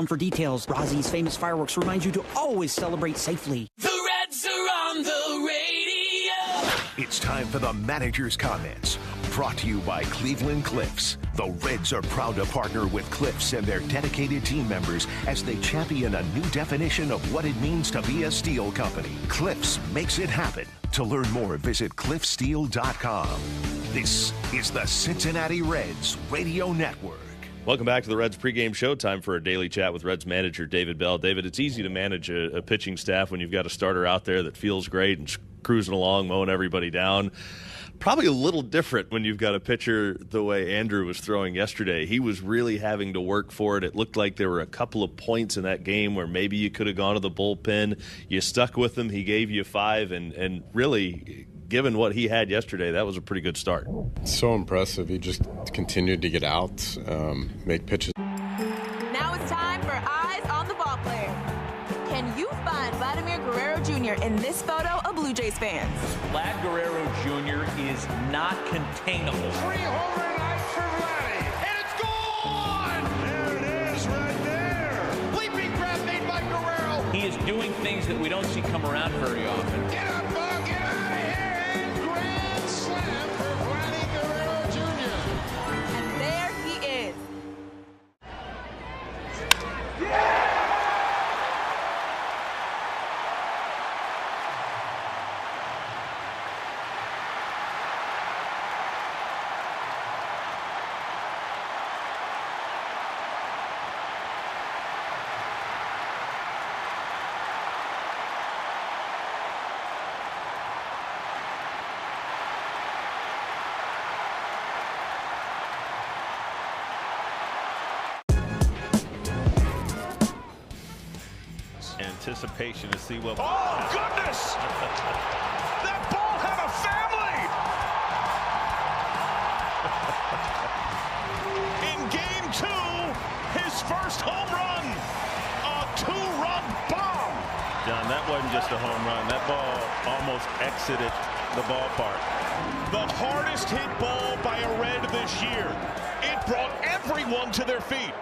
For details, Rozzy's Famous Fireworks reminds you to always celebrate safely. The Reds are on the radio. It's time for the manager's comments. Brought to you by Cleveland Cliffs. The Reds are proud to partner with Cliffs and their dedicated team members as they champion a new definition of what it means to be a steel company. Cliffs makes it happen. To learn more, visit cliffsteel.com. This is the Cincinnati Reds Radio Network. Welcome back to the Reds pregame show. Time for a daily chat with Reds manager David Bell. David, it's easy to manage a pitching staff when you've got a starter out there that feels great and cruising along, mowing everybody down. Probably a little different when you've got a pitcher the way Andrew was throwing yesterday. He was really having to work for it. It looked like there were a couple of points in that game where maybe you could have gone to the bullpen. You stuck with him. He gave you 5, and really, given what he had yesterday, that was a pretty good start. So impressive. He just continued to get out, make pitches. Now it's time for Eyes on the Ball Player. Can you find Vladimir Guerrero Jr. in this photo of Blue Jays fans? Vlad Guerrero Jr. is not containable. 3 home run night for Vladdy, and it's gone! There it is right there. Leaping grab made by Guerrero. He is doing things that we don't see come around very often. Get up, Bug, get out of here, and grand slam for Vladdy Guerrero Jr. And there he is. Yeah! Anticipation to see what. Oh, goodness! That ball had a family! In game 2, his first home run, a 2-run bomb. John, that wasn't just a home run. That ball almost exited the ballpark. The hardest hit ball by a Red this year. It brought everyone to their feet.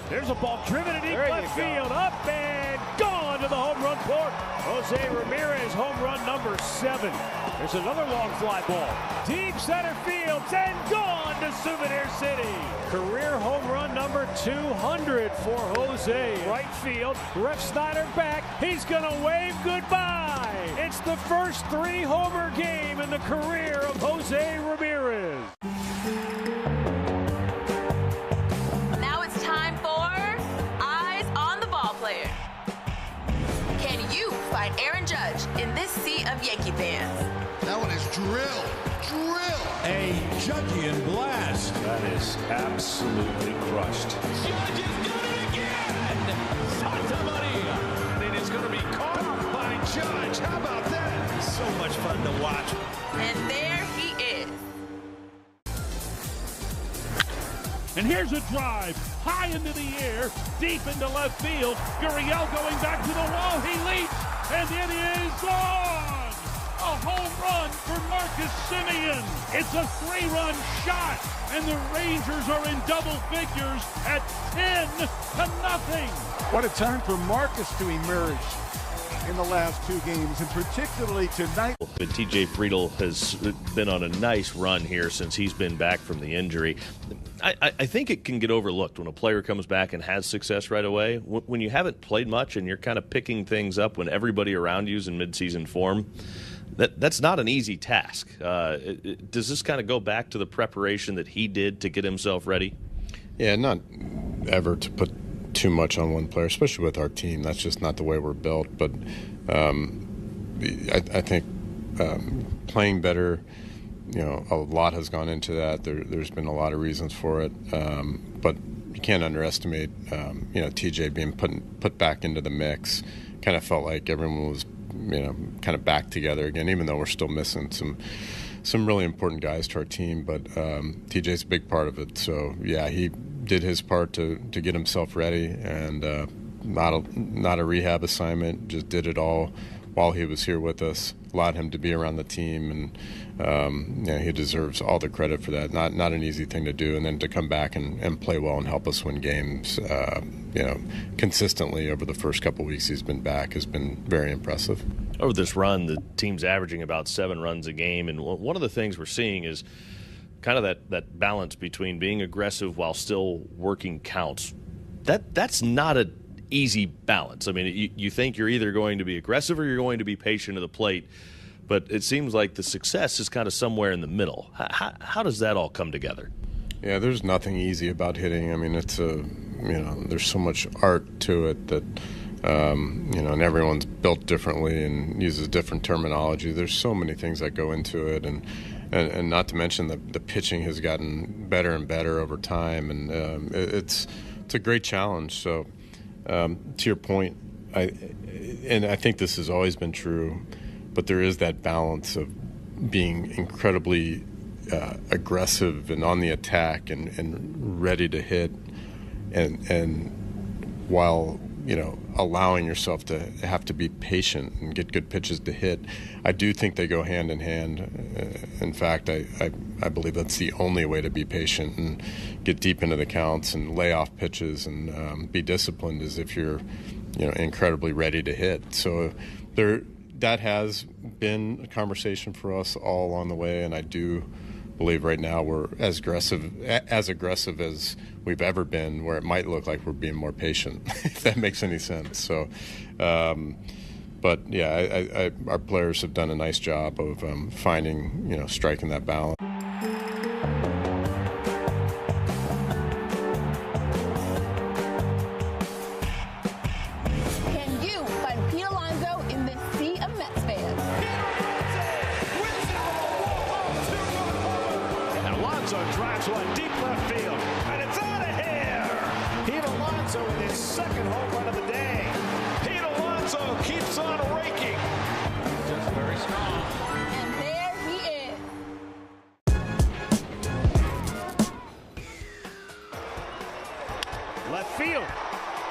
There's a ball driven in deep left field, up and gone to the home run court. Jose Ramirez, home run number 7. There's another long fly ball. Deep center field, and gone to Souvenir City. Career home run number 200 for Jose. Right field, Rex Snyder back. He's going to wave goodbye. It's the first 3-homer game in the career of Jose Ramirez. Now it's time for Eyes on the Ball Player. Can you find Aaron Judge in this sea of Yankee fans? That one is drill. A Judgian blast. That is absolutely crushed. Judge has done it again. Santa Maria. And it is going to be caught by Judge. How about that? So much fun to watch. And there he is. And here's a drive, high into the air, deep into left field. Gurriel going back to the wall, he leaps, and it is gone! A home run for Marcus Semien. It's a 3-run shot, and the Rangers are in double figures at 10-0. What a time for Marcus to emerge in the last 2 games, and particularly tonight. And TJ Friedl has been on a nice run here since he's been back from the injury. I think it can get overlooked when a player comes back and has success right away. When you haven't played much and you're kind of picking things up when everybody around you is in midseason form, that's not an easy task. Does this kind of go back to the preparation that he did to get himself ready? Yeah, not ever to put too much on one player, especially with our team. That's just not the way we're built. But I think playing better, a lot has gone into that. There's been a lot of reasons for it. But you can't underestimate, TJ being put back into the mix. Kind of felt like everyone was, kind of back together again, even though we're still missing some really important guys to our team. But TJ's a big part of it. So, yeah, he did his part to get himself ready, and not a rehab assignment, just did it all while he was here with us, allowed him to be around the team, and he deserves all the credit for that. Not an easy thing to do, and then to come back and play well and help us win games, consistently over the first couple weeks he's been back has been very impressive. Over this run, the team's averaging about 7 runs a game, and one of the things we're seeing is kind of that balance between being aggressive while still working counts. That's not an easy balance. I mean, you think you're either going to be aggressive or you're going to be patient at the plate, but it seems like the success is kind of somewhere in the middle. How does that all come together? Yeah, there's nothing easy about hitting. I mean, it's there's so much art to it that, and everyone's built differently and uses different terminology. There's so many things that go into it, and not to mention the pitching has gotten better and better over time, and it's a great challenge. So, to your point, I think this has always been true, but there is that balance of being incredibly aggressive and on the attack and ready to hit, and while allowing yourself to have to be patient and get good pitches to hit. I do think they go hand in hand. In fact, I believe that's the only way to be patient and get deep into the counts and lay off pitches and be disciplined, is if you're incredibly ready to hit. So that has been a conversation for us all along the way, and I do believe right now we're as aggressive as we've ever been, where it might look like we're being more patient, if that makes any sense. So, but yeah, our players have done a nice job of finding, striking that balance. Can you find Pete Alonso in this sea of Mets fans? And Alonso drives one deep left field, and it's out of here. Pete Alonso with his second home run of the day. Pete Alonso keeps on raking. Just very strong. And there he is. Left field.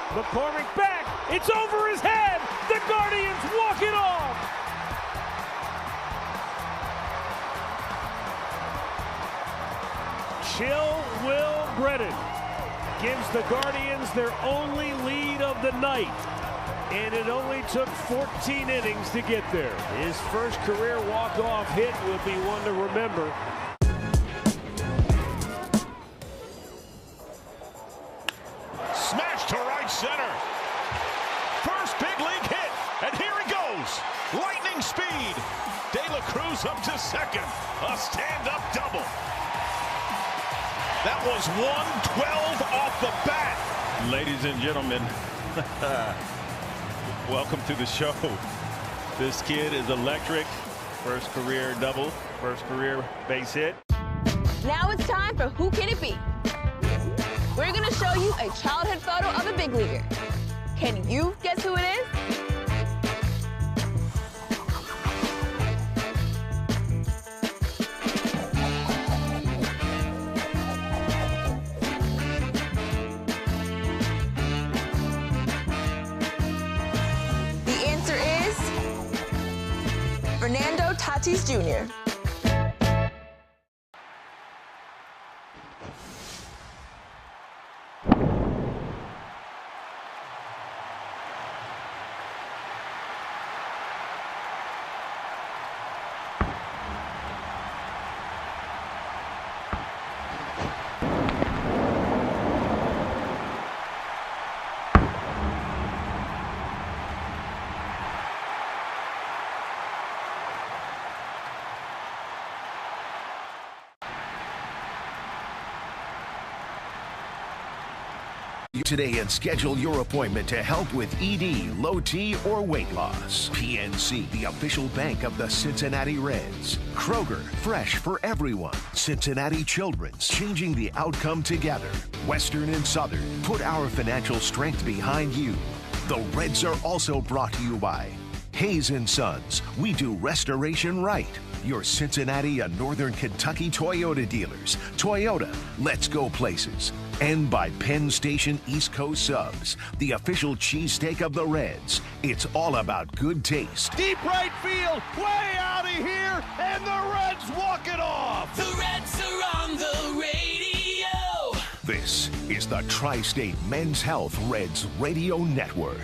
McCormick back. It's over his head. The Guardians walk it off. Chill Will Brennan gives the Guardians their only lead of the night. And it only took 14 innings to get there. His first career walk-off hit will be one to remember. Smash to right center. First big league hit, and here he goes. Lightning speed. De La Cruz up to second. A stand-up double. That was 112 off the bat. Ladies and gentlemen, welcome to the show. This kid is electric. First career double, first career base hit. Now it's time for Who Can It Be? We're going to show you a childhood photo of a big leaguer. Can you guess who it is? The answer is Fernando Tatis Jr. Today and schedule your appointment to help with ED, low T, or weight loss. PNC, the official bank of the Cincinnati Reds. Kroger, fresh for everyone. Cincinnati Children's, changing the outcome together. Western and Southern, put our financial strength behind you. The Reds are also brought to you by Hayes & Sons. We do restoration right. Your Cincinnati and Northern Kentucky Toyota dealers. Toyota, let's go places. And by Penn Station East Coast Subs, the official cheesesteak of the Reds. It's all about good taste. Deep right field, way out of here, and the Reds walk it off. The Reds are on the radio. This is the Tri-State Men's Health Reds Radio Network.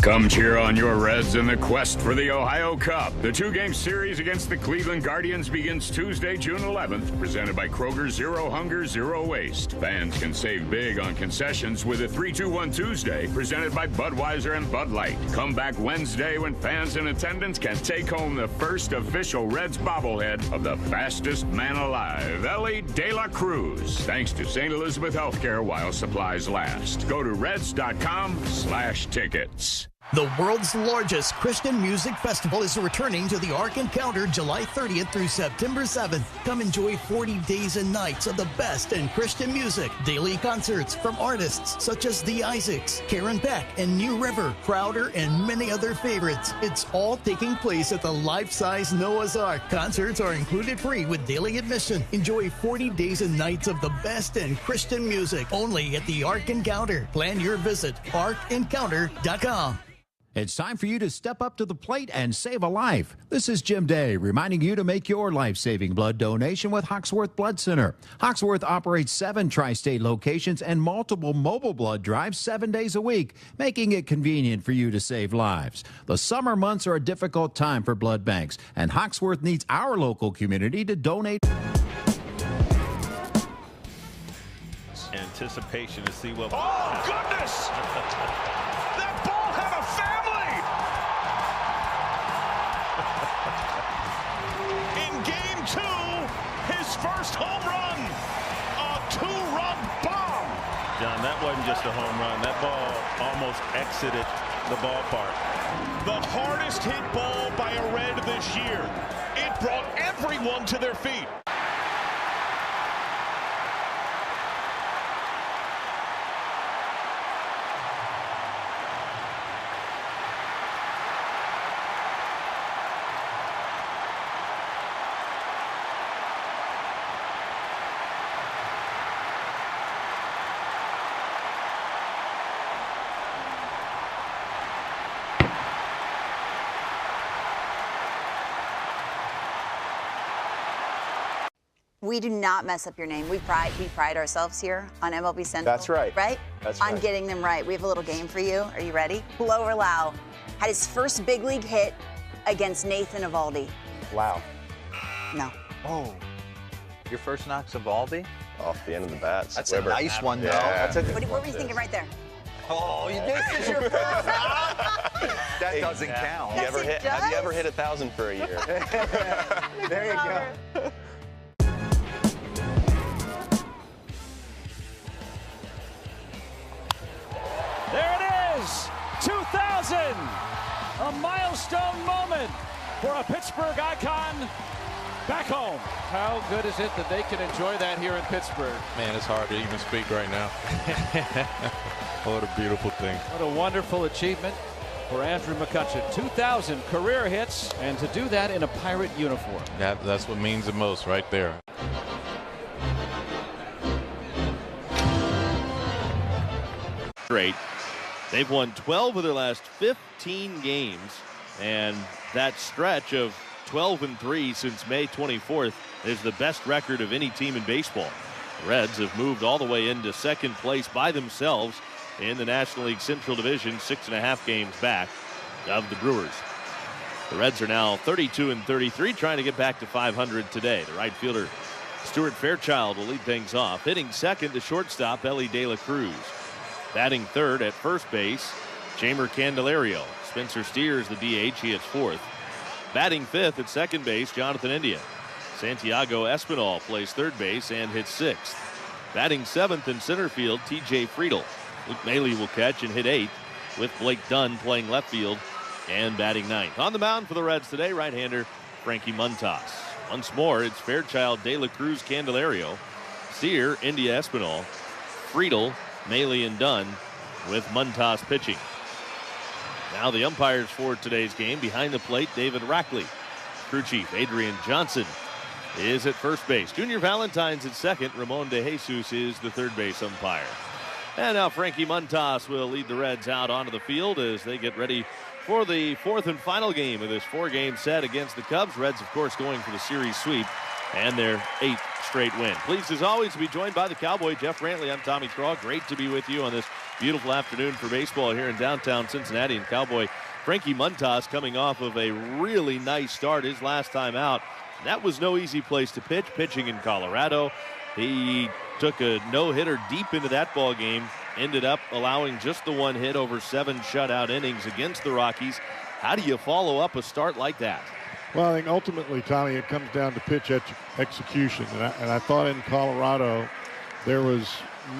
Come cheer on your Reds in the quest for the Ohio Cup. The two-game series against the Cleveland Guardians begins Tuesday, June 11th, presented by Kroger Zero Hunger, Zero Waste. Fans can save big on concessions with a 3-2-1 Tuesday, presented by Budweiser and Bud Light. Come back Wednesday when fans in attendance can take home the first official Reds bobblehead of the fastest man alive, Ellie De La Cruz. Thanks to St. Elizabeth Healthcare while supplies last. Go to Reds.com/tickets. The world's largest Christian music festival is returning to the Ark Encounter July 30th through September 7th. Come enjoy 40 days and nights of the best in Christian music. Daily concerts from artists such as The Isaacs, Karen Beck, and New River, Crowder, and many other favorites. It's all taking place at the life-size Noah's Ark. Concerts are included free with daily admission. Enjoy 40 days and nights of the best in Christian music only at the Ark Encounter. Plan your visit, arkencounter.com. It's time for you to step up to the plate and save a life. This is Jim Day reminding you to make your life-saving blood donation with Hawksworth Blood Center. Hawksworth operates 7 tri-state locations and multiple mobile blood drives 7 days a week, making it convenient for you to save lives. The summer months are a difficult time for blood banks, and Hawksworth needs our local community to donate. Anticipation to see what... Oh, goodness! That ball had a family! In game 2, his first home run, a 2-run bomb. John, that wasn't just a home run. That ball almost exited the ballpark. The hardest hit ball by a Red this year. It brought everyone to their feet. We do not mess up your name. We pride ourselves here on MLB Central. That's right. Right? That's on right. getting them right. We have a little game for you. Are you ready? Blower Lau had his first big league hit against Nathan Eovaldi. Wow. No. Oh. Your first knock's Eovaldi? Off the end of the bat. That's a nice one, though. Yeah. That's a What were you thinking right there? Oh, this is your first knock? That doesn't count. Have you ever hit 1,000 for a year? There you go. There it is, 2000, a milestone moment for a Pittsburgh icon back home. How good is it that they can enjoy that here in Pittsburgh? Man, it's hard to even speak right now. What a beautiful thing. What a wonderful achievement for Andrew McCutcheon. 2,000 career hits, and to do that in a Pirate uniform. That's what means the most right there. Great. They've won 12 of their last 15 games, and that stretch of 12-3 since May 24th is the best record of any team in baseball. The Reds have moved all the way into second place by themselves in the National League Central Division, 6.5 games back of the Brewers. The Reds are now 32-33, trying to get back to 500 today. The right fielder Stuart Fairchild will lead things off. Hitting second, the shortstop Ellie De La Cruz. Batting third at first base, Jamer Candelario. Spencer Steers the DH, he hits fourth. Batting fifth at second base, Jonathan India. Santiago Espinal plays third base and hits sixth. Batting seventh in center field, TJ Friedl. Luke Mele will catch and hit eighth, with Blake Dunn playing left field and batting ninth. On the mound for the Reds today, right-hander Frankie Montas. Once more, it's Fairchild, De La Cruz, Candelario, Steer, India, Espinal, Friedl, Mele, and Dunn, with Montas pitching. Now the umpires for today's game. Behind the plate, David Rackley. Crew chief Adrian Johnson. is at first base. Junior Valentine's at second. Ramon De Jesus is the third base umpire. And now Frankie Montas will lead the Reds out onto the field as they get ready for the fourth and final game of this 4-game set against the Cubs. Reds, of course, going for the series sweep and their 8th straight win. Pleased, as always, to be joined by the Cowboy, Jeff Brantley. I'm Tommy Thrall. Great to be with you on this beautiful afternoon for baseball here in downtown Cincinnati. And Cowboy Frankie Montas coming off of a really nice start his last time out. That was no easy place to pitch, pitching in Colorado. He took a no-hitter deep into that ball game, ended up allowing just the 1 hit over 7 shutout innings against the Rockies. How do you follow up a start like that? Well, I think ultimately, Tommy, it comes down to pitch execution. And I thought in Colorado there was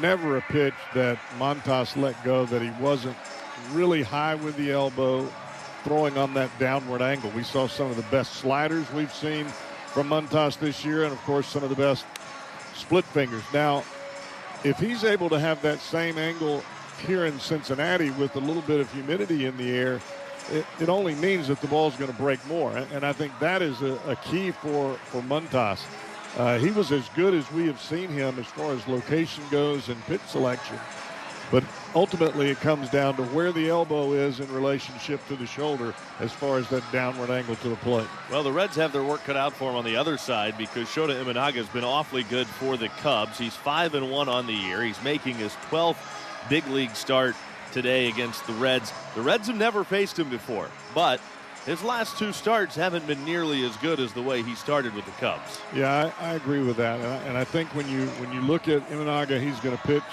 never a pitch that Montas let go that he wasn't really high with the elbow, throwing on that downward angle. We saw some of the best sliders we've seen from Montas this year, and, of course, some of the best split fingers. Now, if he's able to have that same angle here in Cincinnati with a little bit of humidity in the air, it only means that the ball's going to break more. And I think that is a key for Montas. He was as good as we have seen him as far as location goes and pitch selection. But ultimately, it comes down to where the elbow is in relationship to the shoulder as far as that downward angle to the plate. Well, the Reds have their work cut out for them on the other side because Shota Imanaga has been awfully good for the Cubs. He's 5-1 on the year. He's making his 12th big league start today against the Reds. The Reds have never faced him before, but his last 2 starts haven't been nearly as good as the way he started with the Cubs. Yeah, I agree with that. And I think when you look at Imanaga, he's going to pitch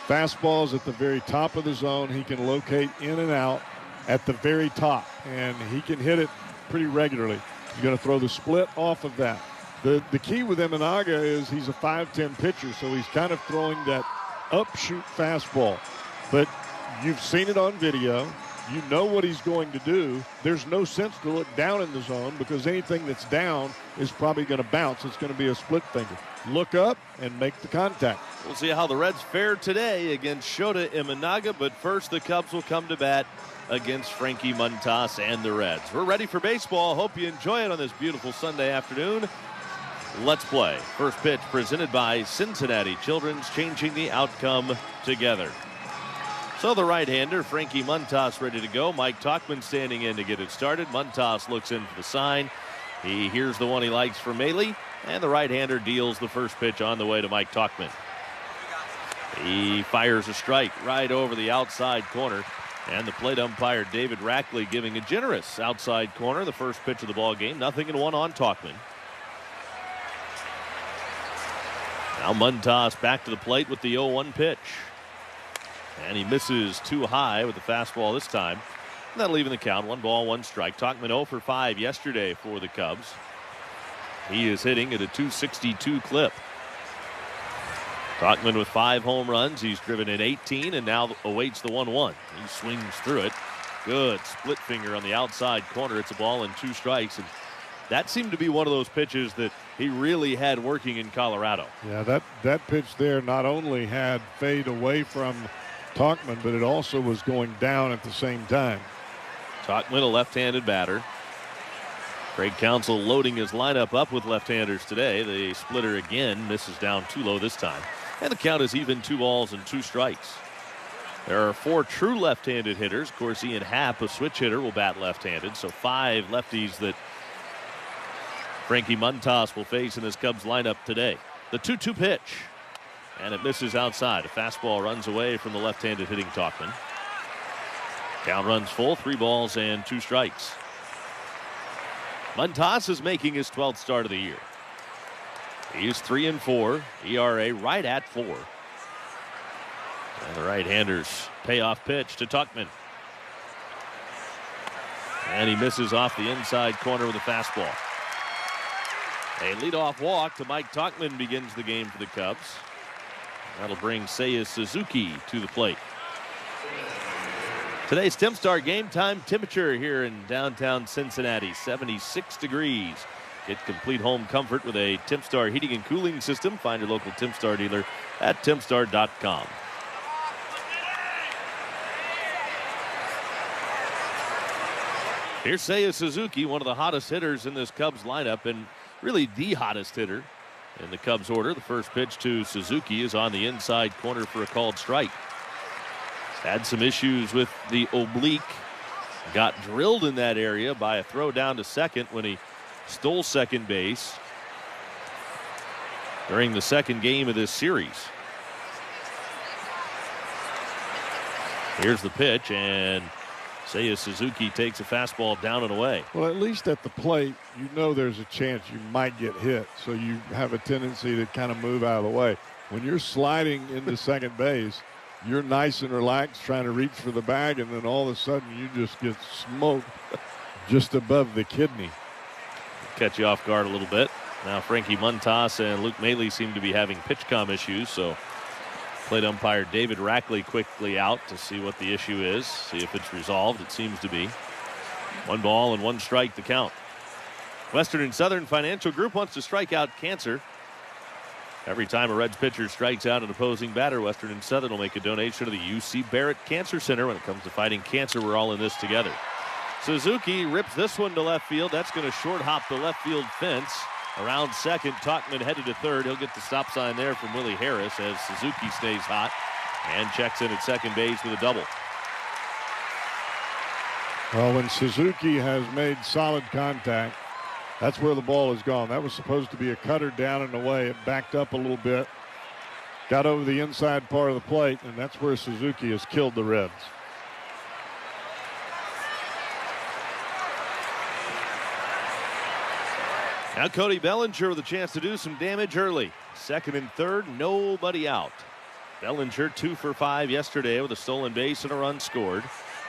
fastballs at the very top of the zone. He can locate in and out at the very top, and he can hit it pretty regularly. He's going to throw the split off of that. The key with Imanaga is he's a 5'10" pitcher, so he's kind of throwing that upshoot fastball. But you've seen it on video. You know what he's going to do. There's no sense to look down in the zone because anything that's down is probably going to bounce. It's going to be a split finger. Look up and make the contact. We'll see how the Reds fare today against Shota Imanaga, but first the Cubs will come to bat against Frankie Montas and the Reds. We're ready for baseball. Hope you enjoy it on this beautiful Sunday afternoon. Let's play. First pitch presented by Cincinnati Children's, changing the outcome together. So the right-hander, Frankie Montas, ready to go. Mike Tauchman standing in to get it started. Montas looks in for the sign. He hears the one he likes from Mele, and the right-hander deals the first pitch on the way to Mike Tauchman. He fires a strike right over the outside corner, and the plate umpire David Rackley giving a generous outside corner the first pitch of the ball game. 0-1 on Tauchman. Now Montas back to the plate with the 0-1 pitch. And he misses too high with the fastball this time. And that'll even the count. 1 ball, 1 strike. Tauchman 0 for 5 yesterday for the Cubs. He is hitting at a .262 clip. Tauchman with 5 home runs. He's driven in 18 and now awaits the 1-1. He swings through it. Good split finger on the outside corner. It's a ball and 2 strikes. And that seemed to be one of those pitches that he really had working in Colorado. Yeah, that pitch there not only had fade away from Tauchman, but it also was going down at the same time. Tauchman, a left-handed batter. Craig Counsell loading his lineup up with left-handers today. The splitter again misses down too low this time. And the count is even 2 balls and 2 strikes. There are 4 true left-handed hitters. Of course, Ian Happ, a switch hitter, will bat left-handed. So 5 lefties that Frankie Montas will face in this Cubs lineup today. The 2-2 pitch. And it misses outside. A fastball runs away from the left-handed hitting Tauchman. Count runs full, 3 balls and 2 strikes. Montas is making his 12th start of the year. He is 3-4, ERA right at 4. And the right-hander's payoff pitch to Tauchman. And he misses off the inside corner with a fastball. A leadoff walk to Mike Tauchman begins the game for the Cubs. That'll bring Seiya Suzuki to the plate. Today's TimStar game time temperature here in downtown Cincinnati, 76 degrees. Get complete home comfort with a TimStar heating and cooling system. Find your local TimStar dealer at timstar.com. Here's Seiya Suzuki, one of the hottest hitters in this Cubs lineup, and really the hottest hitter in the Cubs order. The first pitch to Suzuki is on the inside corner for a called strike. Had some issues with the oblique. Got drilled in that area by a throw down to second when he stole second base during the second game of this series. Here's the pitch, and Seiya Suzuki takes a fastball down and away. Well, at least at the plate, you know there's a chance you might get hit, so you have a tendency to kind of move out of the way. When you're sliding into second base, you're nice and relaxed trying to reach for the bag, and then all of a sudden you just get smoked just above the kidney. Catch you off guard a little bit. Now Frankie Montas and Luke Mele seem to be having pitch-com issues, so plate umpire David Rackley quickly out to see what the issue is, see if it's resolved. It seems to be. 1 ball and 1 strike to count. Western and Southern Financial Group wants to strike out cancer. Every time a Reds pitcher strikes out an opposing batter, Western and Southern will make a donation to the UC Barrett Cancer Center. When it comes to fighting cancer, we're all in this together. Suzuki rips this one to left field. That's going to short hop the left field fence. Around second, Tauchman headed to third. He'll get the stop sign there from Willie Harris as Suzuki stays hot and checks in at second base with a double. Well, when Suzuki has made solid contact, that's where the ball has gone. That was supposed to be a cutter down and away. It backed up a little bit, got over the inside part of the plate, and that's where Suzuki has killed the Reds. Now Cody Bellinger with a chance to do some damage early. Second and third, nobody out. Bellinger 2 for 5 yesterday with a stolen base and a run scored.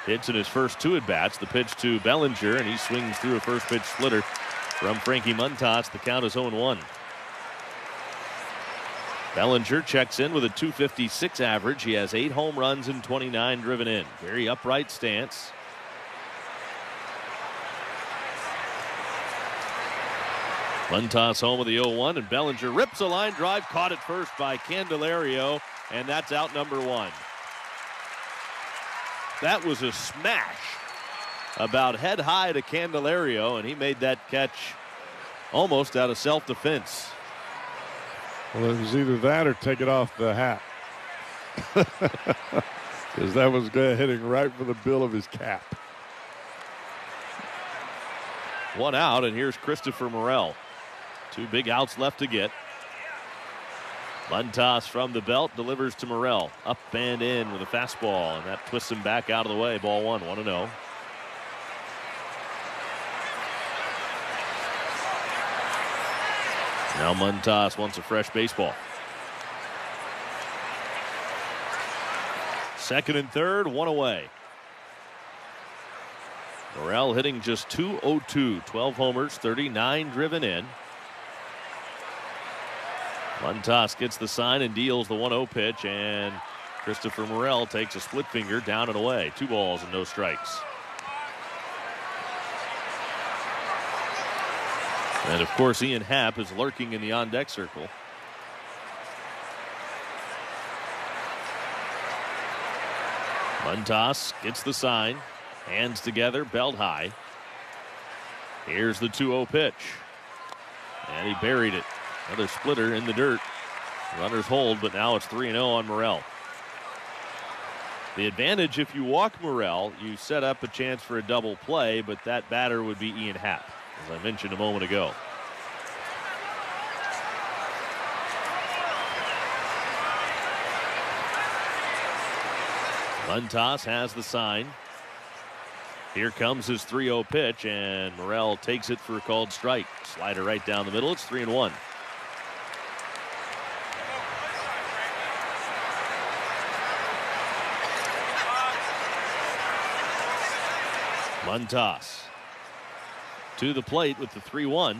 Hits in his first 2 at-bats. The pitch to Bellinger, and he swings through a first pitch splitter from Frankie Montas. The count is 0-1. Bellinger checks in with a .256 average. He has 8 home runs and 29 driven in. Very upright stance. Montas home with the 0-1, and Bellinger rips a line drive, caught at first by Candelario, and that's out number 1. That was a smash about head high to Candelario, and he made that catch almost out of self-defense. Well, it was either that or take it off the hat. Because that was hitting right for the bill of his cap. 1 out, and here's Christopher Morel. 2 big outs left to get. Montas from the belt delivers to Morel. Up and in with a fastball, and that twists him back out of the way. Ball 1, 1-0. Now Montas wants a fresh baseball. Second and third, 1 away. Morel hitting just .202, 12 homers, 39 driven in. Montas gets the sign and deals the 1-0 pitch, and Christopher Morel takes a split finger down and away. 2 balls and no strikes. And of course, Ian Happ is lurking in the on-deck circle. Montas gets the sign, hands together, belt high. Here's the 2-0 pitch, and he buried it. Another splitter in the dirt. Runners hold, but now it's 3-0 on Morel. The advantage, if you walk Morel, you set up a chance for a double play, but that batter would be Ian Happ, as I mentioned a moment ago. Montas has the sign. Here comes his 3-0 pitch, and Morel takes it for a called strike. Slider right down the middle. It's 3-1. Montas to the plate with the 3-1,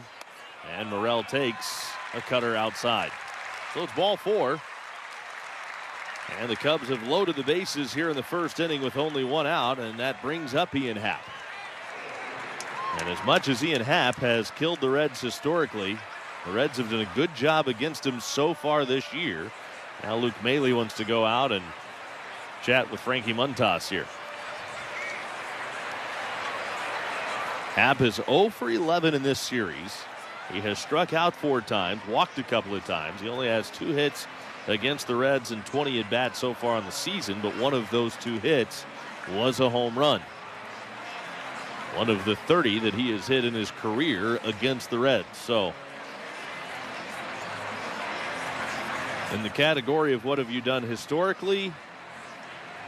and Morel takes a cutter outside. So it's ball 4. And the Cubs have loaded the bases here in the first inning with only 1 out, and that brings up Ian Happ. And as much as Ian Happ has killed the Reds historically, the Reds have done a good job against him so far this year. Now Luke Mele wants to go out and chat with Frankie Montas here. Happ is 0 for 11 in this series. He has struck out 4 times, walked a couple of times. He only has 2 hits against the Reds and 20 at-bats so far in the season, but one of those 2 hits was a home run. One of the 30 that he has hit in his career against the Reds. So, in the category of what have you done historically,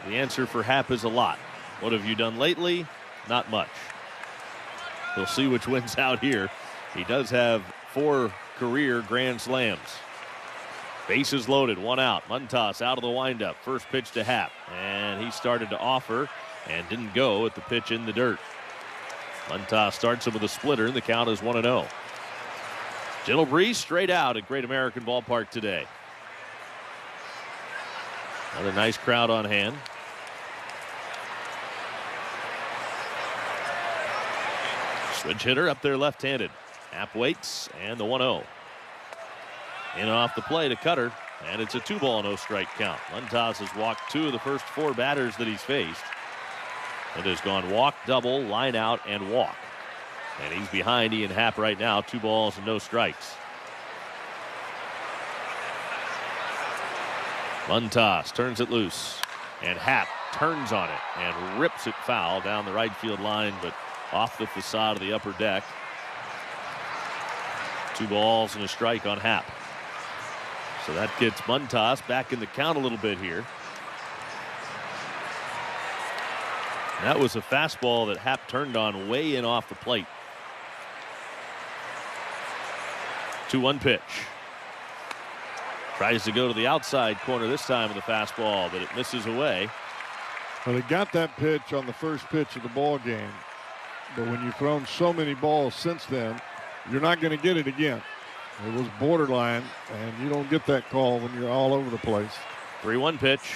the answer for Happ is a lot. What have you done lately? Not much. We'll see which wins out here. He does have 4 career grand slams. Bases loaded, 1 out. Montas out of the windup. First pitch to Happ, and he started to offer and didn't go at the pitch in the dirt. Montas starts him with a splitter, and the count is 1-0. Gentle breeze straight out at Great American Ballpark today. Another nice crowd on hand. Switch hitter up there left-handed. Happ waits, and the 1-0. In off the plate, a cutter, and it's a 2-ball, no strike count. Montas has walked 2 of the first 4 batters that he's faced. It has gone walk, double, line out, and walk. And he's behind Ian Happ right now, 2 balls and no strikes. Montas turns it loose, and Happ turns on it and rips it foul down the right field line, but off the facade of the upper deck. 2 balls and a strike on Happ. So that gets Montas back in the count a little bit here. That was a fastball that Happ turned on way in off the plate. 2-1 pitch. Tries to go to the outside corner this time with the fastball, but it misses away. Well, they got that pitch on the first pitch of the ball game, but when you've thrown so many balls since then, you're not going to get it again. It was borderline, and you don't get that call when you're all over the place. 3-1 pitch.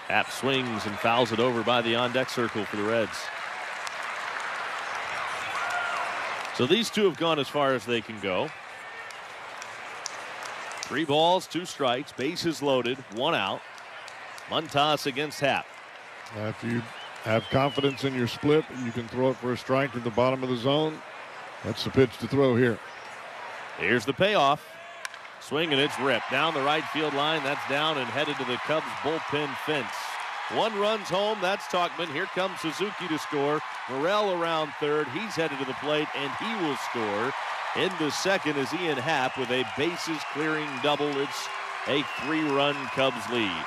Happ swings and fouls it over by the on-deck circle for the Reds. So these 2 have gone as far as they can go. 3 balls, 2 strikes, bases loaded, 1 out. Montas against Happ. If you have confidence in your split, you can throw it for a strike at the bottom of the zone. That's the pitch to throw here. Here's the payoff. Swing, and it's ripped down the right field line. That's down and headed to the Cubs bullpen fence. 1 run's home. That's Tauchman. Here comes Suzuki to score. Morel around third. He's headed to the plate, and he will score. In the second is Ian Happ with a bases-clearing double. It's a 3-run Cubs lead.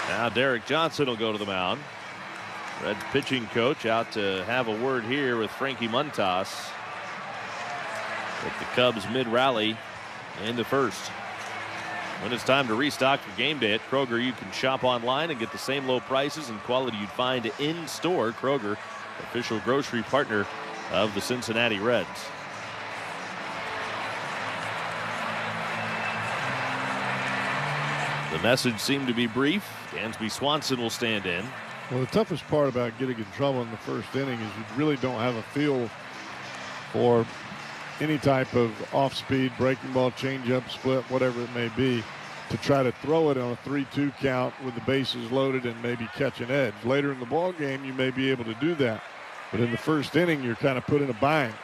Now Derek Johnson will go to the mound. Reds pitching coach out to have a word here with Frankie Montas. With the Cubs mid-rally in the first. When it's time to restock for game day at Kroger, you can shop online and get the same low prices and quality you'd find in-store. Kroger, official grocery partner of the Cincinnati Reds. The message seemed to be brief. Dansby Swanson will stand in. Well, the toughest part about getting in trouble in the first inning is you really don't have a feel for any type of off-speed, breaking ball, changeup, split, whatever it may be, to try to throw it on a 3-2 count with the bases loaded and maybe catch an edge. Later in the ball game, you may be able to do that. But in the first inning, you're kind of put in a bind.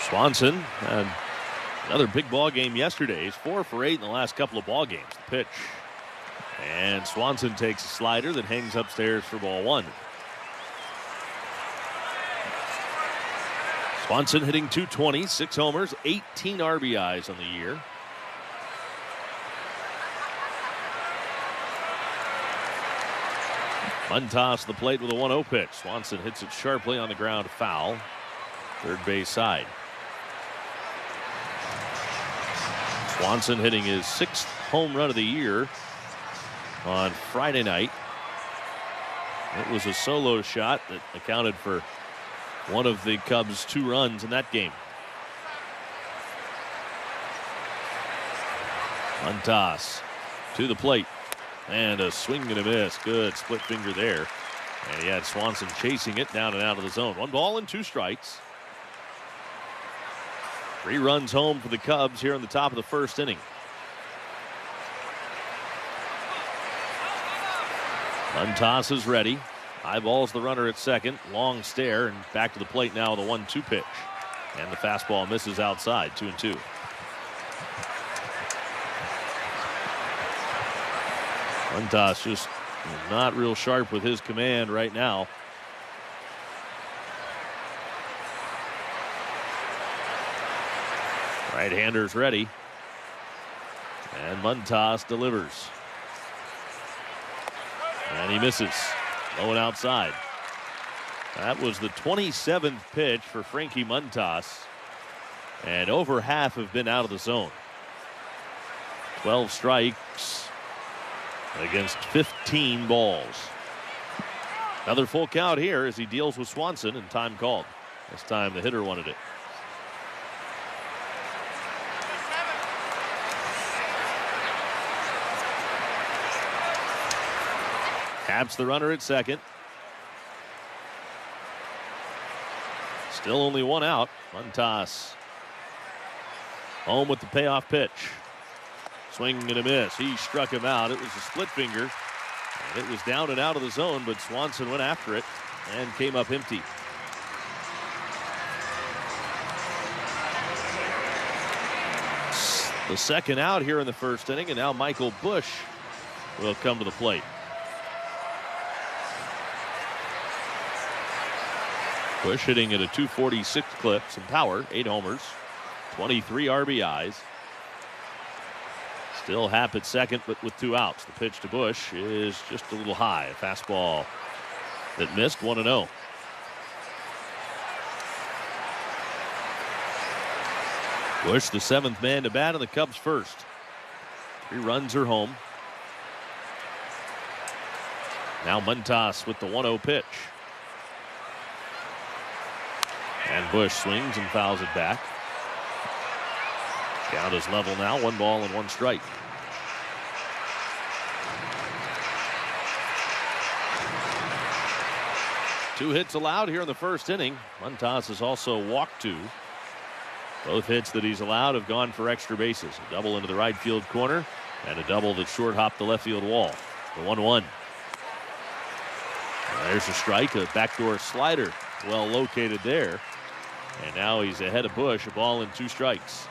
Swanson had another big ball game yesterday. He's 4 for 8 in the last couple of ball games. The pitch. And Swanson takes a slider that hangs upstairs for ball 1. Swanson hitting .220, 6 homers, 18 RBIs on the year. Montas the plate with a 1-0 pitch. Swanson hits it sharply on the ground, foul. Third base side. Swanson hitting his 6th home run of the year on Friday night. It was a solo shot that accounted for one of the Cubs' 2 runs in that game. Montas to the plate. And a swing and a miss. Good split finger there. And he had Swanson chasing it down and out of the zone. 1 ball and 2 strikes. 3 runs home for the Cubs here in the top of the first inning. Montas is ready. Eyeballs the runner at second. Long stare and back to the plate now with a 1-2 pitch. And the fastball misses outside. 2-2. Montas just not real sharp with his command right now. Right-hander's ready. And Montas delivers. And he misses. Low and outside. That was the 27th pitch for Frankie Montas. And over half have been out of the zone. 12 strikes against 15 balls. Another full count here as he deals with Swanson, and time called. This time the hitter wanted it. Taps the runner at second. Still only 1 out. Montas home with the payoff pitch. Swing and a miss. He struck him out. It was a split finger. And it was down and out of the zone, but Swanson went after it and came up empty. The second out here in the first inning, and now Michael Busch will come to the plate. Busch hitting at a .246 clip, some power, 8 homers, 23 RBIs. Still Happ at second, but with 2 outs. The pitch to Busch is just a little high. A fastball that missed, 1-0. Busch, the 7th man to bat, and the Cubs first. 3 runs are home. Now Montas with the 1-0 pitch. And Busch swings and fouls it back. Count is level now, 1 ball and 1 strike. Two hits allowed here in the first inning. Montas has also walked 2. Both hits that he's allowed have gone for extra bases. A double into the right field corner and a double that short hopped the left field wall. The 1-1. There's a strike, a backdoor slider well located there. And now he's ahead of Busch, a ball and 2 strikes.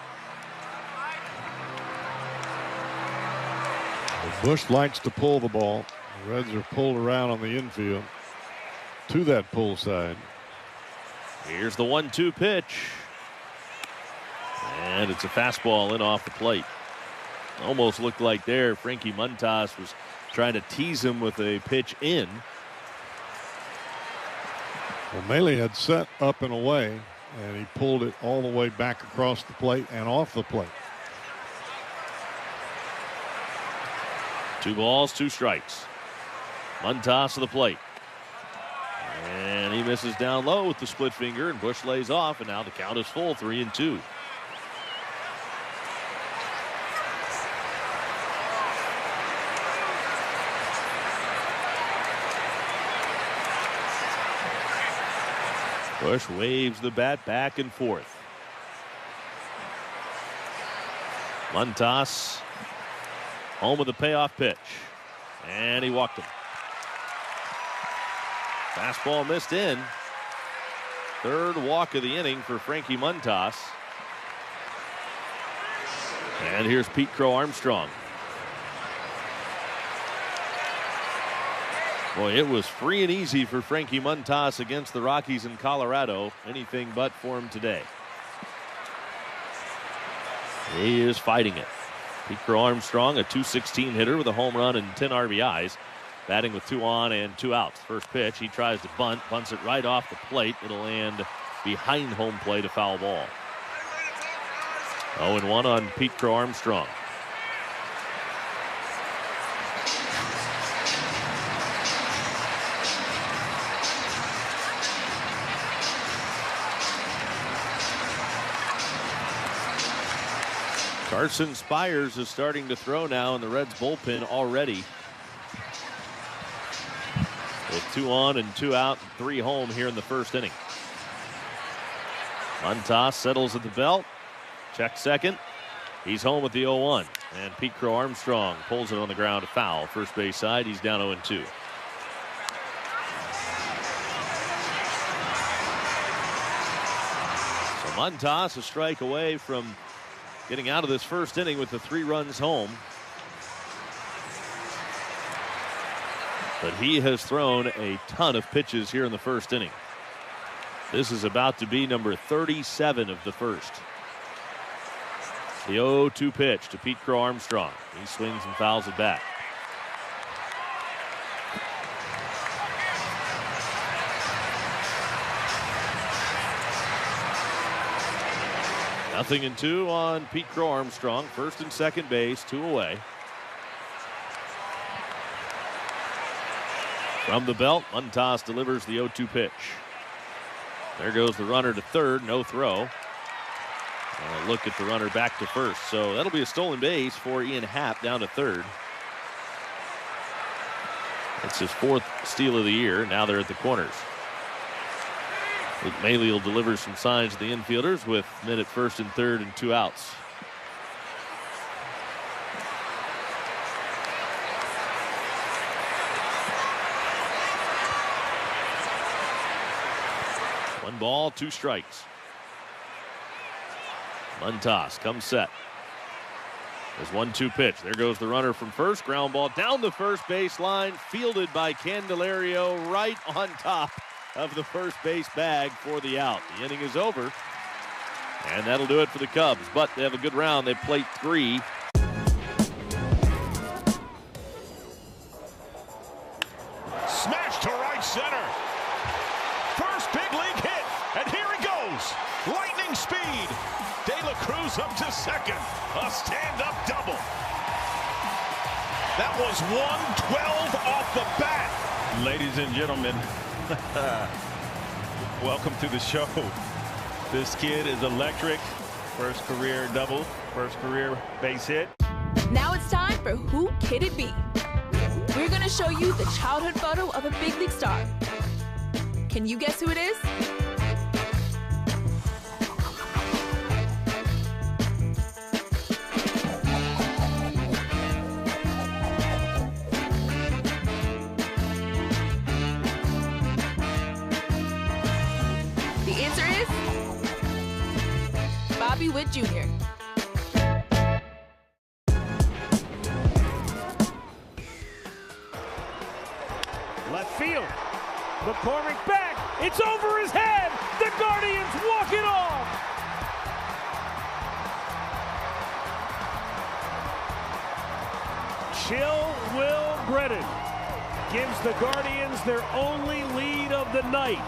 Busch likes to pull the ball. The Reds are pulled around on the infield to that pull side. Here's the 1-2 pitch. And it's a fastball in off the plate. Almost looked like there Frankie Montas was trying to tease him with a pitch in. Well, Mele had set up and away, and he pulled it all the way back across the plate and off the plate. 2 balls, 2 strikes. Montas to the plate. And he misses down low with the split finger, and Busch lays off, and now the count is full, 3-2. Busch waves the bat back and forth. Montas home with the payoff pitch. And he walked him. Fastball missed in. 3rd walk of the inning for Frankie Montas. And here's Pete Crow Armstrong. Boy, it was free and easy for Frankie Montas against the Rockies in Colorado. Anything but for him today. He is fighting it. Pete Crow Armstrong, a .216 hitter with a home run and 10 RBIs. Batting with 2 on and 2 outs. First pitch, he tries to bunt, bunts it right off the plate. It'll land behind home plate, a foul ball. 0-1 on Pete Crow Armstrong. Carson Spires is starting to throw now in the Reds bullpen already. With 2 on and 2 out, 3 home here in the first inning. Montas settles at the belt. Check second. He's home with the 0-1. And Pete Crow Armstrong pulls it on the ground to foul. First base side, he's down 0-2. So Montas a strike away from getting out of this first inning with the 3 runs home. But he has thrown a ton of pitches here in the first inning. This is about to be number 37 of the first. The 0-2 pitch to Pete Crow Armstrong. He swings and fouls it back. Nothing in 2 on Pete Crow Armstrong. First and second base, 2 away. From the belt, Montas delivers the 0-2 pitch. There goes the runner to third, no throw. And a look at the runner back to first. So that'll be a stolen base for Ian Happ down to third. It's his 4th steal of the year. Now they're at the corners. Mele will deliver some signs to the infielders with men at first and third and 2 outs. One ball, 2 strikes. Montas comes set. There's 1-2 pitch. There goes the runner from first. Ground ball down the first base line. Fielded by Candelario right on top of the first base bag for the out. The inning is over. And that'll do it for the Cubs. But they have a good round. They plate 3. Smash to right center. First big league hit. And here he goes. Lightning speed. De La Cruz up to second. A stand-up double. That was 112 off the bat. Ladies and gentlemen, welcome to the show. This kid is electric. First career double, first career base hit. Now it's time for Who Could It Be? We're going to show you the childhood photo of a big league star. Can you guess who it is? Bobby Witt Jr. Left field. McCormick back. It's over his head. The Guardians walk it off. Chill Will Brennan gives the Guardians their only lead of the night.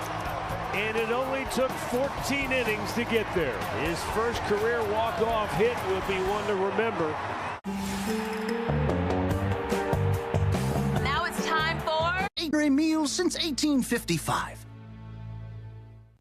And it only took 14 innings to get there. His first career walk-off hit will be one to remember. Now it's time for A-grade meals since 1855.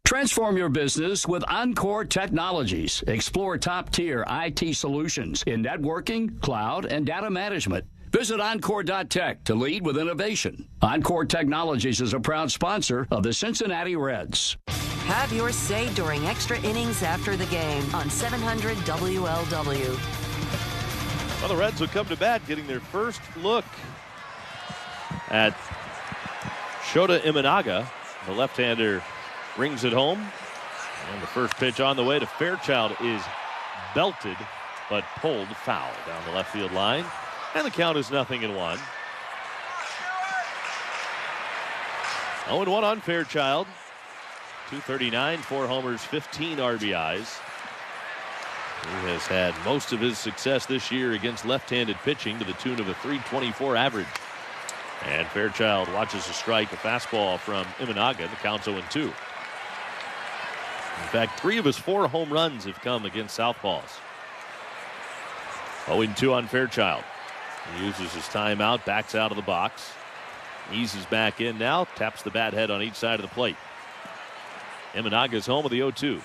Transform your business with Encore Technologies. Explore top-tier IT solutions in networking, cloud, and data management. Visit Encore.tech to lead with innovation. Encore Technologies is a proud sponsor of the Cincinnati Reds. Have your say during extra innings after the game on 700 WLW. Well, the Reds will come to bat getting their first look at Shota Imanaga. The left-hander rings it home. And the first pitch on the way to Fairchild is belted, but pulled foul down the left field line. And the count is 0-1. 0-1 on Fairchild. 239, 4 homers, 15 RBIs. He has had most of his success this year against left-handed pitching to the tune of a .324 average. And Fairchild watches a strike, a fastball from Imanaga. The count's 0-2. In fact, 3 of his 4 home runs have come against southpaws. 0-2 on Fairchild. He uses his timeout, backs out of the box. Eases back in now, taps the bat head on each side of the plate. Imanaga's home with the 0-2.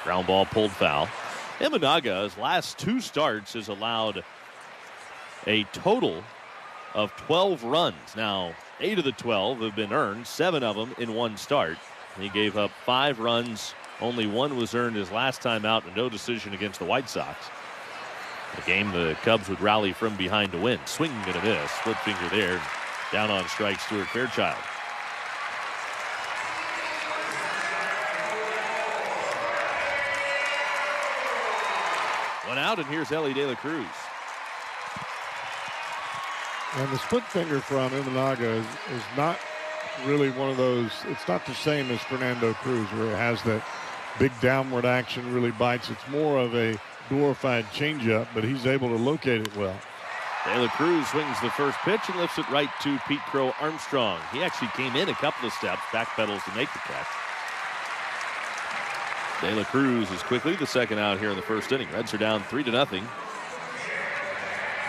Ground ball pulled foul. Imanaga's last 2 starts has allowed a total of 12 runs. Now, 8 of the 12 have been earned, 7 of them in one start. He gave up 5 runs. Only 1 was earned his last time out, and no decision against the White Sox. The game the Cubs would rally from behind to win. Swing and a miss. Split finger there. Down on strike, Stuart Fairchild. One out, and here's Ellie De La Cruz. And the split finger from Imanaga is not really one of those. It's not the same as Fernando Cruz, where it has that big downward action, really bites. It's more of a glorified changeup, but he's able to locate it well. De La Cruz swings the first pitch and lifts it right to Pete Crow Armstrong. He actually came in a couple of steps, backpedals to make the catch. De La Cruz is quickly the second out here in the first inning. Reds are down 3-0.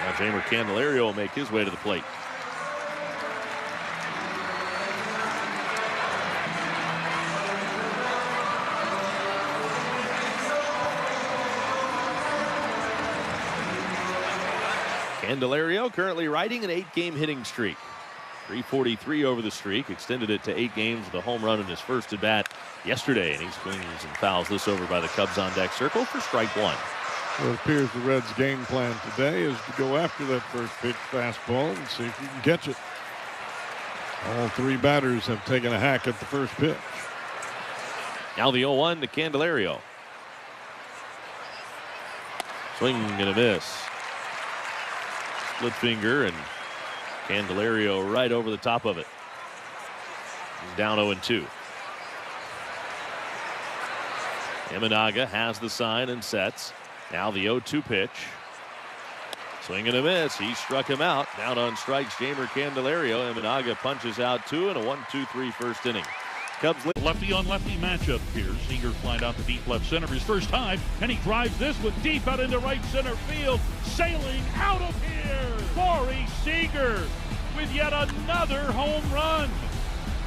Now Jamer Candelario will make his way to the plate. Candelario currently riding an 8-game hitting streak. 343 over the streak, extended it to 8 games with a home run in his first at bat yesterday, and he swings and fouls this over by the Cubs on deck circle for strike 1. Well, it appears the Reds' game plan today is to go after that first pitch fastball and see if you can catch it. All 3 batters have taken a hack at the first pitch. Now the 0-1 to Candelario. Swing and a miss. Split finger, and Candelario right over the top of it. He's down 0-2. Imanaga has the sign and sets. Now the 0-2 pitch. Swing and a miss. He struck him out. Down on strikes, Jamer Candelario. Imanaga punches out 2 in a 1-2-3 first inning. Cubs lefty on lefty matchup here. Seager flied out to deep left center his first time, and he drives this one deep out into right center field. Sailing out of here, Corey Seager with yet another home run.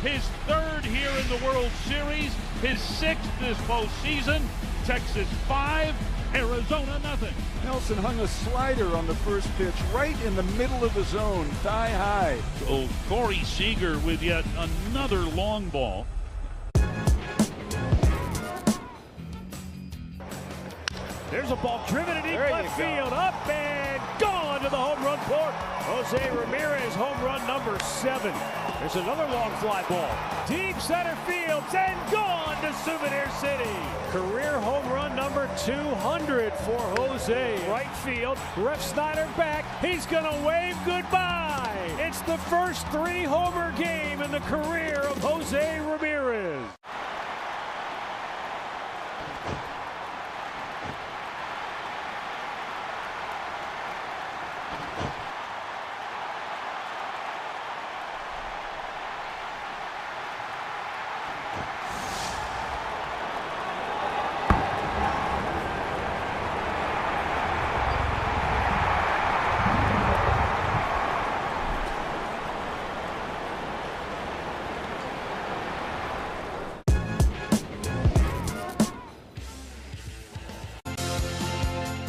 His 3rd here in the World Series, his 6th this postseason. Texas 5, Arizona nothing. Nelson hung a slider on the first pitch right in the middle of the zone, thigh high. So Corey Seager with yet another long ball. There's a ball driven in deep left field, up and gone to the home run court. Jose Ramirez, home run number 7. There's another long fly ball. Deep center field and gone to Souvenir City. Career home run number 200 for Jose. Right field, Ref Snyder back. He's going to wave goodbye. It's the first 3-homer game in the career of Jose Ramirez.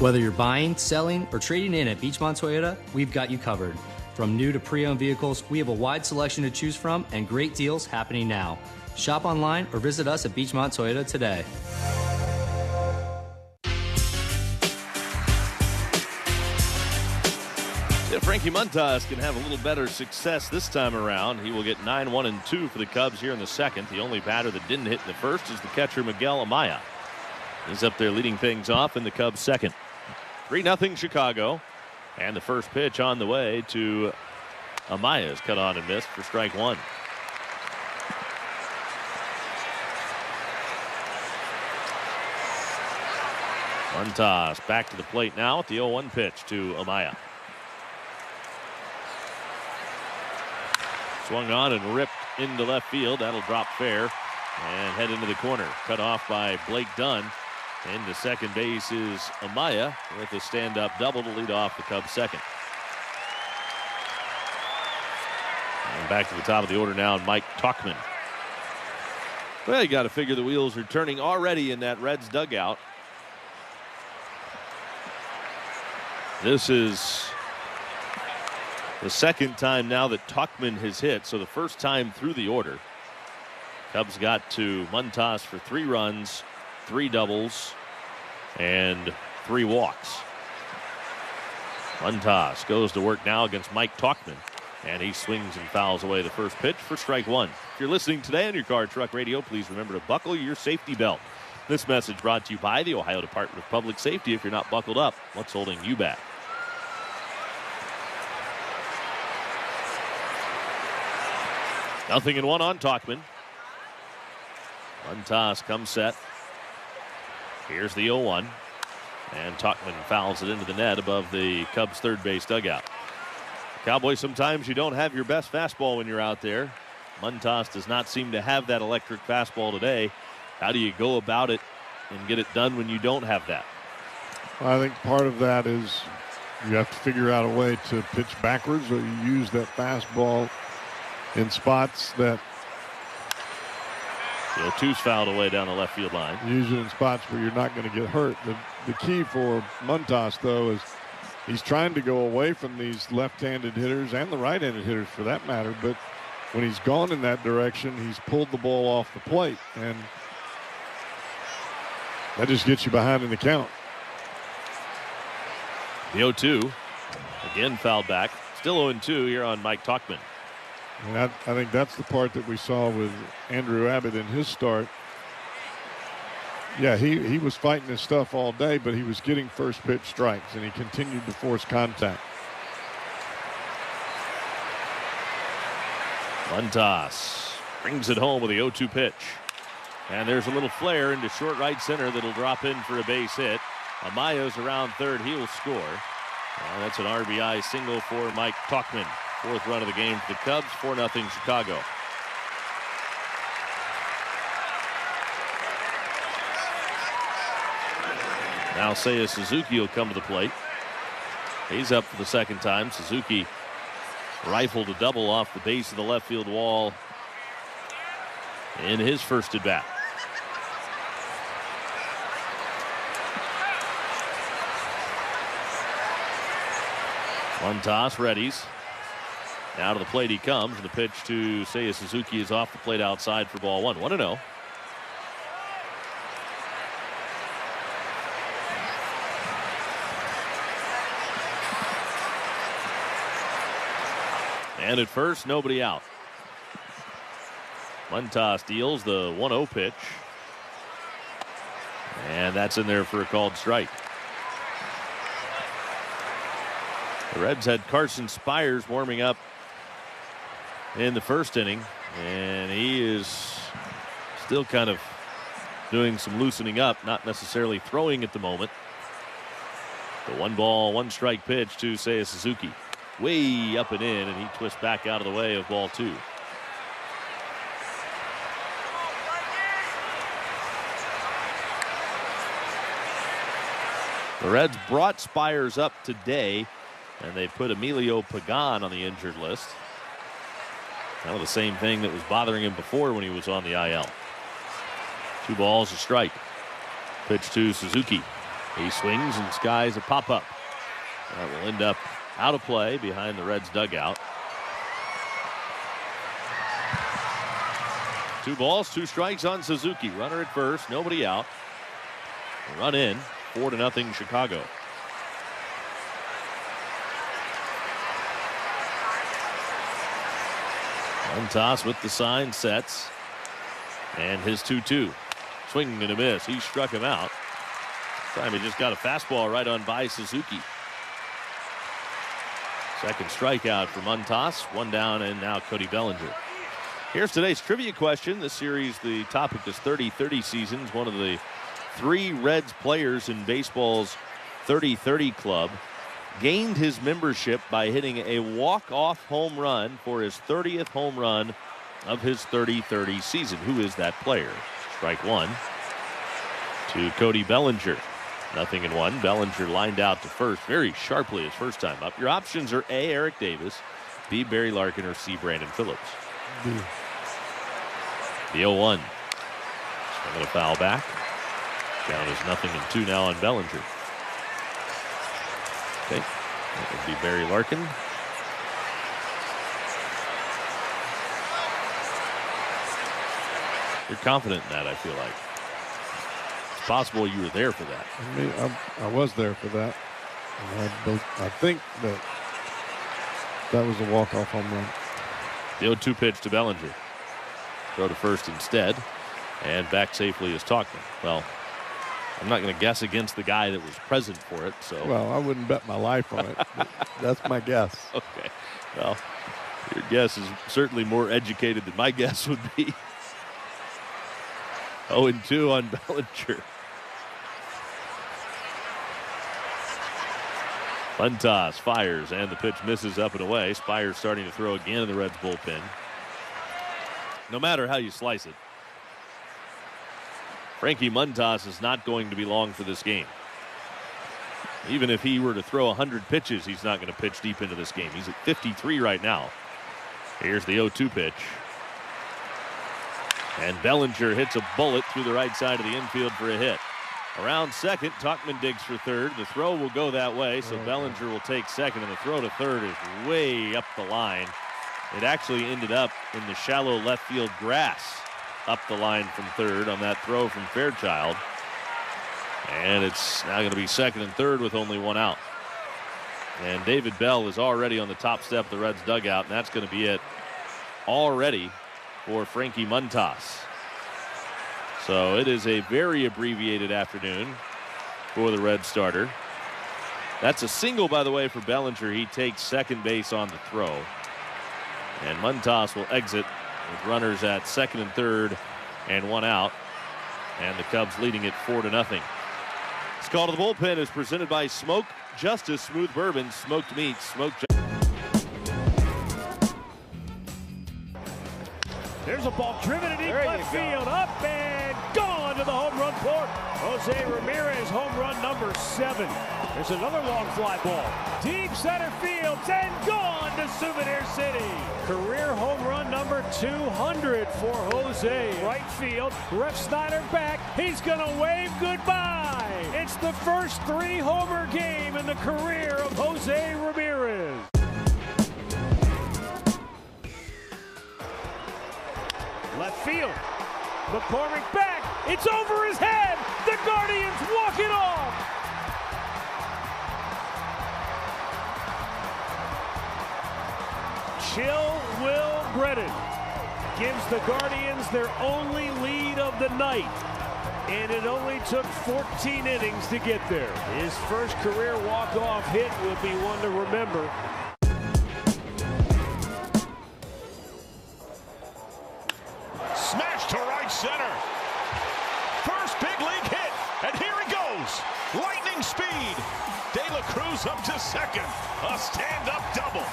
Whether you're buying, selling, or trading in at Beachmont Toyota, we've got you covered. From new to pre-owned vehicles, we have a wide selection to choose from and great deals happening now. Shop online or visit us at Beachmont Toyota today. If Frankie Montas can have a little better success this time around, he will get 9-1-2 for the Cubs here in the second. The only batter that didn't hit in the first is the catcher Miguel Amaya. He's up there leading things off in the Cubs' second. 3-0 Chicago. And the first pitch on the way to Amaya is cut on and missed for strike 1. Montas back to the plate now at the 0-1 pitch to Amaya. Swung on and ripped into left field. That'll drop fair and head into the corner. Cut off by Blake Dunn. Into second base is Amaya with a stand-up double to lead off the Cubs' second. And back to the top of the order now, Mike Tauchman. Well, you got to figure the wheels are turning already in that Reds dugout. This is The second time now that Tuchman has hit, so the first time through the order. Cubs got to Montas for 3 runs, 3 doubles, and 3 walks. Montas goes to work now against Mike Tuchman, and he swings and fouls away the first pitch for strike 1. If you're listening today on your Car Truck Radio, please remember to buckle your safety belt. This message brought to you by the Ohio Department of Public Safety. If you're not buckled up, what's holding you back? 0-1 on Tuchman. Montas comes set. Here's the 0-1. And Tuchman fouls it into the net above the Cubs' third base dugout. Cowboys, sometimes you don't have your best fastball when you're out there. Montas does not seem to have that electric fastball today. How do you go about it and get it done when you don't have that? I think part of that is you have to figure out a way to pitch backwards, or you use that fastball in spots that... 0-2's fouled away down the left field line. Use it in spots where you're not going to get hurt. The key for Montas, though, is he's trying to go away from these left-handed hitters and the right-handed hitters for that matter, but when he's gone in that direction, he's pulled the ball off the plate, and that just gets you behind in the count. The 0-2, again fouled back. Still 0-2 here on Mike Tuchman. And I think that's the part that we saw with Andrew Abbott in his start. Yeah, he was fighting his stuff all day, but he was getting first pitch strikes, and he continued to force contact. Montas brings it home with the 0-2 pitch. And there's a little flare into short right center that'll drop in for a base hit. Amayo's around third. He'll score. That's an RBI single for Mike Tuchman. 4th run of the game for the Cubs. 4-0 Chicago. Now Seiya Suzuki will come to the plate. He's up for the second time. Suzuki rifled a double off the base of the left field wall in his first at bat. Montas readies. Now to the plate he comes. The pitch to Seiya Suzuki is off the plate outside for ball 1. 1-0. And at first, nobody out. Montas deals the 1-0 pitch. And that's in there for a called strike. The Reds had Carson Spires warming up in the first inning, and he is still kind of doing some loosening up, not necessarily throwing at the moment. The 1-ball, 1-strike pitch to Seiya Suzuki. Way up and in, and he twists back out of the way of ball 2. The Reds brought Spires up today, and they put Emilio Pagan on the injured list. Kind of the same thing that was bothering him before when he was on the IL. 2 balls, a strike. Pitch to Suzuki. He swings and skies a pop-up. That will end up out of play behind the Reds dugout. 2 balls, 2 strikes on Suzuki. Runner at first, nobody out. Run in, 4-0 Chicago. Montas with the sign sets. And his 2-2. Swing and a miss. He struck him out. This time he just got a fastball right on by Suzuki. Second strikeout for Montas. 1 down, and now Cody Bellinger. Here's today's trivia question. This series, the topic is 30-30 seasons. One of the 3 Reds players in baseball's 30-30 club gained his membership by hitting a walk-off home run for his 30th home run of his 30-30 season. Who is that player? Strike 1 to Cody Bellinger. 0-1. Bellinger lined out to first very sharply his first time up. Your options are A, Eric Davis, B, Barry Larkin, or C, Brandon Phillips. The 0-1. Swing and a foul back. Count is 0-2 now on Bellinger. Okay, that would be Barry Larkin. You're confident in that, I feel like. It's possible you were there for that. I was there for that. I think that was a walk-off home run. The 0-2 pitch to Bellinger. Throw to first instead. And back safely is Tauchman. Well, I'm not going to guess against the guy that was present for it. So. Well, I wouldn't bet my life on it. That's my guess. Okay. Well, your guess is certainly more educated than my guess would be. 0-2 on Bellinger. Montas fires, and the pitch misses up and away. Spires starting to throw again in the Reds bullpen. No matter how you slice it, Frankie Montas is not going to be long for this game. Even if he were to throw 100 pitches, he's not going to pitch deep into this game. He's at 53 right now. Here's the 0-2 pitch. And Bellinger hits a bullet through the right side of the infield for a hit. Around second, Tauchman digs for third. The throw will go that way, so Bellinger will take second, and the throw to third is way up the line. It actually ended up in the shallow left field grass up the line from third on that throw from Fairchild. And it's now going to be second and third with only one out. And David Bell is already on the top step of the Reds dugout, and that's going to be it already for Frankie Montas. So it is a very abbreviated afternoon for the Red starter. That's a single, by the way, for Bellinger. He takes second base on the throw. And Montas will exit with runners at second and third and one out. And the Cubs leading it 4-0. This call to the bullpen is presented by Smoke Justice Smooth Bourbon, smoked meats, smoked justice. There's a ball driven in deep left field, up and gone to the home run court. Jose Ramirez, home run number 7. There's another long fly ball. Deep center field, and gone to Souvenir City. Career home run number 200 for Jose. Right field, Ref Snyder back. He's gonna wave goodbye. It's the first 3-homer game in the career of Jose Ramirez. Left field. McCormick back. It's over his head. The Guardians walk it off. Chill Will Brennan gives the Guardians their only lead of the night. And it only took 14 innings to get there. His first career walk-off hit will be one to remember. Smash to right center. First big league hit, and here he goes. Lightning speed. De La Cruz up to second. A stand-up double.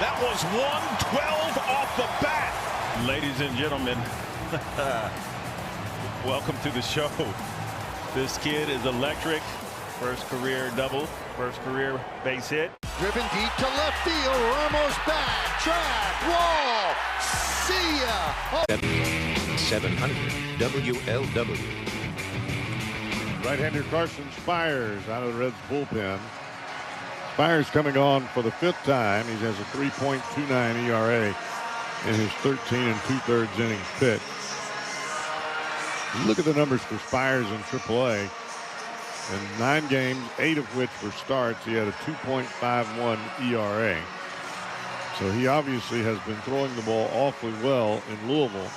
That was 112 off the bat. Ladies and gentlemen, welcome to the show. This kid is electric. First career double, first career base hit. Driven deep to left field. Ramos back. Track. Wall. See ya. 700 WLW. Right-hander Carson Spires out of the Reds bullpen. Spires coming on for the 5th time. He has a 3.29 ERA in his 13 2/3 innings pitched. You look at the numbers for Spires in AAA. In 9 games, 8 of which were starts, he had a 2.51 ERA. So he obviously has been throwing the ball awfully well in Louisville.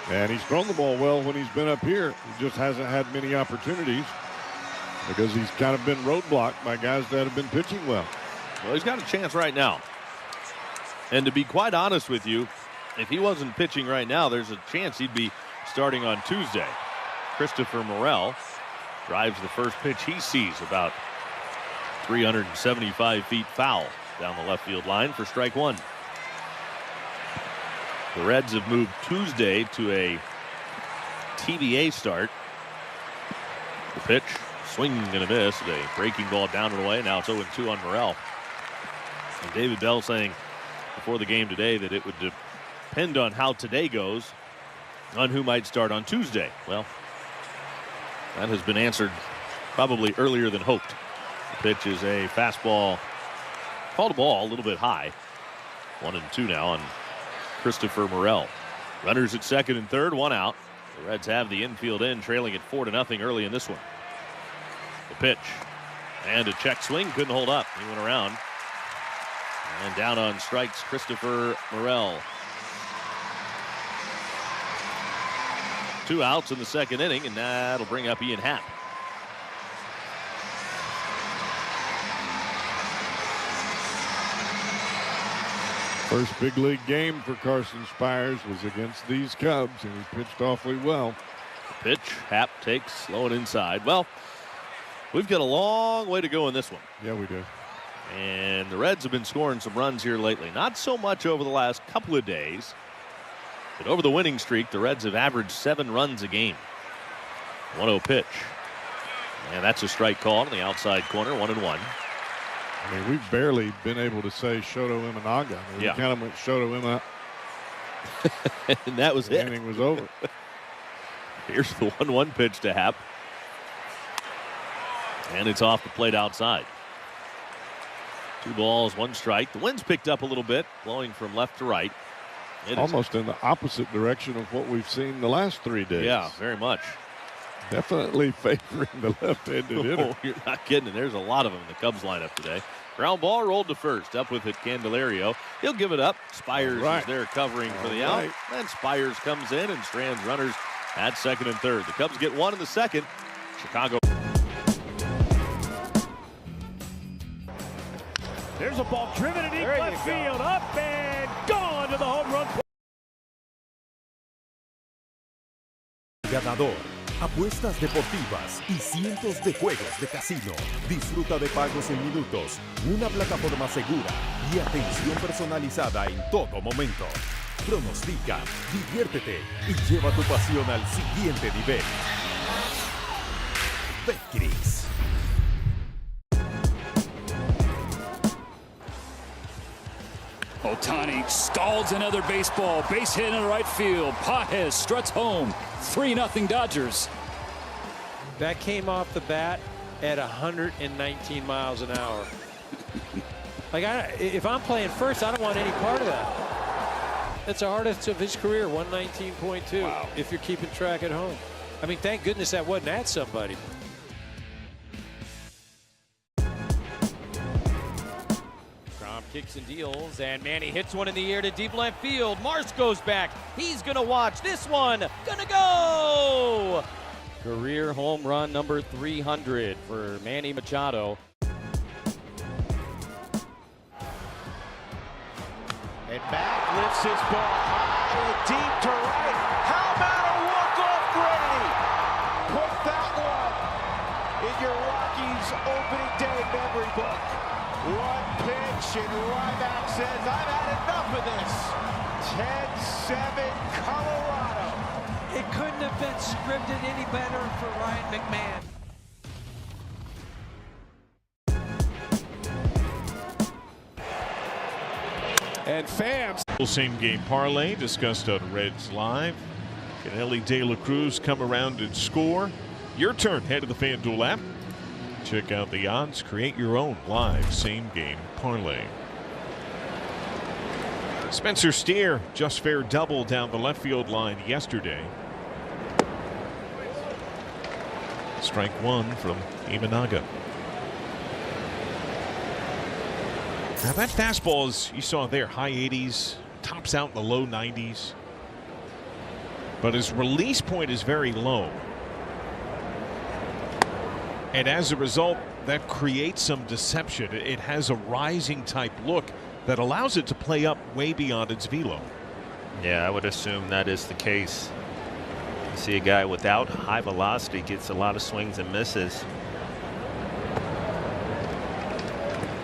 And he's thrown the ball well when he's been up here. He just hasn't had many opportunities because he's kind of been roadblocked by guys that have been pitching well. Well, he's got a chance right now. And to be quite honest with you, if he wasn't pitching right now, there's a chance he'd be starting on Tuesday. Christopher Morel drives the first pitch he sees, about 375 feet foul down the left field line for strike one. The Reds have moved Tuesday to a TBA start. The pitch, swing and a miss, a breaking ball down and away. Now it's 0-2 on Morel. And David Bell saying before the game today that it would depend on how today goes on who might start on Tuesday. Well, that has been answered probably earlier than hoped. The pitch is a fastball, called a ball a little bit high. 1-2 now on Christopher Morel. Runners at second and third, one out. The Reds have the infield end, trailing at 4-0 early in this one. The pitch. And a check swing, couldn't hold up. He went around. And down on strikes, Christopher Morel. 2 outs in the second inning, and that'll bring up Ian Happ. First big league game for Carson Spires was against these Cubs, and he pitched awfully well. The pitch, Happ takes, low and inside. Well, we've got a long way to go in this one. Yeah, we do. And the Reds have been scoring some runs here lately. Not so much over the last couple of days, but over the winning streak, the Reds have averaged 7 runs a game. 1-0 pitch. And that's a strike call on the outside corner, 1-1. I mean, we've barely been able to say Shoto Imanaga. I mean, we kind of went Shoto Imanaga. And that was the it. inning was over. Here's the 1-1 pitch to Happ. And it's off the plate outside. 2 balls, 1 strike. The wind's picked up a little bit, blowing from left to right. Almost in the opposite direction of what we've seen the last 3 days. Yeah, very much. Definitely favoring the left-handed hitter. Oh, you're not kidding. There's a lot of them in the Cubs lineup today. Ground ball rolled to first. Up with it, Candelario. He'll give it up. Spires is there covering for the out. Then Spires comes in and strands runners at second and third. The Cubs get 1 in the second. Chicago. There's a ball driven in deep left field. Up and gone to the home run. Ganador. Apuestas deportivas y cientos de juegos de casino. Disfruta de pagos en minutos, una plataforma segura y atención personalizada en todo momento. Pronostica, diviértete y lleva tu pasión al siguiente nivel. Betcris. Ohtani scalds another baseball. Base hit in the right field. Pages struts home. 3-0 Dodgers. That came off the bat at 119 miles an hour. Like, if I'm playing first, I don't want any part of that. That's the hardest of his career, 119.2. Wow. If you're keeping track at home. I mean, thank goodness that wasn't at somebody. Kicks and deals, and Manny hits one in the air to deep left field. Marsh goes back. He's going to watch this one. Gonna go! Career home run number 300 for Manny Machado. And back lifts his ball high and deep to right. How about a walk-off Grady? Put that one in your Rockies opening day memory book. One pitch, and Ryback says, I've had enough of this. 10-7 Colorado. It couldn't have been scripted any better for Ryan McMahon. And Phams. Same game parlay discussed on Reds Live. Can Ellie De La Cruz come around and score? Your turn. Head to the FanDuel app. Check out the odds. Create your own live same game parlay. Spencer Steer just fair double down the left field line yesterday. Strike 1 from Imanaga. Now that fastball, as you saw there, high 80s, tops out in the low 90s. But his release point is very low. And as a result, that creates some deception. It has a rising type look that allows it to play up way beyond its velo. Yeah, I would assume that is the case. You see a guy without high velocity gets a lot of swings and misses.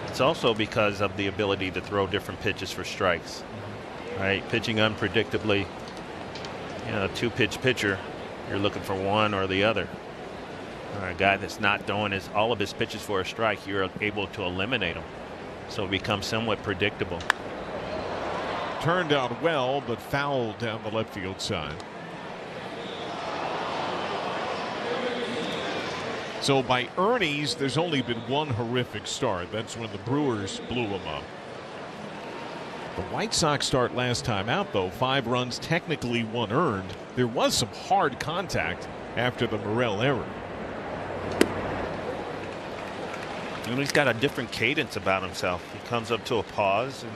It's also because of the ability to throw different pitches for strikes. Right, pitching unpredictably. You know, a 2-pitch pitcher, you're looking for one or the other. A guy that's not throwing all of his pitches for a strike, you're able to eliminate him. So it becomes somewhat predictable. Turned out well, but fouled down the left field side. So by Ernie's, there's only been one horrific start. That's when the Brewers blew him up. The White Sox start last time out, though. 5 runs, technically 1 earned. There was some hard contact after the Morel error. And he's got a different cadence about himself. He comes up to a pause, and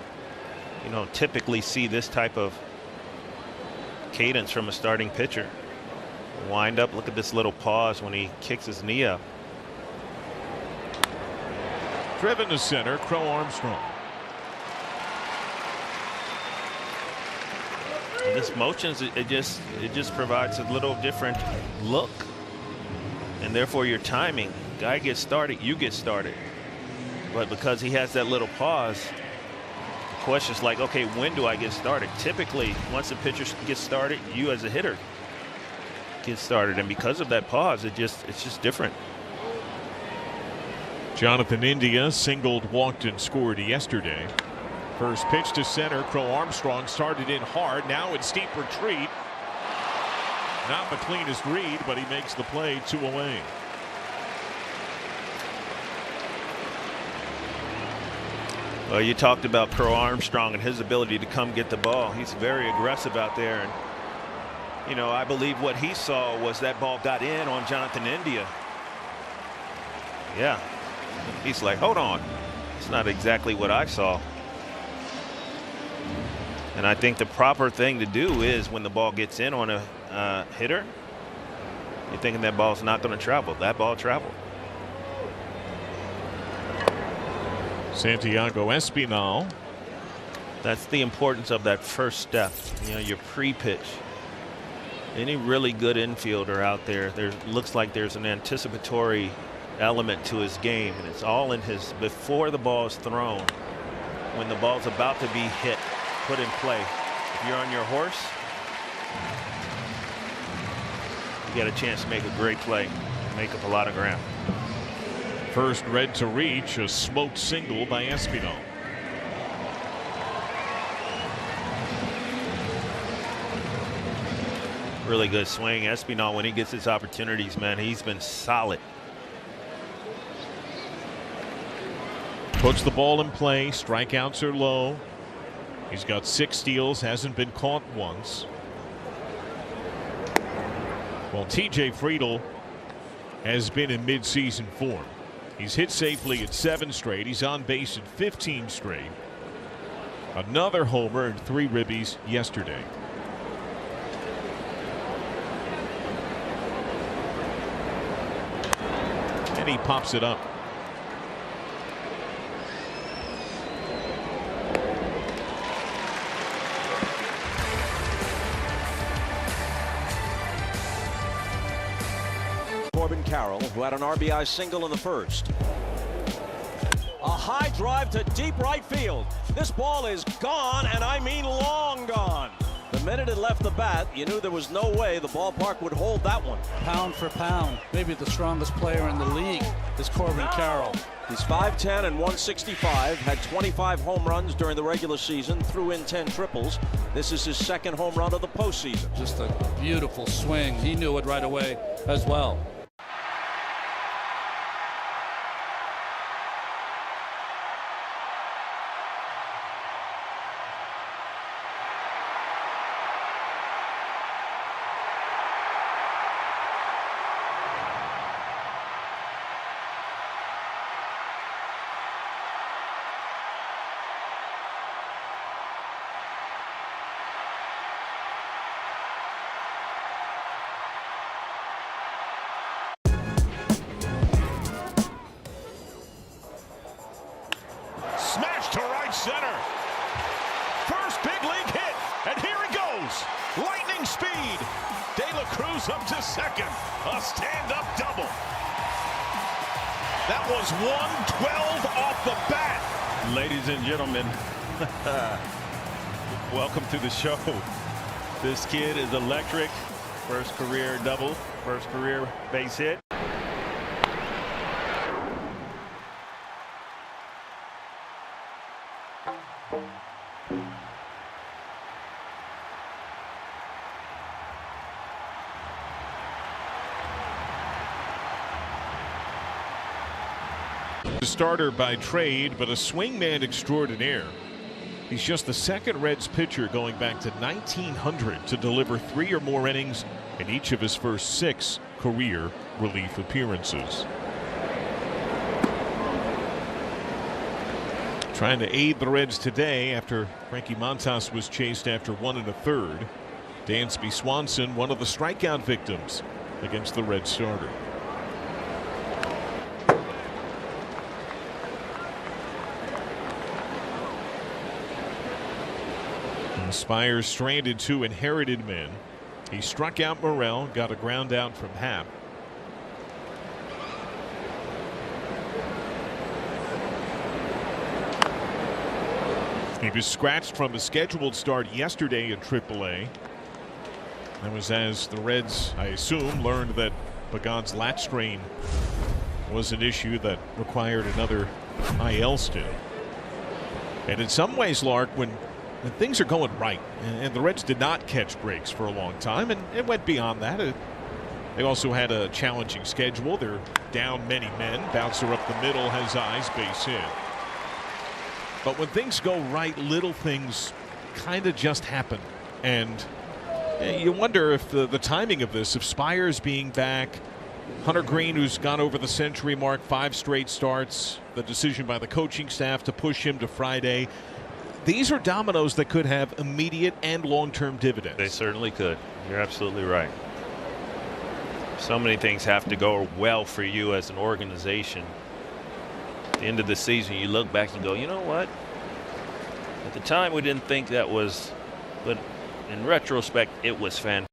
you don't typically see this type of cadence from a starting pitcher. Wind up, look at this little pause when he kicks his knee up. Driven to center, Crow Armstrong. And this motions, it just provides a little different look, and therefore your timing. Guy gets started, you get started. But because he has that little pause, the question is like, okay, when do I get started? Typically, once the pitcher gets started, you as a hitter get started, and because of that pause, it's just different. Jonathan India singled, walked, and scored yesterday. First pitch to center, Crow Armstrong started in hard. Now in steep retreat. Not the cleanest read, but he makes the play, 2 away. Well, you talked about Crow Armstrong and his ability to come get the ball. He's very aggressive out there, and you know, I believe what he saw was that ball got in on Jonathan India. Yeah, he's like, hold on, it's not exactly what I saw. And I think the proper thing to do is when the ball gets in on a hitter, you're thinking that ball's not going to travel. That ball traveled. Santiago Espinal. That's the importance of that first step, you know, your pre-pitch. Any really good infielder out there, looks like there's an anticipatory element to his game, and it's all in his before the ball is thrown. When the ball's about to be hit, put in play. If you're on your horse, you get a chance to make a great play, make up a lot of ground. First red to reach, a smoked single by Espinal. Really good swing. Espinal, when he gets his opportunities, man, he's been solid. Puts the ball in play. Strikeouts are low. He's got 6 steals, hasn't been caught once. Well, TJ Friedl has been in midseason form. He's hit safely at 7 straight. He's on base at 15 straight. Another homer and 3 ribbies yesterday. And he pops it up. Carroll, who had an RBI single in the first. A high drive to deep right field. This ball is gone, and I mean long gone. The minute it left the bat, you knew there was no way the ballpark would hold that one. Pound for pound, maybe the strongest player in the league is Corbin Carroll. He's 5'10" and 165, had 25 home runs during the regular season, threw in 10 triples. This is his 2nd home run of the postseason. Just a beautiful swing. He knew it right away as well. Center. First big league hit, and here he goes. Lightning speed. De La Cruz up to second. A stand-up double. That was 112 off the bat. Ladies and gentlemen, welcome to the show. This kid is electric. First career double, first career base hit. Starter by trade, but a swingman extraordinaire. He's just the second Reds pitcher going back to 1900 to deliver 3 or more innings in each of his first 6 career relief appearances. Trying to aid the Reds today after Frankie Montas was chased after 1 1/3. Dansby Swanson, one of the strikeout victims against the Red starter. Spires stranded 2 inherited men. He struck out Morel, got a ground out from Happ. He was scratched from a scheduled start yesterday in AAA. That was as the Reds, I assume, learned that Pagan's lat strain was an issue that required another IL stint. And in some ways, Lark, when things are going right, and the Reds did not catch breaks for a long time, and it went beyond that. They also had a challenging schedule. They're down many men. Bouncer up the middle has eyes, base hit. But when things go right, little things kind of just happen. And you wonder if the timing of this, if Spires being back, Hunter Green, who's gone over the century mark, 5 straight starts, the decision by the coaching staff to push him to Friday. These are dominoes that could have immediate and long-term dividends. They certainly could. You're absolutely right. So many things have to go well for you as an organization. At the end of the season, you look back and go, you know what? At the time, we didn't think that was, but in retrospect, it was fantastic.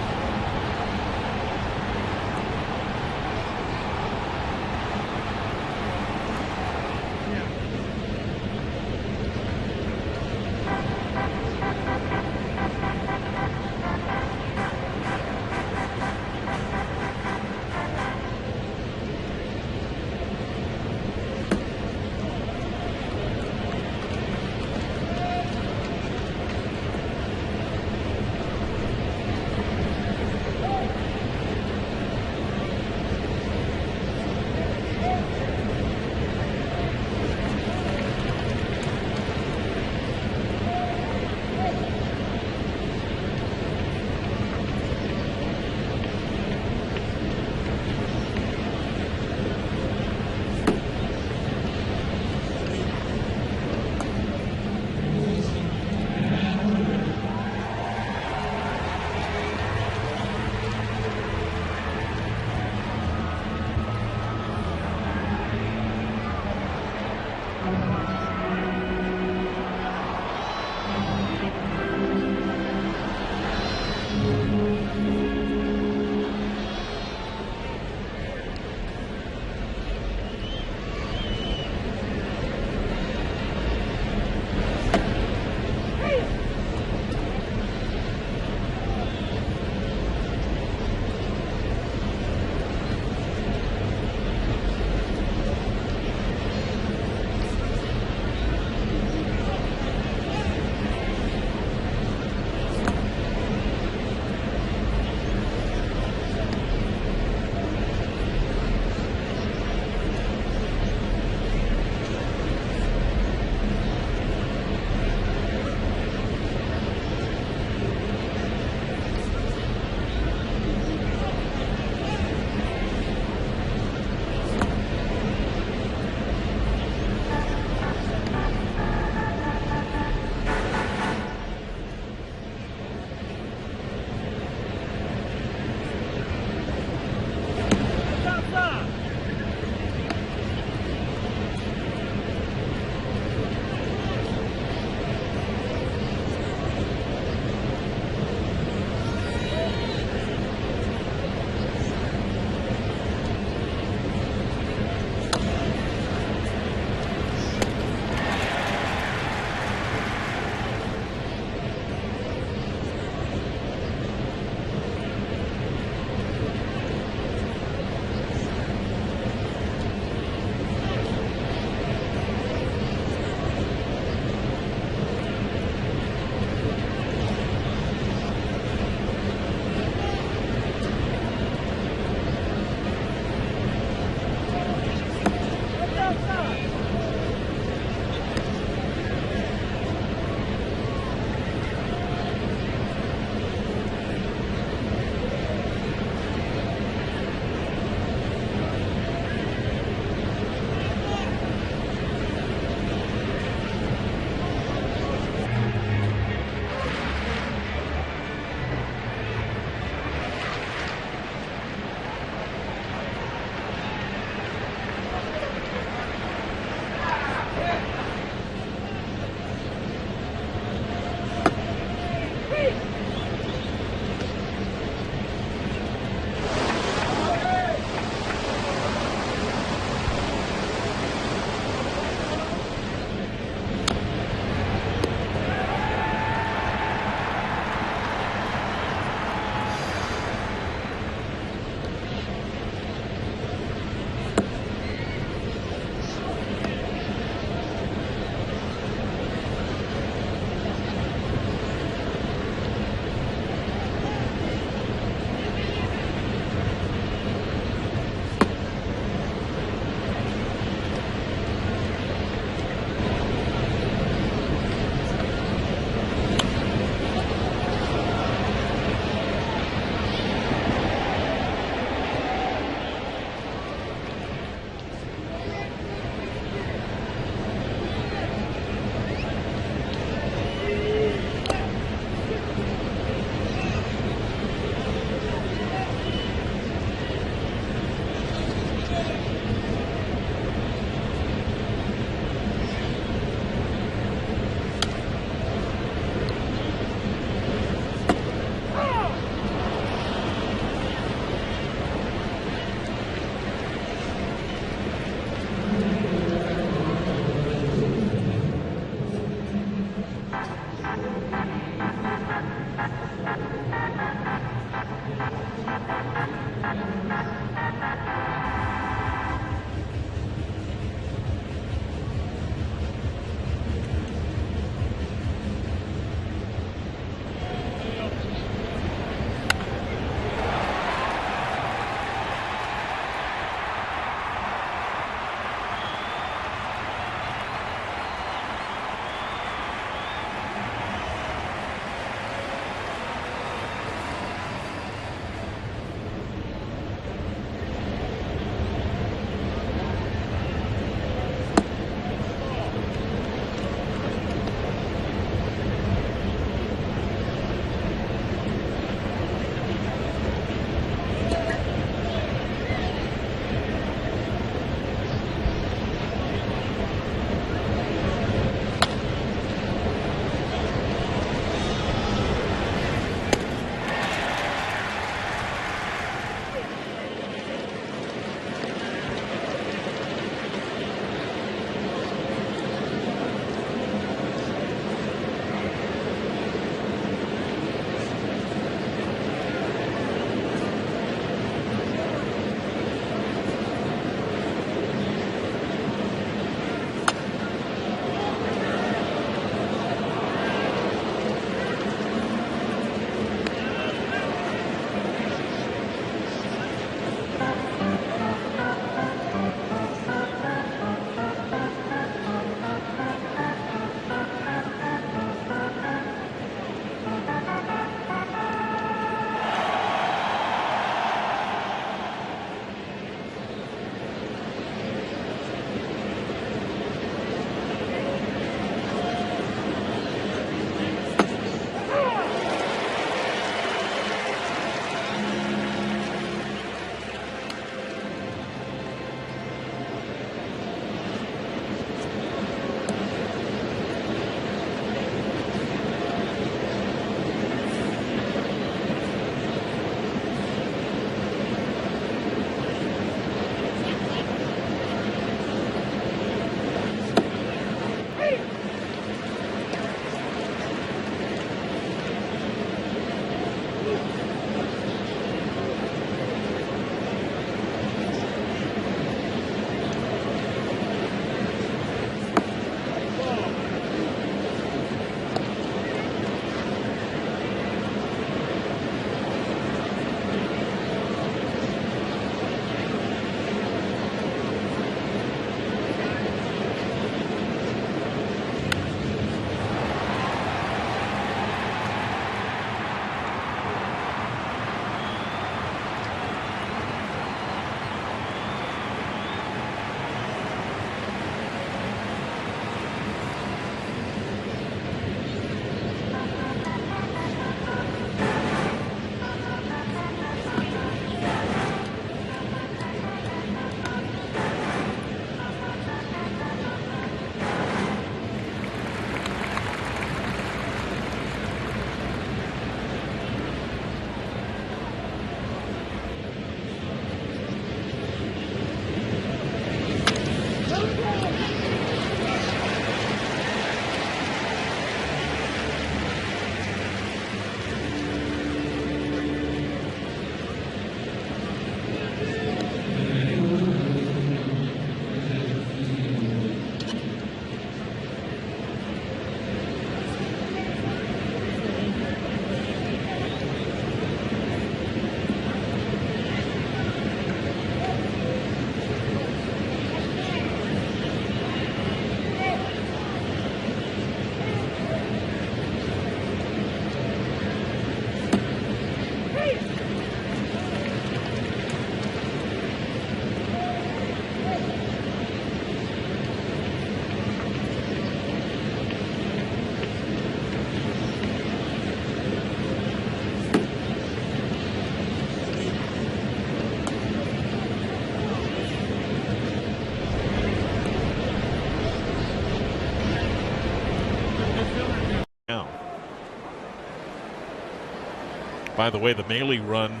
By the way, the Mele run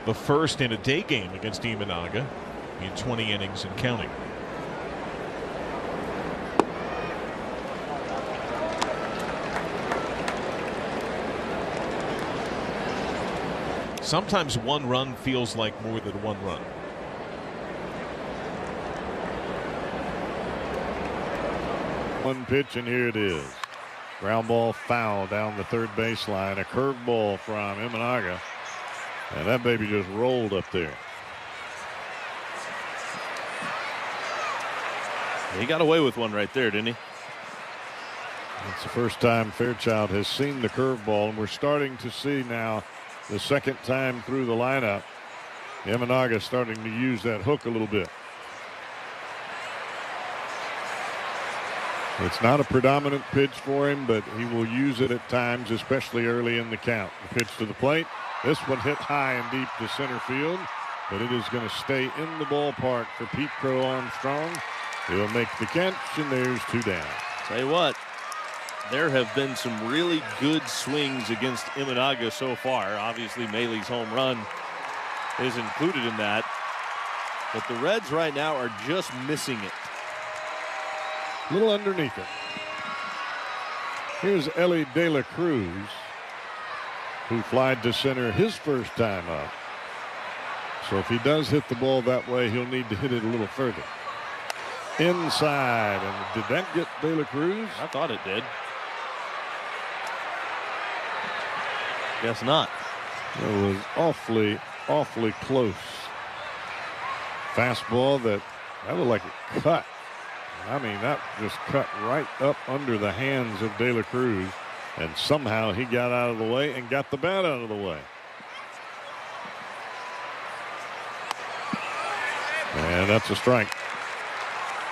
the first in a day game against Imanaga in 20 innings and counting. Sometimes one run feels like more than one run. One pitch, and here it is. Ground ball foul down the third baseline. A curveball from Imanaga. And that baby just rolled up there. He got away with one right there, didn't he? It's the first time Fairchild has seen the curveball, and we're starting to see now the second time through the lineup. Imanaga starting to use that hook a little bit. It's not a predominant pitch for him, but he will use it at times, especially early in the count. The pitch to the plate. This one hit high and deep to center field, but it is going to stay in the ballpark for Pete Crow Armstrong. He'll make the catch, and there's 2 down. Tell you what, there have been some really good swings against Imanaga so far. Obviously, Mele's home run is included in that, but the Reds right now are just missing it. A little underneath it. Here's Ellie De La Cruz, who flied to center his first time up. So if he does hit the ball that way, he'll need to hit it a little further. Inside, and did that get De La Cruz? I thought it did. Guess not. It was awfully close. Fastball that looked like it cut. I mean, that just cut right up under the hands of De La Cruz, and somehow he got out of the way and got the bat out of the way. And that's a strike.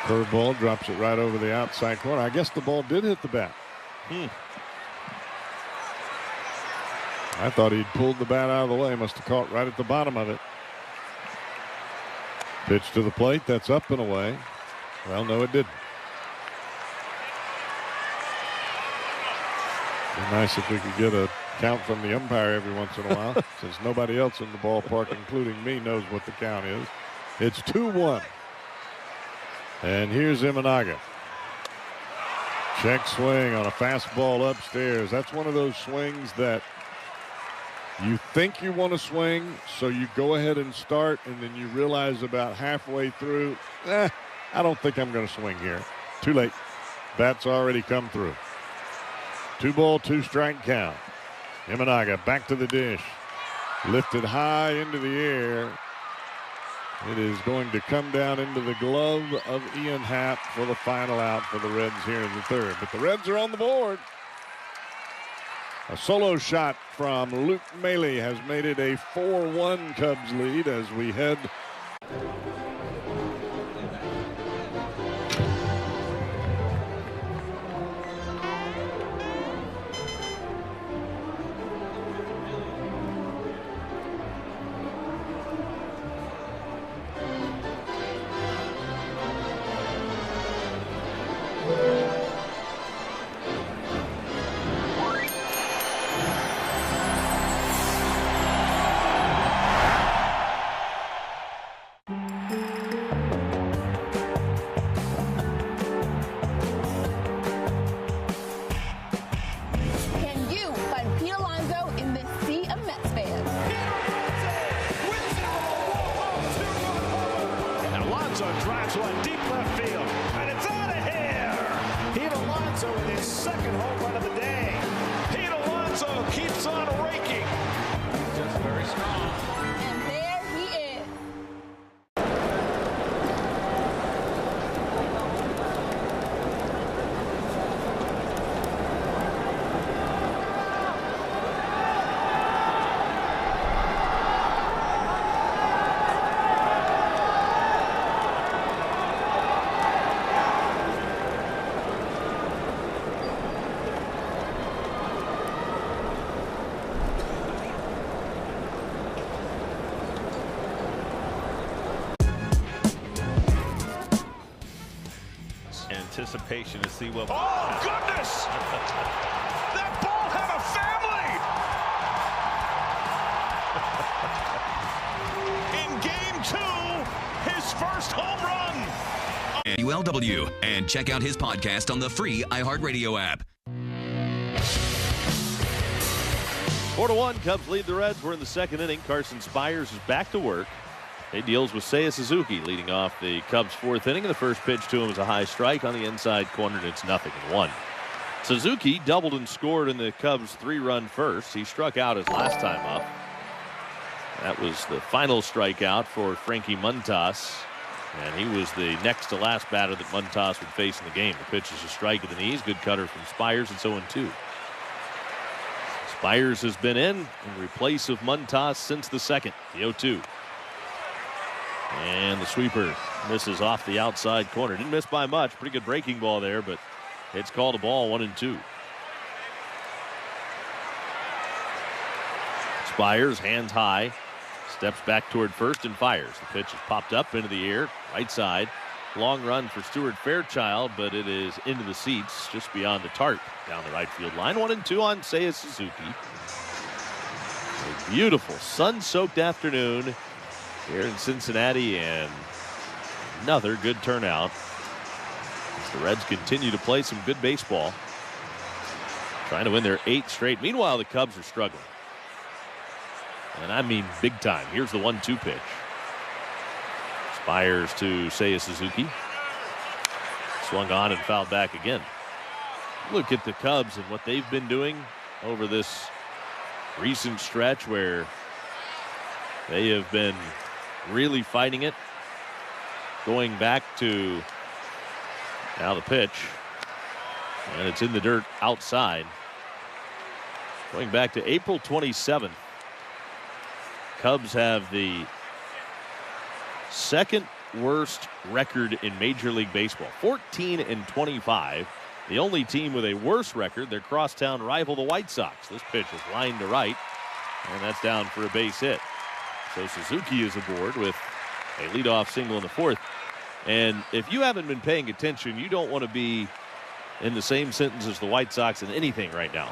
Curveball drops it right over the outside corner. I guess the ball did hit the bat. I thought he'd pulled the bat out of the way. Must have caught right at the bottom of it. Pitch to the plate. That's up and away. Well, no, it didn't. It'd be nice if we could get a count from the umpire every once in a while, since nobody else in the ballpark, including me, knows what the count is. It's 2-1. And here's Imanaga. Check swing on a fastball upstairs. That's one of those swings that you think you want to swing, so you go ahead and start, and then you realize about halfway through, I don't think I'm going to swing here. Too late. Bat's already come through. 2-ball, 2-strike count. Imanaga back to the dish. Lifted high into the air. It is going to come down into the glove of Ian Happ for the final out for the Reds here in the third. But the Reds are on the board. A solo shot from Luke Mele has made it a 4-1 Cubs lead as we head. Drives one deep left field, and it's out of here. Pete Alonso with his second home run of the day. Pete Alonso keeps on raking. Just very strong. And there he is. Anticipation to see what. Oh, goodness! That ball had a family! his first home run. ULW, and check out his podcast on the free iHeartRadio app. 4-1, Cubs lead the Reds. We're in the second inning. Carson Spires is back to work. He deals with Seiya Suzuki leading off the Cubs' fourth inning. The first pitch to him is a high strike on the inside corner, and it's 0-1. Suzuki doubled and scored in the Cubs' 3-run first. He struck out his last time up. That was the final strikeout for Frankie Montas, and he was the next to last batter that Montas would face in the game. The pitch is a strike to the knees. Good cutter from Spires. It's 0-2. Spires has been in replace of Montas since the second. The 0-2. And the sweeper misses off the outside corner. Didn't miss by much. Pretty good breaking ball there, but it's called a ball, 1-2. Spires, hands high, steps back toward first and fires. The pitch is popped up into the air, right side. Long run for Stuart Fairchild, but it is into the seats just beyond the tarp down the right field line. 1-2 on Seiya Suzuki. A beautiful sun-soaked afternoon here in Cincinnati, and another good turnout as the Reds continue to play some good baseball, trying to win their 8th straight. Meanwhile, the Cubs are struggling, and I mean big time. Here's the 1-2 pitch. Spires to Seiya Suzuki. Swung on and fouled back again. Look at the Cubs and what they've been doing over this recent stretch where they have been really fighting it. Going back to now the pitch, and it's in the dirt outside. Going back to April 27th, Cubs have the second worst record in Major League Baseball, 14-25. The only team with a worse record, their crosstown rival, the White Sox. This pitch is lined to right, and that's down for a base hit. So Suzuki is aboard with a leadoff single in the fourth. And if you haven't been paying attention, you don't want to be in the same sentence as the White Sox in anything right now.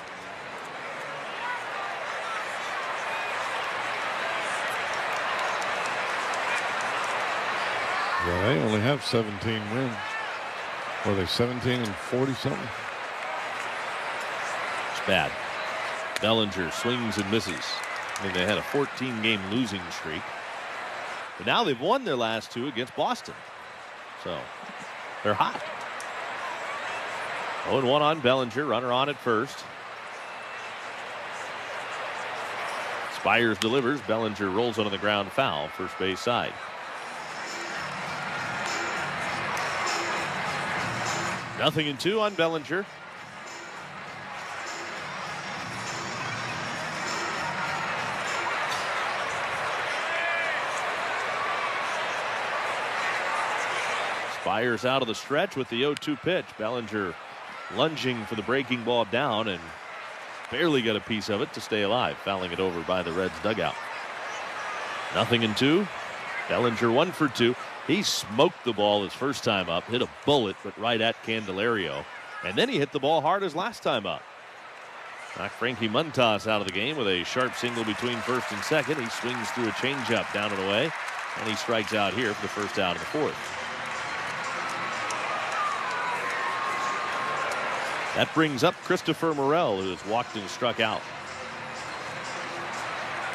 Yeah, they only have 17 wins. Were they 17-40 something? It's bad. Bellinger swings and misses. I mean, they had a 14-game losing streak. But now they've won their last two against Boston. So they're hot. 0-1 on Bellinger. Runner on at first. Spires delivers. Bellinger rolls onto the ground, foul, first base side. Nothing in 2 on Bellinger. Spires out of the stretch with the 0-2 pitch. Bellinger lunging for the breaking ball down and barely got a piece of it to stay alive, fouling it over by the Reds dugout. Nothing in 2. Bellinger 1 for 2. He smoked the ball his first time up, hit a bullet, but right at Candelario. And then he hit the ball hard his last time up. Knocked Frankie Montas out of the game with a sharp single between first and second. He swings through a changeup down and away, and he strikes out here for the first out of the fourth. That brings up Christopher Morel, who has walked and struck out.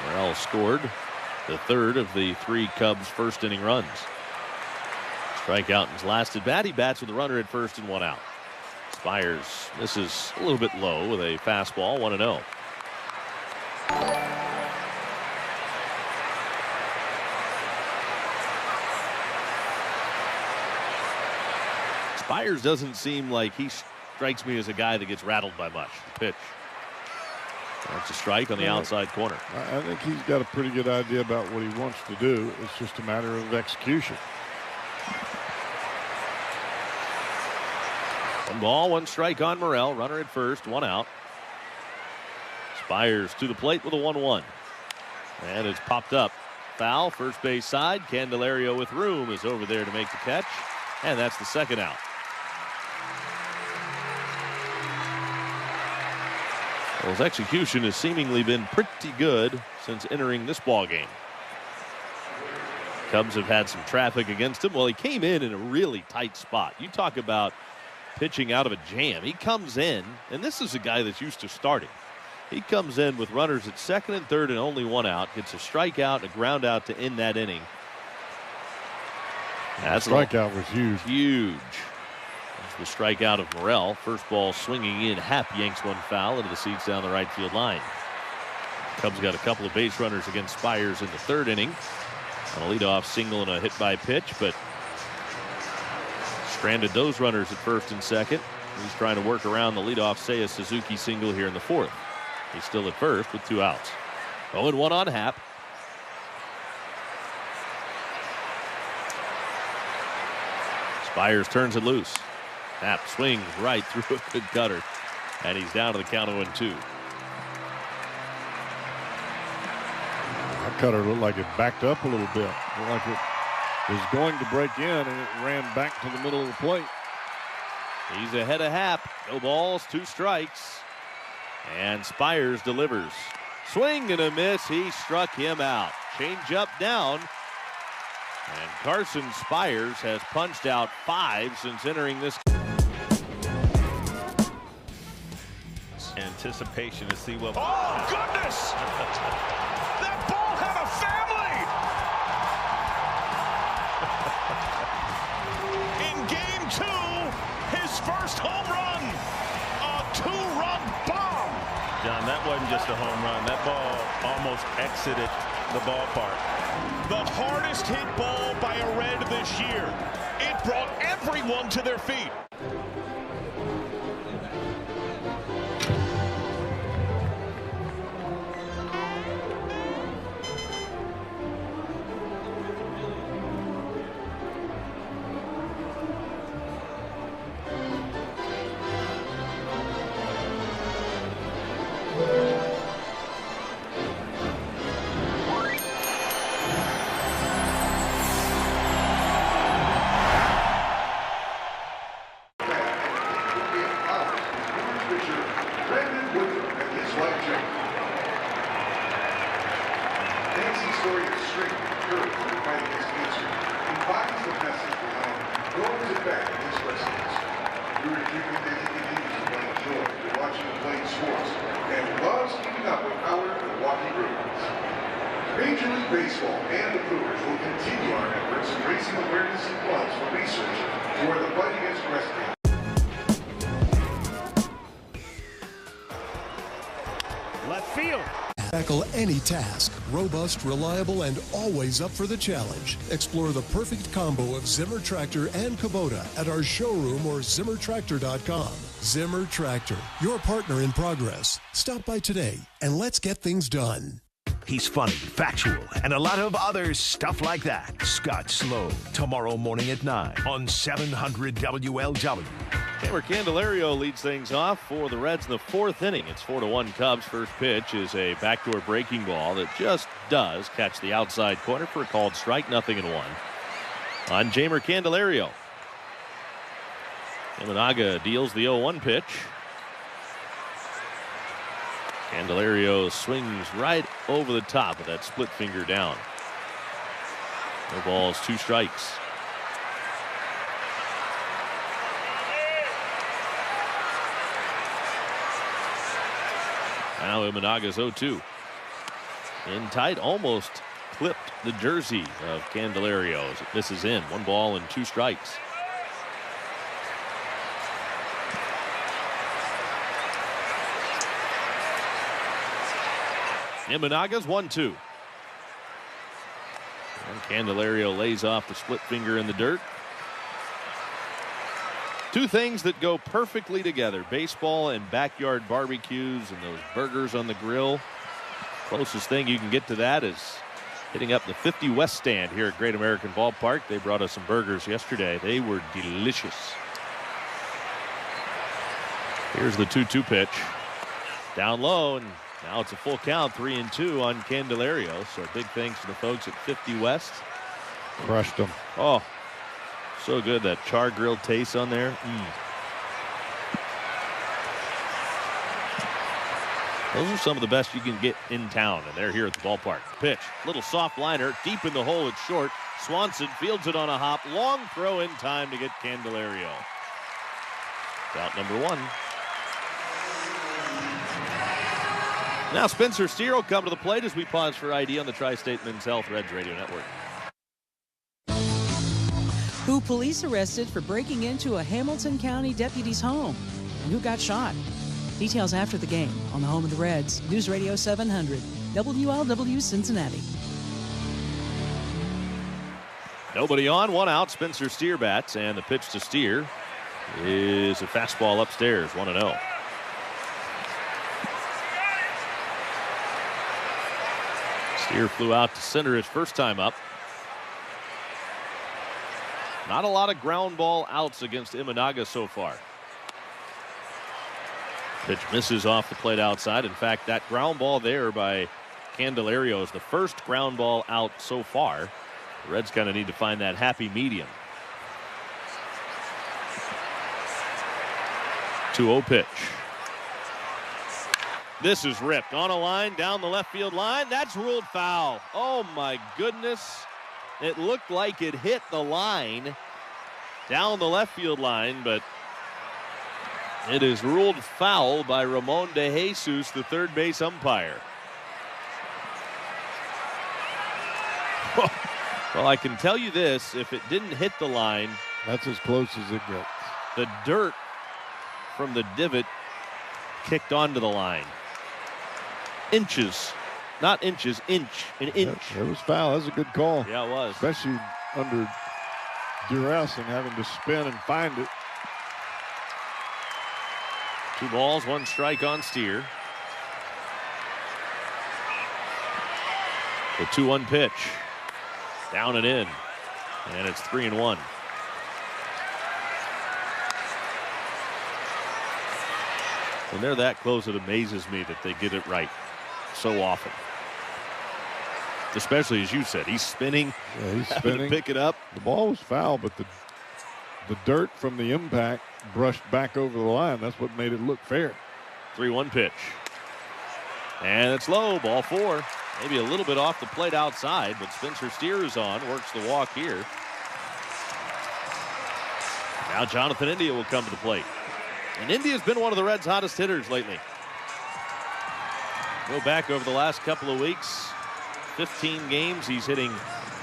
Morel scored the third of the 3 Cubs' first inning runs. Strikeout in his last at bat. He bats with a runner at first and 1 out. Spires misses a little bit low with a fastball, 1-0. Spires doesn't seem like he strikes me as a guy that gets rattled by much. Pitch. That's a strike on the outside corner. I think he's got a pretty good idea about what he wants to do. It's just a matter of execution. 1 ball, 1 strike on Morel. Runner at first, 1 out. Spires to the plate with a 1-1. And it's popped up. Foul, first base side. Candelario with room is over there to make the catch. And that's the second out. Well, his execution has seemingly been pretty good since entering this ball game. Cubs have had some traffic against him. Well, he came in a really tight spot. You talk about pitching out of a jam. He comes in, and this is a guy that's used to starting. He comes in with runners at second and third and only one out, gets a strikeout and a ground out to end that inning. That strikeout was huge. Huge. That's the strikeout of Morel. First ball swinging in. Happ yanks one foul into the seats down the right field line. Cubs got a couple of base runners against Spires in the third inning on a leadoff single and a hit by pitch, but stranded those runners at first and second. He's trying to work around the leadoff Seiya Suzuki single here in the fourth. He's still at first with 2 outs. 0-1 on Happ. Spires turns it loose. Happ swings right through a good cutter, and he's down to the count of 1-2. That cutter looked like it backed up a little bit. Looked like it was going to break in, and it ran back to the middle of the plate. He's ahead of Happ. No balls, 2 strikes. And Spires delivers. Swing and a miss. He struck him out. Change up down. And Carson Spires has punched out 5 since entering this. Anticipation to see what. Oh, goodness! That ball had a family! In game 2, his first home run. A 2-run bomb. John, that wasn't just a home run. That ball almost exited the ballpark. The hardest hit ball by a Red this year. It brought everyone to their feet. Major League Baseball and the Brewers will continue our efforts in raising awareness and funds for research toward the fight against breast cancer. Left field. Tackle any task. Robust, reliable, and always up for the challenge. Explore the perfect combo of Zimmer Tractor and Kubota at our showroom or ZimmerTractor.com. Zimmer Tractor, your partner in progress. Stop by today and let's get things done. He's funny, factual, and a lot of other stuff like that. Scott Sloan, tomorrow morning at 9 on 700 WLW. Jeimer Candelario leads things off for the Reds in the fourth inning. It's 4-1 Cubs. First pitch is a backdoor breaking ball that just does catch the outside corner for a called strike. 0-1 on Jeimer Candelario. Imanaga deals the 0-1 pitch. Candelario swings right over the top of that split finger down. No balls, 2 strikes. Now Imanaga's 0-2. In tight, almost clipped the jersey of Candelario as it misses in. 1 ball and 2 strikes. Imanaga's 1-2. And Candelario lays off the split finger in the dirt. 2 things that go perfectly together: baseball and backyard barbecues and those burgers on the grill. Closest thing you can get to that is hitting up the 50 West stand here at Great American Ballpark. They brought us some burgers yesterday. They were delicious. Here's the 2-2 pitch. Down low, and now it's a full count, 3-2 on Candelario. So big thanks to the folks at 50 West. Crushed them. Oh, so good. That char grilled taste on there. Those are some of the best you can get in town, and they're here at the ballpark. Pitch, little soft liner, deep in the hole. It's short. Swanson fields it on a hop. Long throw in time to get Candelario. Out number 1. Now Spencer Steer will come to the plate as we pause for ID on the Tri-State Men's Health Reds Radio Network. Who police arrested for breaking into a Hamilton County deputy's home? And who got shot? Details after the game on the home of the Reds. News Radio 700, WLW Cincinnati. Nobody on, 1 out. Spencer Steer bats, and the pitch to Steer is a fastball upstairs, 1-0. Steer flew out to center his first time up. Not a lot of ground ball outs against Imanaga so far. Pitch misses off the plate outside. In fact, that ground ball there by Candelario is the first ground ball out so far. The Reds kind of need to find that happy medium. 2-0 pitch. This is ripped on a line down the left field line. That's ruled foul. Oh my goodness. It looked like it hit the line down the left field line, but it is ruled foul by Ramon De Jesus, the third base umpire. Well, I can tell you this, if it didn't hit the line, that's as close as it gets. The dirt from the divot kicked onto the line. Inches, not inches, an inch. It was foul. That was a good call. Yeah, it was. Especially under duress and having to spin and find it. 2 balls, 1 strike on Steer. The 2-1 pitch. Down and in. And it's 3-1. When they're that close, it amazes me that they get it right so often. Especially, as you said, he's spinning. Yeah, he's spinning. To pick it up. The ball was foul, but the dirt from the impact brushed back over the line. That's what made it look fair. 3-1 pitch. And it's low, ball 4. Maybe a little bit off the plate outside, but Spencer Steer is on, works the walk here. Now Jonathan India will come to the plate. And India's been one of the Reds' hottest hitters lately. Go back over the last couple of weeks, 15 games, he's hitting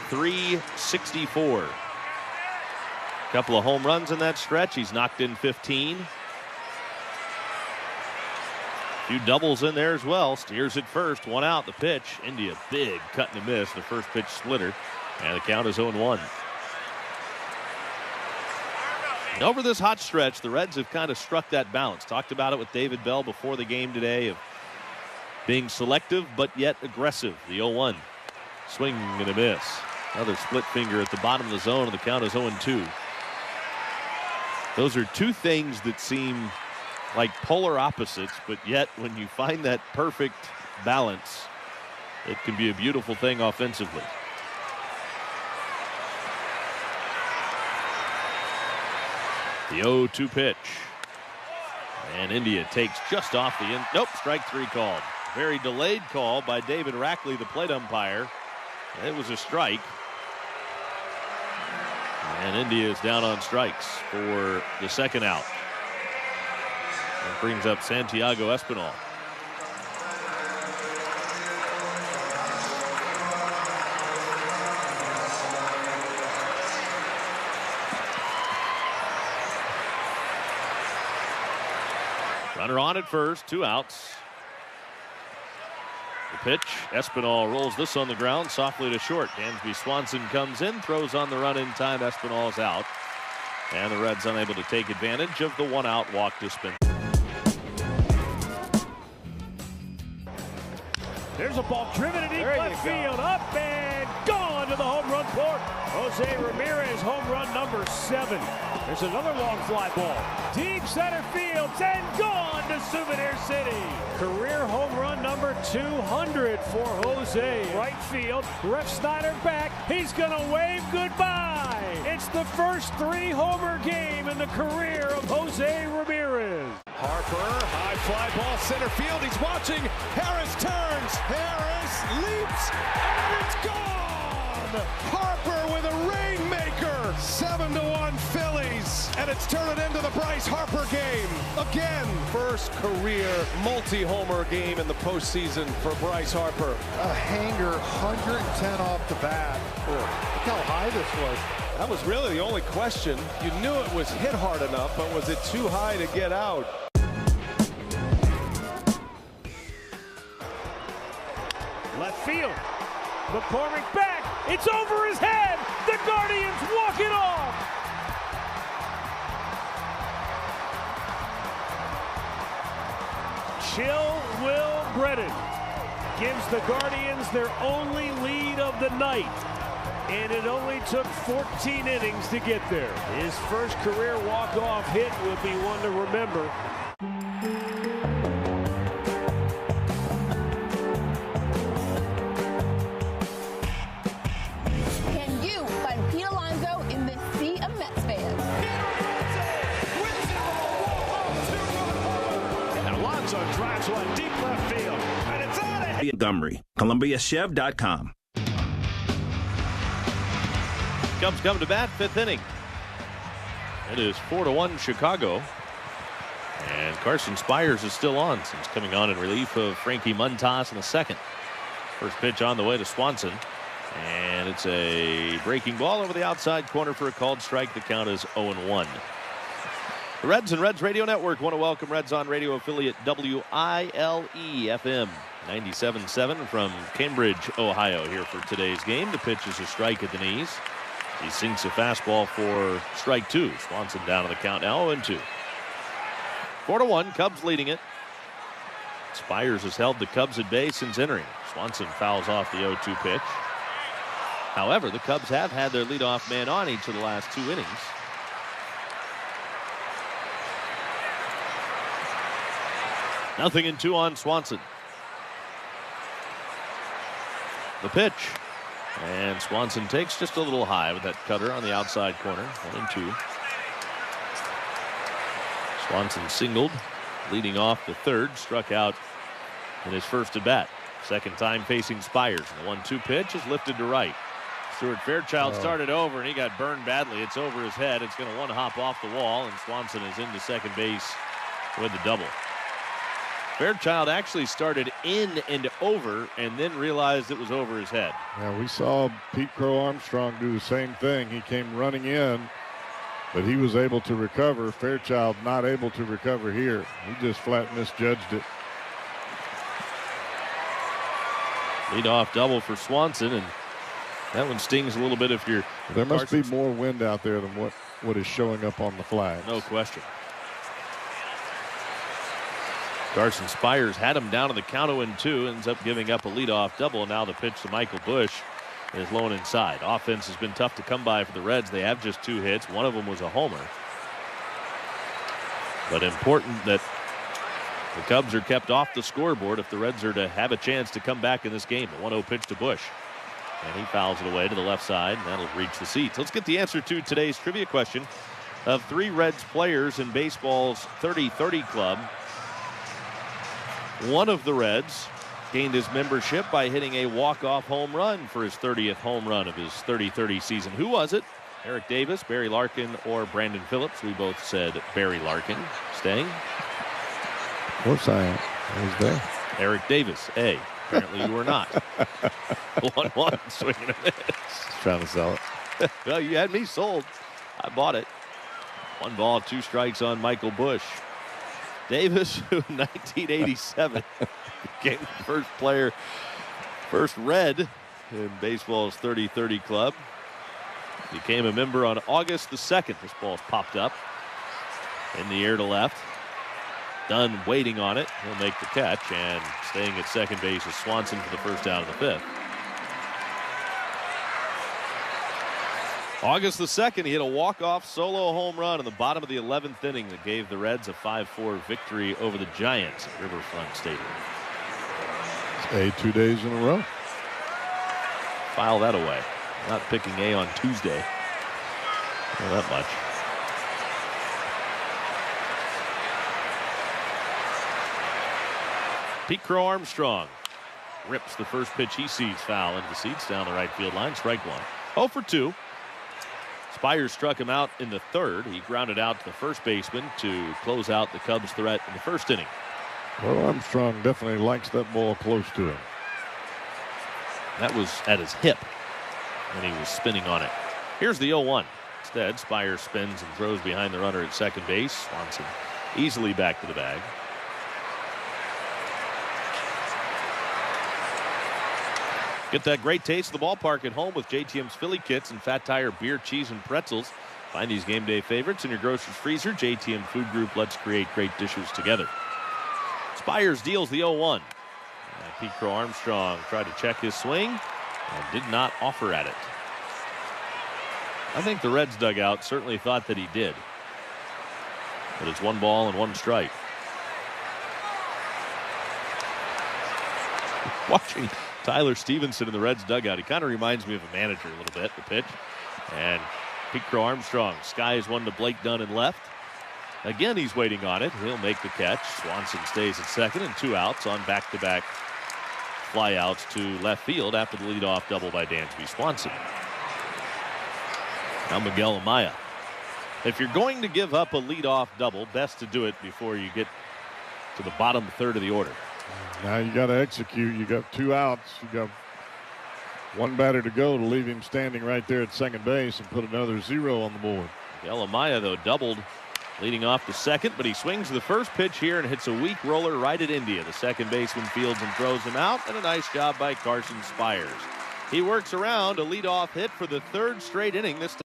.364. Couple of home runs in that stretch. He's knocked in 15. Few doubles in there as well. Steers at first, 1 out. The pitch. India big cut and a miss. The first pitch splitter. And the count is 0-1. And over this hot stretch, the Reds have kind of struck that balance. Talked about it with David Bell before the game today of being selective but yet aggressive. The 0-1. Swing and a miss. Another split finger at the bottom of the zone, and the count is 0-2. Those are 2 things that seem like polar opposites, but yet when you find that perfect balance, it can be a beautiful thing offensively. The 0-2 pitch. And India takes just off the end. Nope, strike 3 called. Very delayed call by David Rackley, the plate umpire. It was a strike. And India is down on strikes for the 2nd out. That brings up Santiago Espinal. Runner on at first, 2 outs. The pitch, Espinal rolls this on the ground, softly to short. Dansby Swanson comes in, throws on the run in time. Espinal's out. And the Reds unable to take advantage of the 1-out walk to Spencer. There's a ball driven in deep left field, up and gone to the home run court. Jose Ramirez, home run number 7. There's another long fly ball. Deep center field and gone to Souvenir City. Career home run number 200 for Jose. Right field, Ref Snyder back. He's going to wave goodbye. It's the first 3-homer game in the career of Jose Ramirez. Harper, high fly ball, center field. He's watching. Harris turns. Harris leaps, and it's gone. Harper with a Let's turn it into the Bryce Harper game. Again, first career multi-homer game in the postseason for Bryce Harper. A hanger, 110 off the bat. Look how high this was. That was really the only question. You knew it was hit hard enough, but was it too high to get out? Left field. McCormick back. It's over his head. The Guardians walk it off. Chill Will Brennan gives the Guardians their only lead of the night. And it only took 14 innings to get there. His first career walk-off hit will be one to remember. Can you find Pete Alonso in this sea of Mets fans? And Alonso drives one deep left field. And it's out of here. Montgomery, ColumbiaChev.com. Cubs come to bat, 5th inning. It is 4-1 Chicago. And Carson Spires is still on since coming on in relief of Frankie Montas in the second. First pitch on the way to Swanson. And it's a breaking ball over the outside corner for a called strike. The count is 0-1. The Reds and Reds Radio Network want to welcome Reds on Radio affiliate WILE-FM 97.7 from Cambridge, Ohio here for today's game. The pitch is a strike at the knees. He sinks a fastball for strike 2. Swanson down on the count now, 0-2. 4-1, Cubs leading it. Spires has held the Cubs at bay since entering. Swanson fouls off the 0-2 pitch. However, the Cubs have had their leadoff man on each of the last 2 innings. Nothing in 2 on Swanson. The pitch. And Swanson takes just a little high with that cutter on the outside corner. 1-2. Swanson singled, leading off the third, struck out in his first at bat. Second time facing Spires. And the 1-2 pitch is lifted to right. Stuart Fairchild started over and he got burned badly. It's over his head. It's going to one hop off the wall, and Swanson is into second base with the double. Fairchild actually started in and over and then realized it was over his head. Yeah, we saw Pete Crow Armstrong do the same thing. He came running in, but he was able to recover. Fairchild not able to recover here. He just flat misjudged it. Leadoff double for Swanson, and that one stings a little bit if you're... There must be more wind out there than what is showing up on the flag. No question. Carson Spires had him down to the count 0-2, ends up giving up a leadoff double. Now the pitch to Michael Busch is low and inside. Offense has been tough to come by for the Reds. They have just 2 hits. One of them was a homer. But important that the Cubs are kept off the scoreboard if the Reds are to have a chance to come back in this game. The 1-0 pitch to Busch. And he fouls it away to the left side, and that'll reach the seats. Let's get the answer to today's trivia question. Of 3 Reds players in baseball's 30-30 club, one of the Reds gained his membership by hitting a walk-off home run for his 30th home run of his 30-30 season. Who was it? Eric Davis, Barry Larkin, or Brandon Phillips? We both said Barry Larkin. Staying? Of course I am. I was there. Eric Davis, A. Apparently you were not. 1-1, swinging a miss. Trying to sell it. Well, you had me sold. I bought it. 1 ball, 2 strikes on Michael Busch. Davis, who in 1987 became the first Red in baseball's 30-30 club. Became a member on August the 2nd. This ball's popped up in the air to left. Dunn waiting on it. He'll make the catch, and staying at second base is Swanson for the first out of the 5th. August the 2nd, he hit a walk-off solo home run in the bottom of the 11th inning that gave the Reds a 5-4 victory over the Giants at Riverfront Stadium. A 2 days in a row. File that away. Not picking A on Tuesday. Not that much. Pete Crow Armstrong rips the first pitch he sees foul into the seats down the right field line. Strike 1. 0 for 2. Spires struck him out in the third. He grounded out to the first baseman to close out the Cubs' threat in the first inning. Well, Armstrong definitely likes that ball close to him. That was at his hip, and he was spinning on it. Here's the 0-1. Instead, Spires spins and throws behind the runner at second base. Swanson easily back to the bag. Get that great taste of the ballpark at home with JTM's Philly Kits and Fat Tire beer, cheese, and pretzels. Find these game day favorites in your grocer's freezer. JTM Food Group, let's create great dishes together. Spires deals the 0-1. Pete Crow Armstrong tried to check his swing and did not offer at it. I think the Reds dugout certainly thought that he did. But it's 1 ball and 1 strike. Watching Tyler Stevenson in the Reds dugout, he kind of reminds me of a manager a little bit. The pitch. And Pete Crow Armstrong skies one to Blake Dunn in left. Again, he's waiting on it. He'll make the catch. Swanson stays at second and 2 outs on back-to-back flyouts to left field after the leadoff double by Dansby Swanson. Now Miguel Amaya. If you're going to give up a leadoff double, best to do it before you get to the bottom third of the order. Now you got to execute. You got 2 outs. You got 1 batter to go to leave him standing right there at second base and put another 0 on the board. Miguel Amaya, though, doubled leading off to second, but he swings the first pitch here and hits a weak roller right at India. The second baseman fields and throws him out, and a nice job by Carson Spires. He works around a leadoff hit for the 3rd straight inning this time.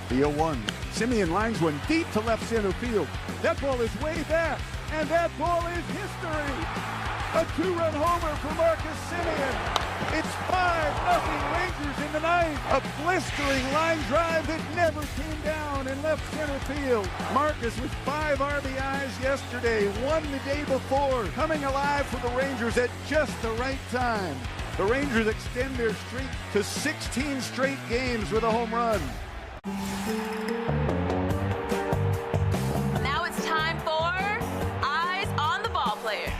The 0-1. Simeon lines one deep to left center field. That ball is way back, and that ball is history. A 2-run homer for Marcus Simeon. It's 5-0 Rangers in the ninth. A blistering line drive that never came down in left center field. Marcus with 5 RBIs yesterday, 1 the day before, coming alive for the Rangers at just the right time. The Rangers extend their streak to 16 straight games with a home run. Now it's time for Eyes on the Ball Player.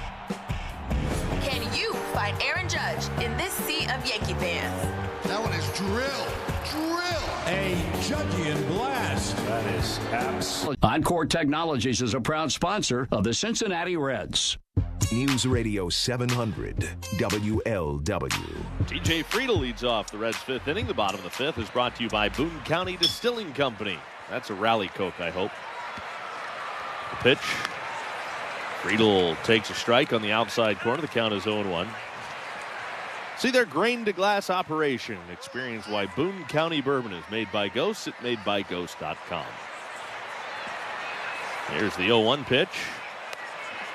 Can you find Aaron Judge in this sea of Yankee fans? That one is drill. A Judgian blast. That is absolutely. Encore Technologies is a proud sponsor of the Cincinnati Reds. News Radio 700 WLW. TJ Friedl leads off the Reds' 5th inning. The bottom of the 5th is brought to you by Boone County Distilling Company. That's a rally Coke, I hope. The pitch. Friedl takes a strike on the outside corner. The count is 0-1. See their grain-to-glass operation. Experience why Boone County bourbon is made by Ghosts at madebyghost.com. Here's the 0-1 pitch.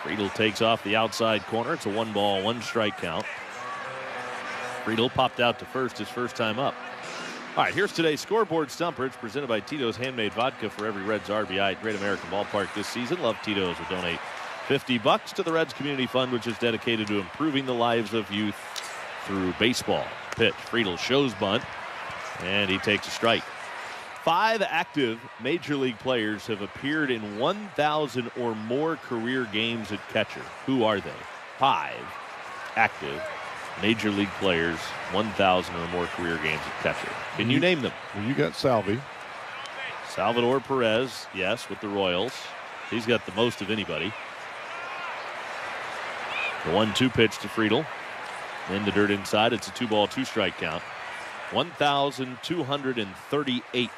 Friedl takes off the outside corner. It's a 1-ball, 1-strike count. Friedl popped out to first his first time up. All right, here's today's scoreboard stumper. It's presented by Tito's Handmade Vodka for every Reds RBI at Great American Ballpark this season. Love Tito's will donate $50 to the Reds Community Fund, which is dedicated to improving the lives of youth through baseball. Pitch. Friedl shows bunt, and he takes a strike. 5 active Major League players have appeared in 1,000 or more career games at catcher. Who are they? 5 active Major League players, 1,000 or more career games at catcher. Can you name them? Well, you got Salvi. Salvador Perez, yes, with the Royals. He's got the most of anybody. The 1-2 pitch to Friedl. In the dirt inside, it's a 2-ball, 2-strike count. 1,238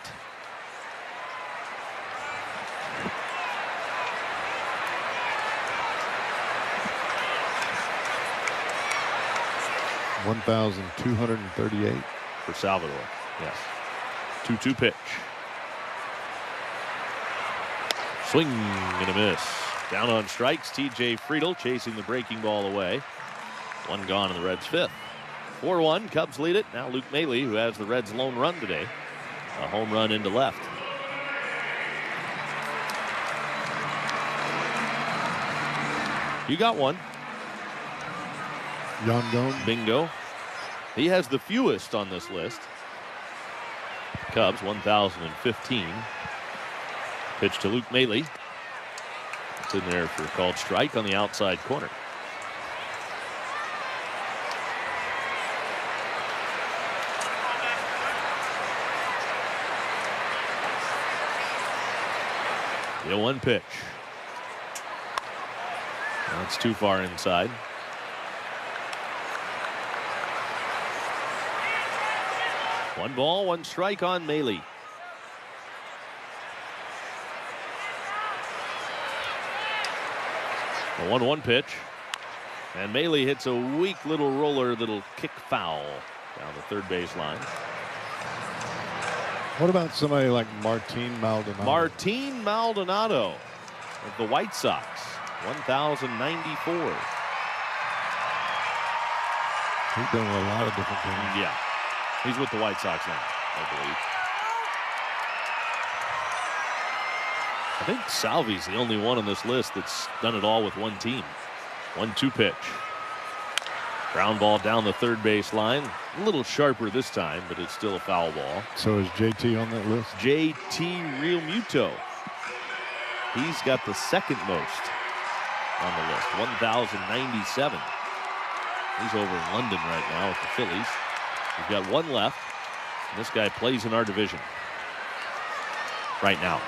1,238 for Salvador. Yes. 2-2 pitch. Swing and a miss. Down on strikes, TJ Friedl chasing the breaking ball away. One gone in the Reds' fifth. 4-1, Cubs lead it. Now Luke Mele, who has the Reds' lone run today. A home run into left. You got one. JUN. Bingo. He has the fewest on this list. Cubs, 1,015. Pitch to Luke Mele. It's in there for a called strike on the outside corner. The 0-1 pitch. That's too far inside. One ball, one strike on Mele. A 1-1 pitch. And Mele hits a weak little roller that'll kick foul down the third base line. What about somebody like Martin Maldonado? Martin Maldonado of the White Sox, 1,094. He's done a lot of different things. Yeah. He's with the White Sox now, I believe. I think Salvi's the only one on this list that's done it all with one team. 1-2 pitch. Ground ball down the third base line. A little sharper this time, but it's still a foul ball. So is JT on that list? JT Realmuto. He's got the second most on the list, 1,097. He's over in London right now with the Phillies. We've got one left. And this guy plays in our division right now.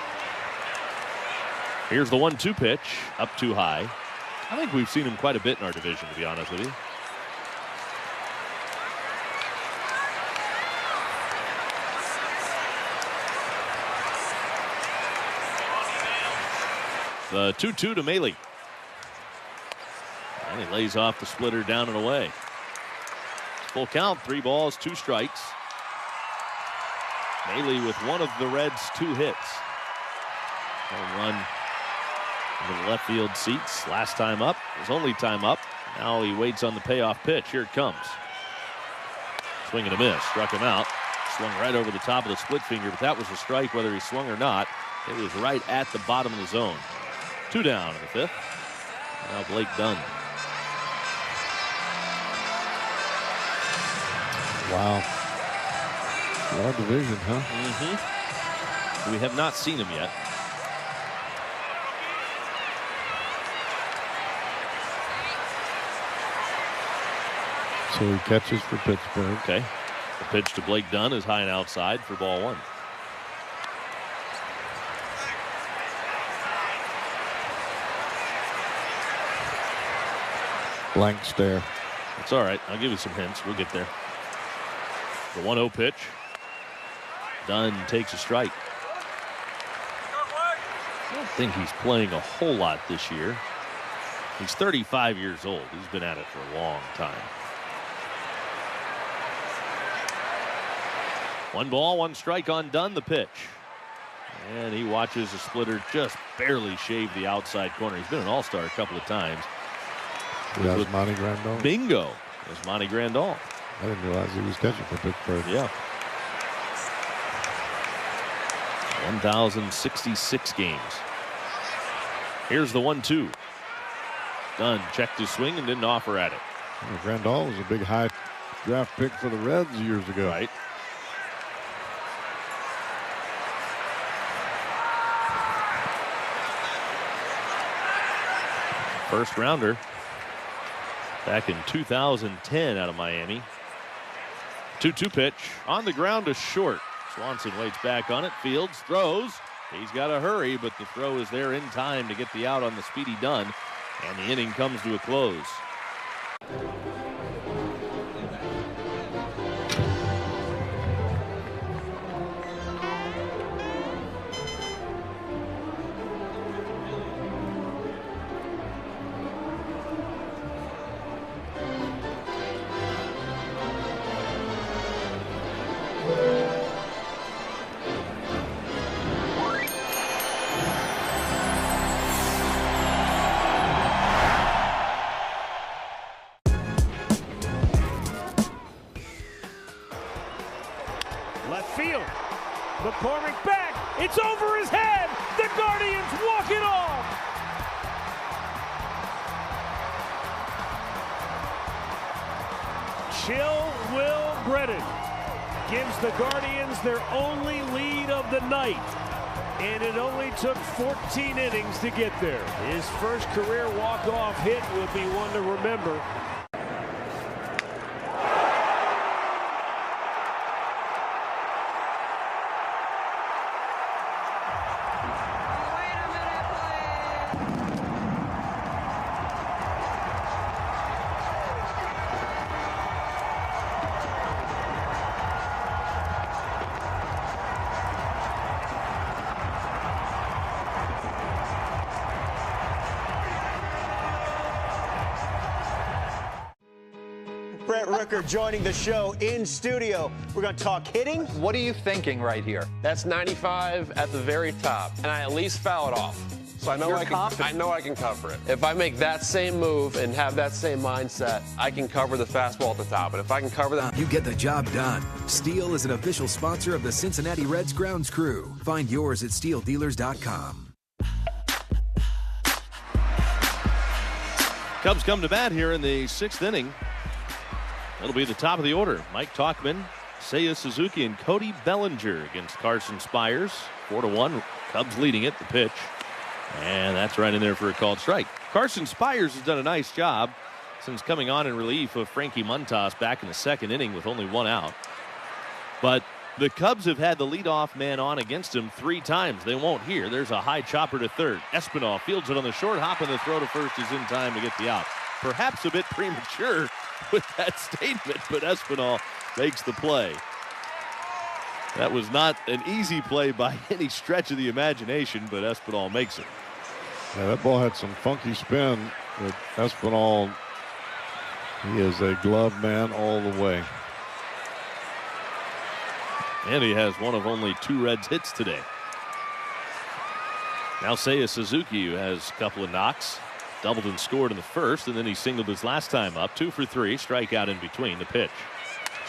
Here's the 1-2 pitch, up too high. I think we've seen him quite a bit in our division, to be honest with you. The 2-2 to Mele. And he lays off the splitter down and away. Full count, 3 balls, 2 strikes. Mele with one of the Reds' 2 hits. Home run into the left field seats. Last time up, his only time up. Now he waits on the payoff pitch. Here it comes. Swing and a miss. Struck him out. Swung right over the top of the split finger, but that was a strike whether he swung or not. It was right at the bottom of the zone. 2 down in the fifth. Now Blake Dunn. Wow. Our division, huh? Mm-hmm. We have not seen him yet. So he catches for Pittsburgh. Okay. The pitch to Blake Dunn is high and outside for ball 1. Blank stare. It's all right. I'll give you some hints. We'll get there. The 1-0 pitch. Dunn takes a strike. I don't think he's playing a whole lot this year. He's 35 years old. He's been at it for a long time. 1 ball, 1 strike on Dunn, the pitch. And he watches the splitter just barely shave the outside corner. He's been an all-star a couple of times. That's Monty Grandal. Bingo. There's Monty Grandal. I didn't realize he was catching for Pittsburgh. Yeah. 1,066 games. Here's the 1-2. Dunn checked his swing and didn't offer at it. Grandal was a big high draft pick for the Reds years ago. Right. First rounder back in 2010 out of Miami. 2-2 pitch on the ground to short. Swanson waits back on it. Fields throws. He's got to hurry, but the throw is there in time to get the out on the speedy Dunn, and the inning comes to a close. back. It's over his head. The Guardians walk it off. Chill Will Brennan gives the Guardians their only lead of the night. And it only took 14 innings to get there. His first career walk-off hit will be one to remember. Brett Rooker joining the show in studio. We're going to talk hitting. What are you thinking right here? That's 95 at the very top, and I at least foul it off. So I know I can cover it. If I make that same move and have that same mindset, I can cover the fastball at the top. And if I can cover that, you get the job done. Steel is an official sponsor of the Cincinnati Reds grounds crew. Find yours at steeldealers.com. Cubs come to bat here in the 6th inning. It'll be the top of the order. Mike Tauchman, Seiya Suzuki, and Cody Bellinger against Carson Spires. 4-1. Cubs leading it. The pitch. And that's right in there for a called strike. Carson Spires has done a nice job since coming on in relief of Frankie Montas back in the 2nd inning with only 1 out. But the Cubs have had the leadoff man on against him 3 times. They won't here. There's a high chopper to third. Espinal fields it on the short hop, and the throw to first is in time to get the out. Perhaps a bit premature with that statement, but Espinal makes the play. That was not an easy play by any stretch of the imagination, but Espinal makes it. Yeah, that ball had some funky spin. But Espinal, he is a glove man all the way. And he has one of only 2 Reds hits today. Now Seiya Suzuki, who has a couple of knocks. Doubled and scored in the 1st, and then he singled his last time up. 2 for 3, strikeout in between. The pitch.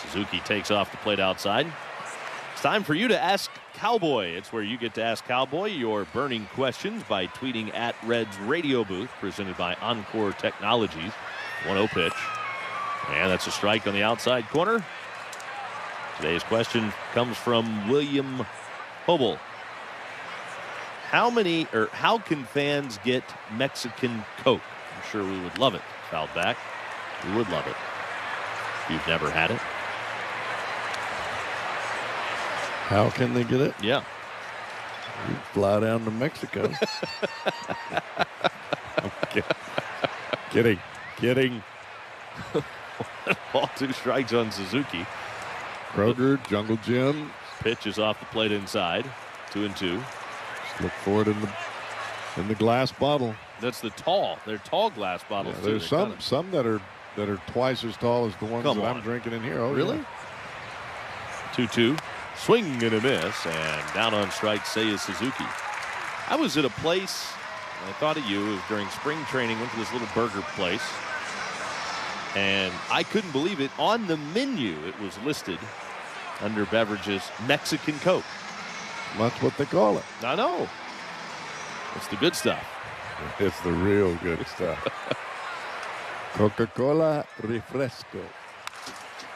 Suzuki takes off the plate outside. It's time for you to ask Cowboy. It's where you get to ask Cowboy your burning questions by tweeting at Reds Radio Booth, presented by Encore Technologies. 1-0 pitch. And that's a strike on the outside corner. Today's question comes from William Hobel. How can fans get Mexican Coke? I'm sure we would love it. Fouled back. We would love it. If you've never had it. How can they get it? Yeah. You fly down to Mexico. Kidding. Ball 2 strikes on Suzuki. Kroger, Jungle Gym. Pitch is off the plate inside. 2-2. Look for it in the glass bottle. That's they're tall glass bottles. Yeah, there's some that are twice as tall as the ones that I'm drinking in here. Oh, really? Yeah. 2-2. Swing and a miss, and down on strike, Seiya Suzuki. I was at a place, I thought of you, it was during spring training, went to this little burger place, and I couldn't believe it. On the menu, it was listed under beverages, Mexican Coke. That's what they call it. I know. It's the good stuff. It's the real good stuff. Coca-Cola Refresco.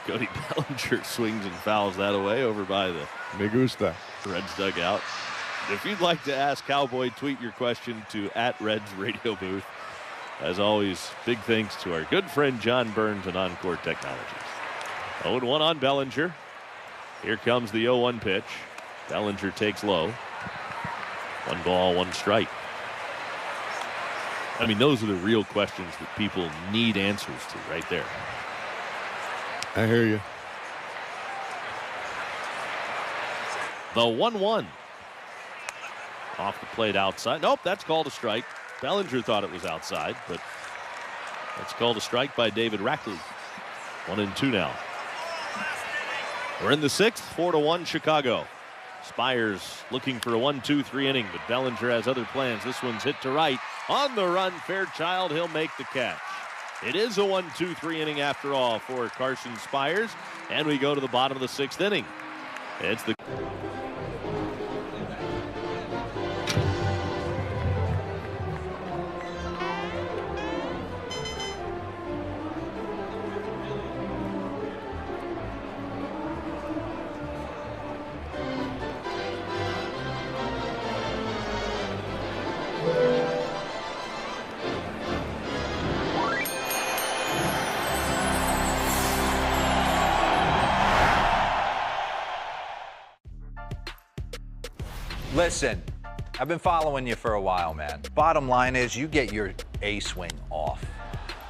Cody Bellinger swings and fouls that away over by the Me gusta. Reds dugout. If you'd like to ask Cowboy, tweet your question to at Reds Radio Booth. As always, big thanks to our good friend John Burns and Encore Technologies. 0-1 on Bellinger. Here comes the 0-1 pitch. Bellinger takes low. 1 ball, 1 strike. I mean, those are the real questions that people need answers to right there. I hear you. The 1-1. Off the plate outside. Nope, that's called a strike. Bellinger thought it was outside, but that's called a strike by David Rackley. 1-2 now. We're in the 6th, 4-1 Chicago. Spires looking for a 1-2-3 inning, but Bellinger has other plans. This one's hit to right. On the run, Fairchild, he'll make the catch. It is a 1-2-3 inning after all for Carson Spires, and we go to the bottom of the 6th inning. It's the Listen, I've been following you for a while, man. Bottom line is you get your A swing off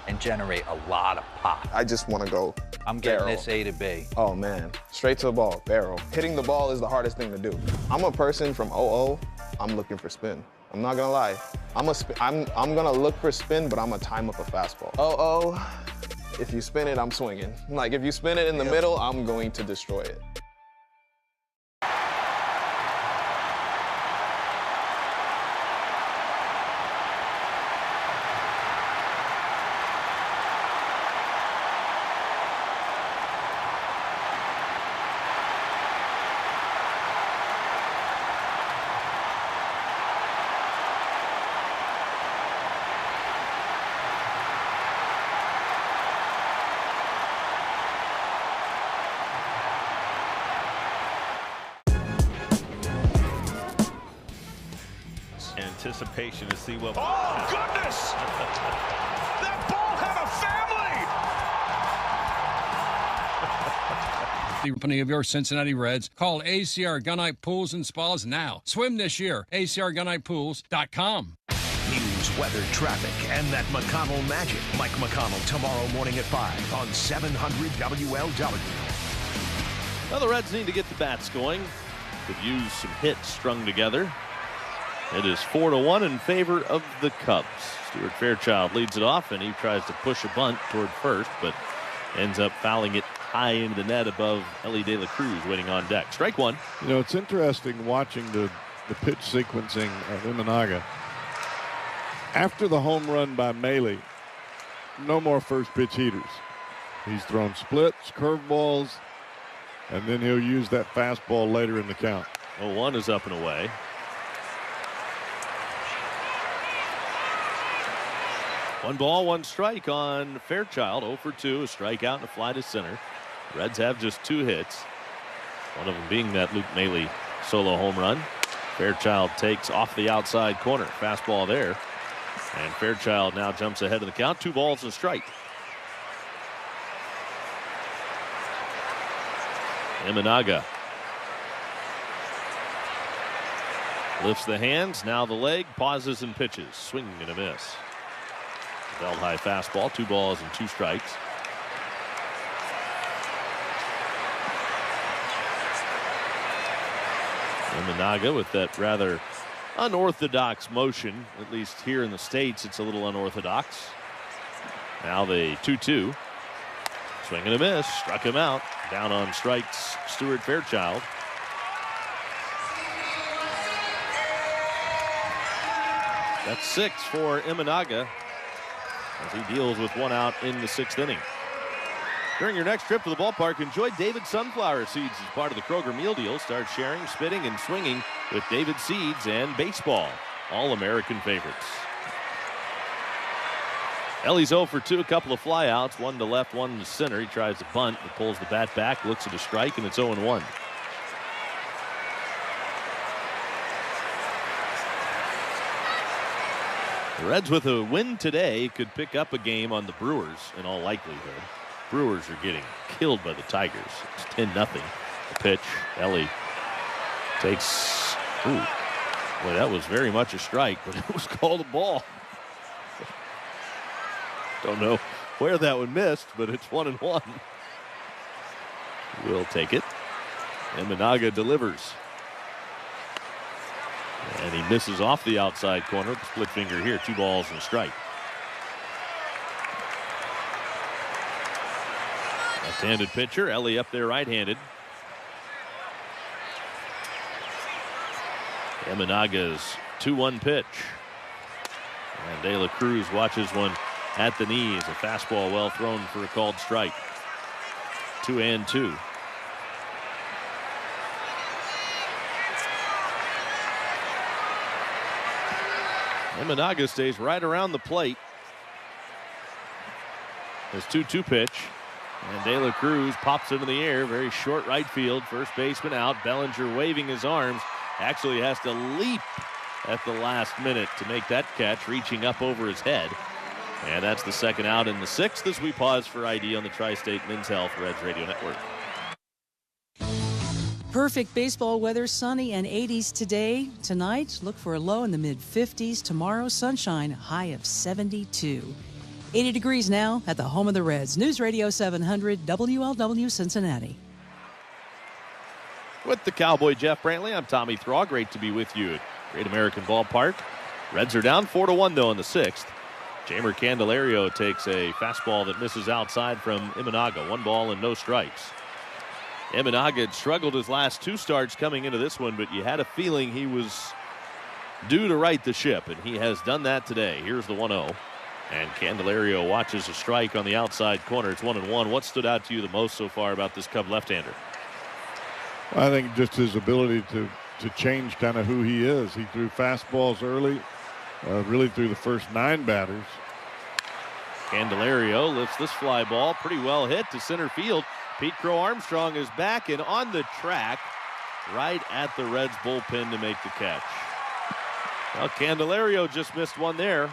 and generate a lot of pop. I just want to go I'm getting barrel. this A to B. Oh, man. Straight to the ball, barrel. Hitting the ball is the hardest thing to do. I'm a person from 0-0. I'm looking for spin. I'm not going to lie. I'm going to look for spin, but I'm going to time up a fastball. 0-0, if you spin it, I'm swinging. Like, if you spin it in the middle, I'm going to destroy it. Anticipation to see what. Oh, goodness! That ball had a family! The opening of your Cincinnati Reds. Call ACR Gunite Pools and Spas now. Swim this year. ACRGunitePools.com. News, weather, traffic, and that McConnell magic. Mike McConnell tomorrow morning at 5 on 700 WLW. Well, the Reds need to get the bats going. Could use some hits strung together. It is 4-1 in favor of the Cubs. Stuart Fairchild leads it off, and he tries to push a bunt toward first, but ends up fouling it high into the net above Ellie De La Cruz waiting on deck. Strike one. You know, it's interesting watching the pitch sequencing of Imanaga. After the home run by Mele, no more first pitch heaters. He's thrown splits, curveballs, and then he'll use that fastball later in the count. 0-1 is up and away. One ball, one strike on Fairchild. 0 for 2, a strikeout and a fly to center. Reds have just 2 hits. One of them being that Luke Mele solo home run. Fairchild takes off the outside corner. Fastball there. And Fairchild now jumps ahead of the count. 2 balls and a strike. Imanaga lifts the hands, now the leg, pauses and pitches. Swing and a miss. Belt high fastball, 2 balls and 2 strikes. Imanaga with that rather unorthodox motion, at least here in the States, it's a little unorthodox. Now the 2-2. Swing and a miss, struck him out. Down on strikes, Stuart Fairchild. That's 6 for Imanaga as he deals with 1 out in the 6th inning. During your next trip to the ballpark, enjoy David Sunflower Seeds as part of the Kroger meal deal. Start sharing, spitting, and swinging with David Seeds and baseball. All American favorites. Ellie's 0 for 2, a couple of flyouts, 1 to left, 1 to center. He tries to bunt, but pulls the bat back, looks at a strike, and it's 0-1. The Reds with a win today could pick up a game on the Brewers in all likelihood. Brewers are getting killed by the Tigers. It's 10-0. The pitch, Ellie takes, ooh, boy, that was very much a strike, but it was called a ball. Don't know where that one missed, but it's 1-1. We'll take it. Imanaga delivers. And he misses off the outside corner with the split finger here. 2 balls and a strike. Left-handed pitcher, Ellie up there right-handed. Imanaga's 2-1 pitch. And De La Cruz watches one at the knees. A fastball well thrown for a called strike. 2-2. Imanaga stays right around the plate. His 2-2 pitch. And De La Cruz pops into the air. Very short right field. First baseman out. Bellinger waving his arms. Actually has to leap at the last minute to make that catch, reaching up over his head. And that's the 2nd out in the 6th as we pause for ID on the Tri-State Men's Health Reds Radio Network. Perfect baseball weather, sunny and 80s today. Tonight, look for a low in the mid-50s. Tomorrow, sunshine, high of 72. 80 degrees now at the home of the Reds. News Radio 700 WLW Cincinnati. With the Cowboy Jeff Brantley, I'm Tommy Thaw. Great to be with you at Great American Ballpark. Reds are down 4-1 though in the 6th. Jamer Candelario takes a fastball that misses outside from Imanaga. 1 ball and no strikes. Imanaga had struggled his last 2 starts coming into this one, but you had a feeling he was due to right the ship, and he has done that today. Here's the 1-0. And Candelario watches a strike on the outside corner. It's 1-1. What stood out to you the most so far about this Cub left-hander? I think just his ability to change kind of who he is. He threw fastballs early, really through the first 9 batters. Candelario lifts this fly ball pretty well hit to center field. Pete Crow Armstrong is back and on the track right at the Reds bullpen to make the catch. Well, Candelario just missed one there.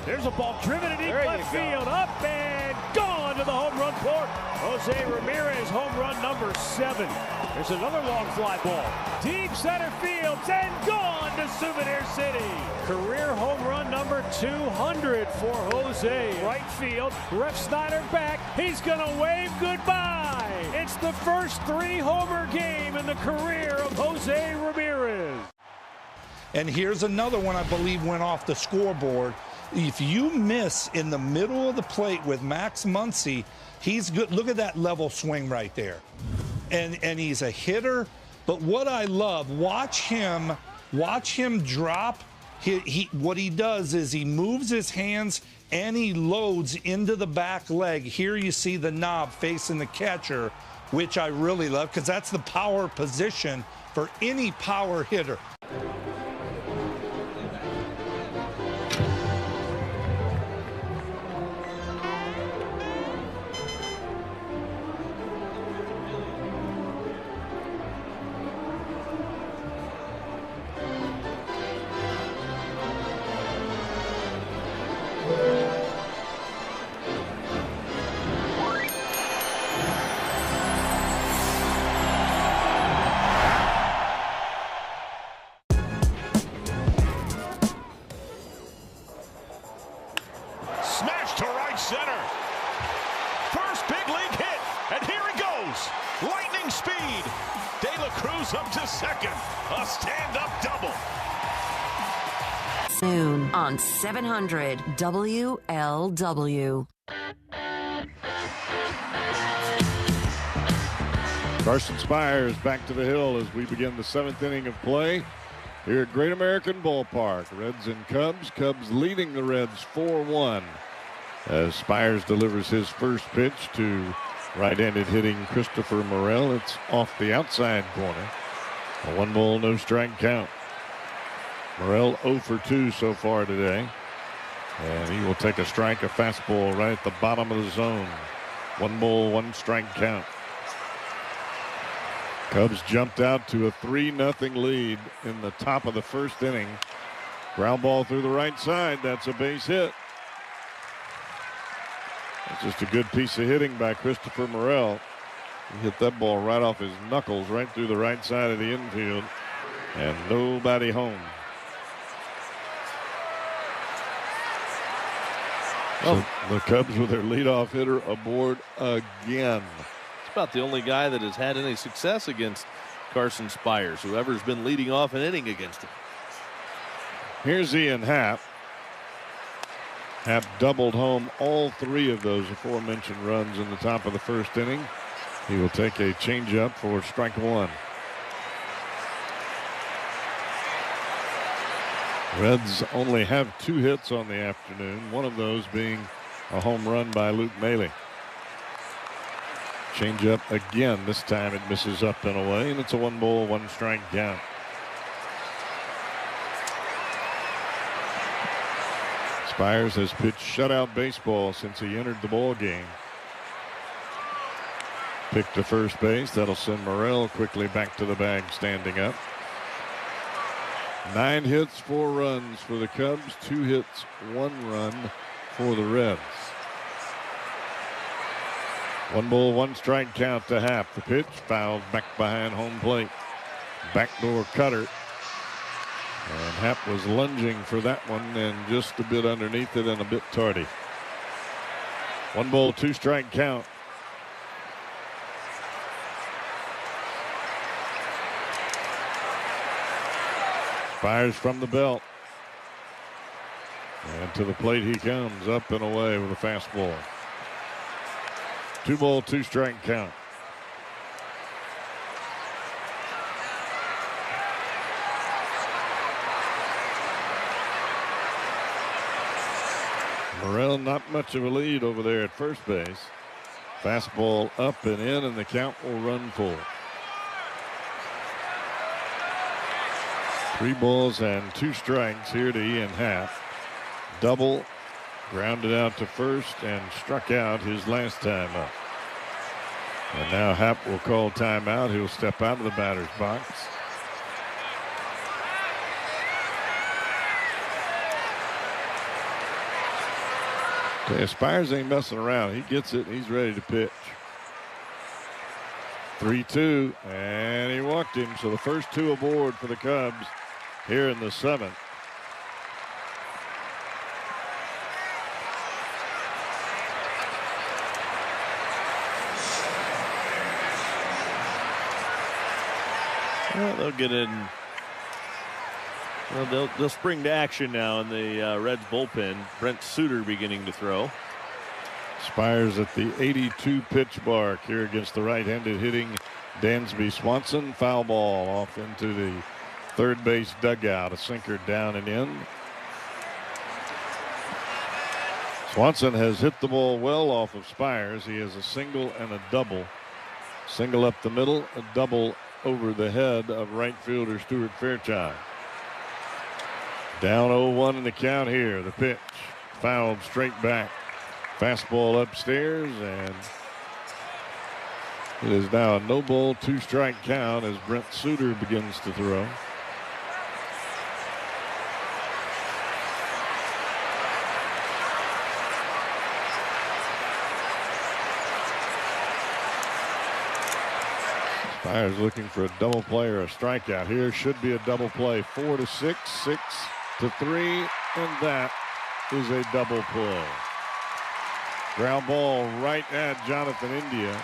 There's a ball driven in deep left field, up and gone to the home run court. Jose Ramirez, home run number 7. There's another long fly ball. Deep center field and gone to Souvenir City. Career home run number 200 for Jose. Right field, Ref Snyder back. He's gonna wave goodbye. It's the first 3-homer game in the career of Jose Ramirez. And here's another one I believe went off the scoreboard. If you miss in the middle of the plate with Max Muncy, he's good. Look at that level swing right there. And he's a hitter. But what I love, watch him drop. What he does is he moves his hands and he loads into the back leg. Here you see the knob facing the catcher, which I really love because that's the power position for any power hitter. Up to second. A stand-up double. Soon on 700 WLW. Carson Spires back to the hill as we begin the 7th inning of play here at Great American Ballpark. Reds and Cubs. Cubs leading the Reds 4-1 as Spires delivers his first pitch to right-handed hitting Christopher Morel. It's off the outside corner. A 1 ball, no strike count. Morel 0 for 2 so far today. And he will take a strike, a fastball right at the bottom of the zone. 1 ball, 1 strike count. Cubs jumped out to a 3-0 lead in the top of the 1st inning. Ground ball through the right side. That's a base hit. It's just a good piece of hitting by Christopher Morel. He hit that ball right off his knuckles, right through the right side of the infield, and nobody home. So the Cubs with their leadoff hitter aboard again. It's about the only guy that has had any success against Carson Spires, whoever's been leading off an inning against him. Here's Ian Happ. Happ doubled home all 3 of those aforementioned runs in the top of the 1st inning. He will take a changeup for strike 1. Reds only have 2 hits on the afternoon, one of those being a home run by Luke Mele. Changeup again. This time it misses up and away, and it's a 1 ball, 1 strike count. Spires has pitched shutout baseball since he entered the ball game. Pick to first base. That'll send Morel quickly back to the bag, standing up. 9 hits, 4 runs for the Cubs. 2 hits, 1 run for the Reds. 1 ball, 1 strike count to Happ. The pitch fouled back behind home plate. Backdoor cutter. And Happ was lunging for that one and just a bit underneath it and a bit tardy. 1 ball, 2 strike count. Fires from the belt. And to the plate he comes, up and away with a fastball. 2 ball, 2 strike count. Morel not much of a lead over there at first base. Fastball up and in, and the count will run full. 3 balls and 2 strikes here to Ian Happ. Double, grounded out to first, and struck out his last time up. And now Happ will call timeout. He'll step out of the batter's box. Spires ain't messing around. He gets it. He's ready to pitch. 3-2, and he walked him. So the first 2 aboard for the Cubs here in the 7th. Well, they'll get in. Well, they'll spring to action now in the Reds bullpen. Brent Suter beginning to throw. Spires at the 82 pitch mark here against the right-handed hitting Dansby Swanson. Foul ball off into the third base dugout. A sinker down and in. Swanson has hit the ball well off of Spires. He has a single and a double. Single up the middle, a double over the head of right fielder Stuart Fairchild. Down 0-1 in the count here. The pitch fouled straight back. Fastball upstairs, and it is now a no ball, 2 strike count as Brent Suter begins to throw. Spires looking for a double play or a strikeout here. Should be a double play. 4-6, 6-3, and that is a double play. Ground ball right at Jonathan India.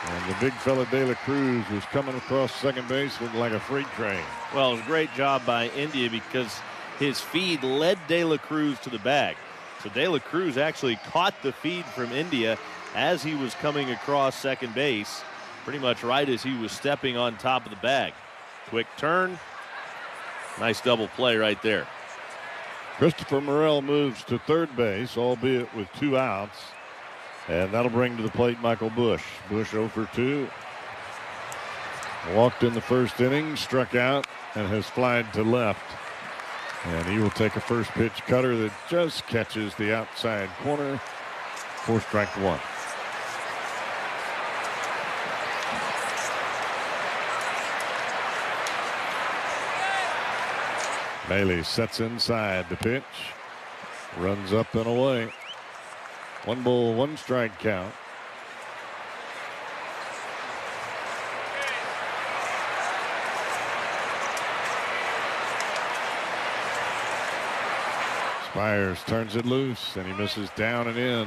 And the big fella De La Cruz was coming across second base looking like a freight train. Well, it was a great job by India because his feed led De La Cruz to the bag. So De La Cruz actually caught the feed from India as he was coming across second base, pretty much right as he was stepping on top of the bag. Quick turn. Nice double play right there. Christopher Morel moves to third base, albeit with 2 outs. And that'll bring to the plate Michael Busch. Busch 0 for 2. Walked in the first inning, struck out, and has flied to left. And he will take a first pitch cutter that just catches the outside corner for strike 1. Mele sets inside the pitch. Runs up and away. 1 ball, 1 strike count. Spires turns it loose and he misses down and in.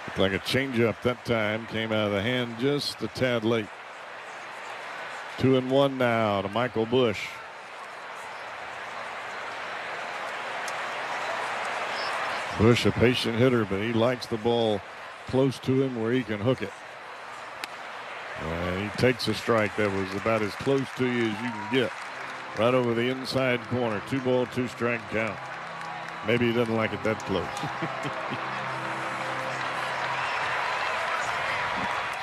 Looked like a changeup that time. Came out of the hand just a tad late. 2-1 now to Michael Busch. Busch, a patient hitter, but he likes the ball close to him where he can hook it. And he takes a strike that was about as close to you as you can get. Right over the inside corner. 2 ball, 2 strike count. Maybe he doesn't like it that close.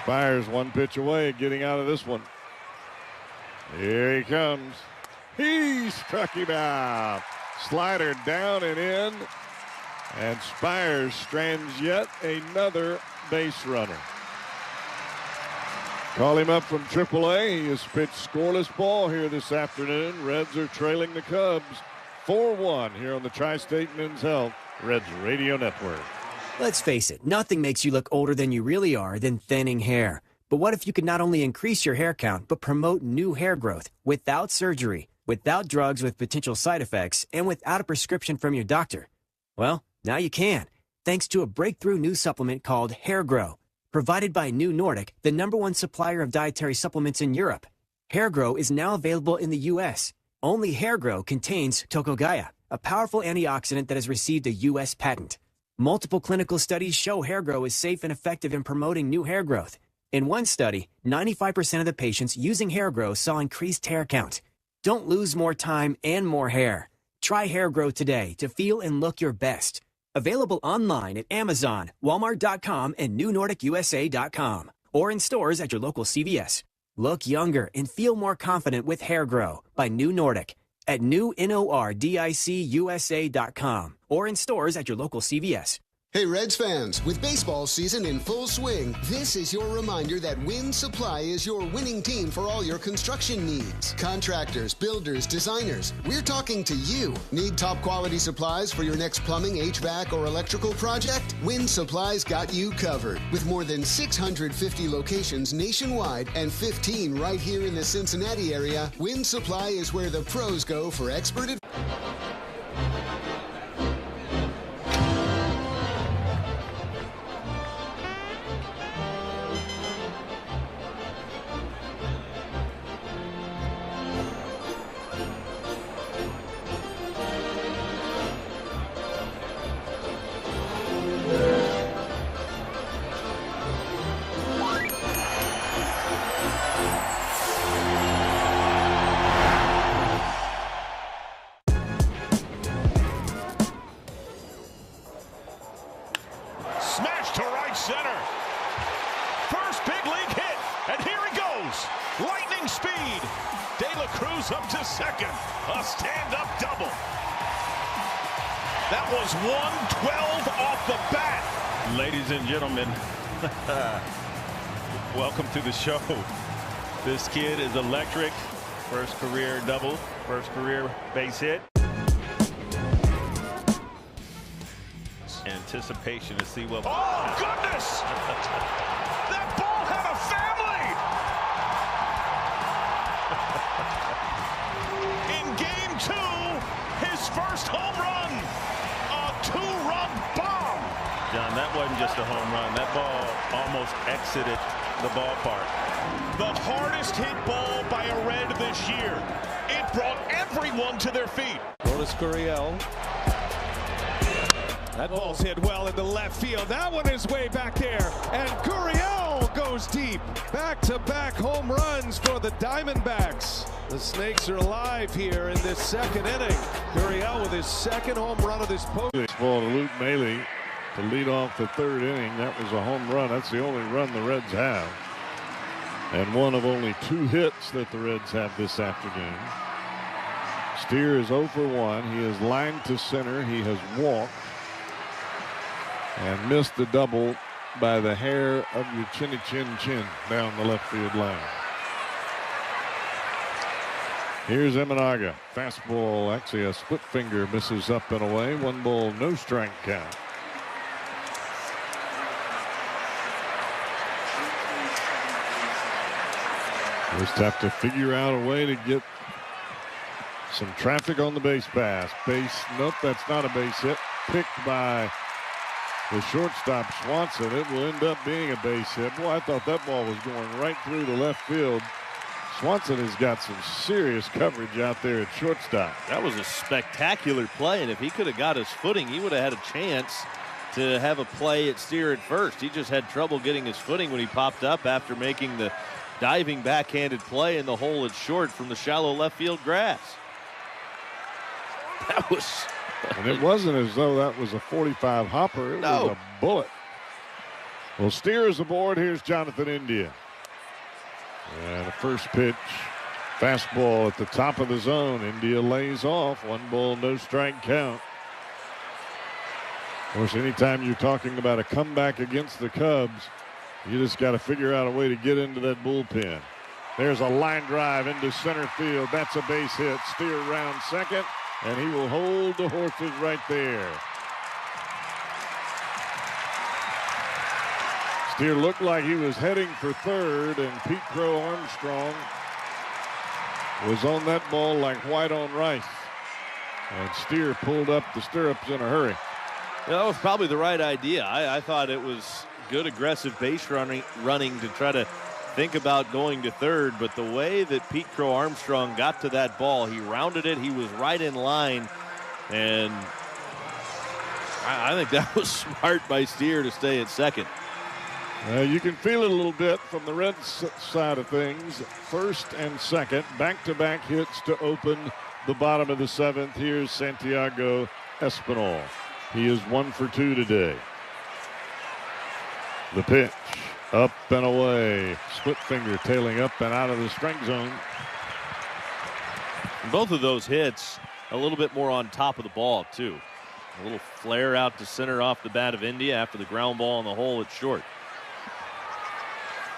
Spires 1 pitch away, getting out of this one. Here he comes. He struck him out. Slider down and in. And Spires strands yet another base runner. Call him up from AAA. He has pitched scoreless ball here this afternoon. Reds are trailing the Cubs 4-1 here on the Tri-State Men's Health Reds Radio Network. Let's face it, nothing makes you look older than you really are than thinning hair. But what if you could not only increase your hair count, but promote new hair growth without surgery, without drugs with potential side effects, and without a prescription from your doctor? Well, now you can, thanks to a breakthrough new supplement called Hair Grow, provided by New Nordic, the #1 supplier of dietary supplements in Europe. Hair Grow is now available in the U.S. Only Hair Grow contains Tocogaya, a powerful antioxidant that has received a U.S. patent. Multiple clinical studies show Hair Grow is safe and effective in promoting new hair growth. In one study, 95% of the patients using Hair Grow saw increased hair count. Don't lose more time and more hair. Try Hair Grow today to feel and look your best. Available online at Amazon, Walmart.com, and NewNordicUSA.com, or in stores at your local CVS. Look younger and feel more confident with Hair Grow by New Nordic at NewNordicUSA.com, or in stores at your local CVS. Hey Reds fans, with baseball season in full swing, this is your reminder that Win Supply is your winning team for all your construction needs. Contractors, builders, designers, we're talking to you. Need top quality supplies for your next plumbing, HVAC, or electrical project? Win Supply's got you covered. With more than 650 locations nationwide and 15 right here in the Cincinnati area, Win Supply is where the pros go for expert advice. Up to second. A stand-up double. That was 112 off the bat. Ladies and gentlemen, welcome to the show. This kid is electric. First career double. First career base hit. Anticipation to see what... Oh, goodness! That ball had a family! In game 2, his first home run, a 2-run bomb. John, that wasn't just a home run. That ball almost exited the ballpark. The hardest hit ball by a Red this year. It brought everyone to their feet. Notice Gurriel. That ball's hit well into left field. That one is way back there. And Gurriel goes deep. Back-to-back home runs for the Diamondbacks. The Snakes are alive here in this second inning. Gurriel with his second home run of this post. Ball to Luke Mele to lead off the third inning. That was a home run. That's the only run the Reds have. And one of only 2 hits that the Reds have this afternoon. Steer is 0 for 1. He is lined to center. He has walked and missed the double by the hair of your chinny chin chin down the left field line. Here's Emenaga. Fastball, actually a split finger, misses up and away. 1 ball, no strike count. Just have to figure out a way to get some traffic on the base pass. Nope, that's not a base hit. Picked by the shortstop Swanson. It will end up being a base hit. Boy, I thought that ball was going right through the left field. Swanson has got some serious coverage out there at shortstop. That was a spectacular play, and if he could have got his footing, he would have had a chance to have a play at Steer at first. He just had trouble getting his footing when he popped up after making the diving backhanded play in the hole at short from the shallow left field grass. That was... And it wasn't as though that was a 45 hopper. It was a bullet. Well, Steer is aboard. Here's Jonathan India. And the first pitch, fastball at the top of the zone. India lays off. 1 ball, no strike count. Of course, anytime you're talking about a comeback against the Cubs, you just got to figure out a way to get into that bullpen. There's a line drive into center field. That's a base hit. Steer round second, and he will hold the horses right there. Steer looked like he was heading for third, and Pete Crow Armstrong was on that ball like white on rice. And Steer pulled up the stirrups in a hurry. That was probably the right idea. I thought it was good aggressive base running to try to think about going to third, but the way that Pete Crow Armstrong got to that ball, he rounded it, he was right in line, and I think that was smart by Steer to stay at second. You can feel it a little bit from the Reds side of things. First and second, back-to-back hits to open the bottom of the seventh. Here's Santiago Espinal. He is 1 for 2 today. The pitch, up and away. Split finger tailing up and out of the strike zone. Both of those hits a little bit more on top of the ball, too. A little flare out to center off the bat of India after the ground ball in the hole at short.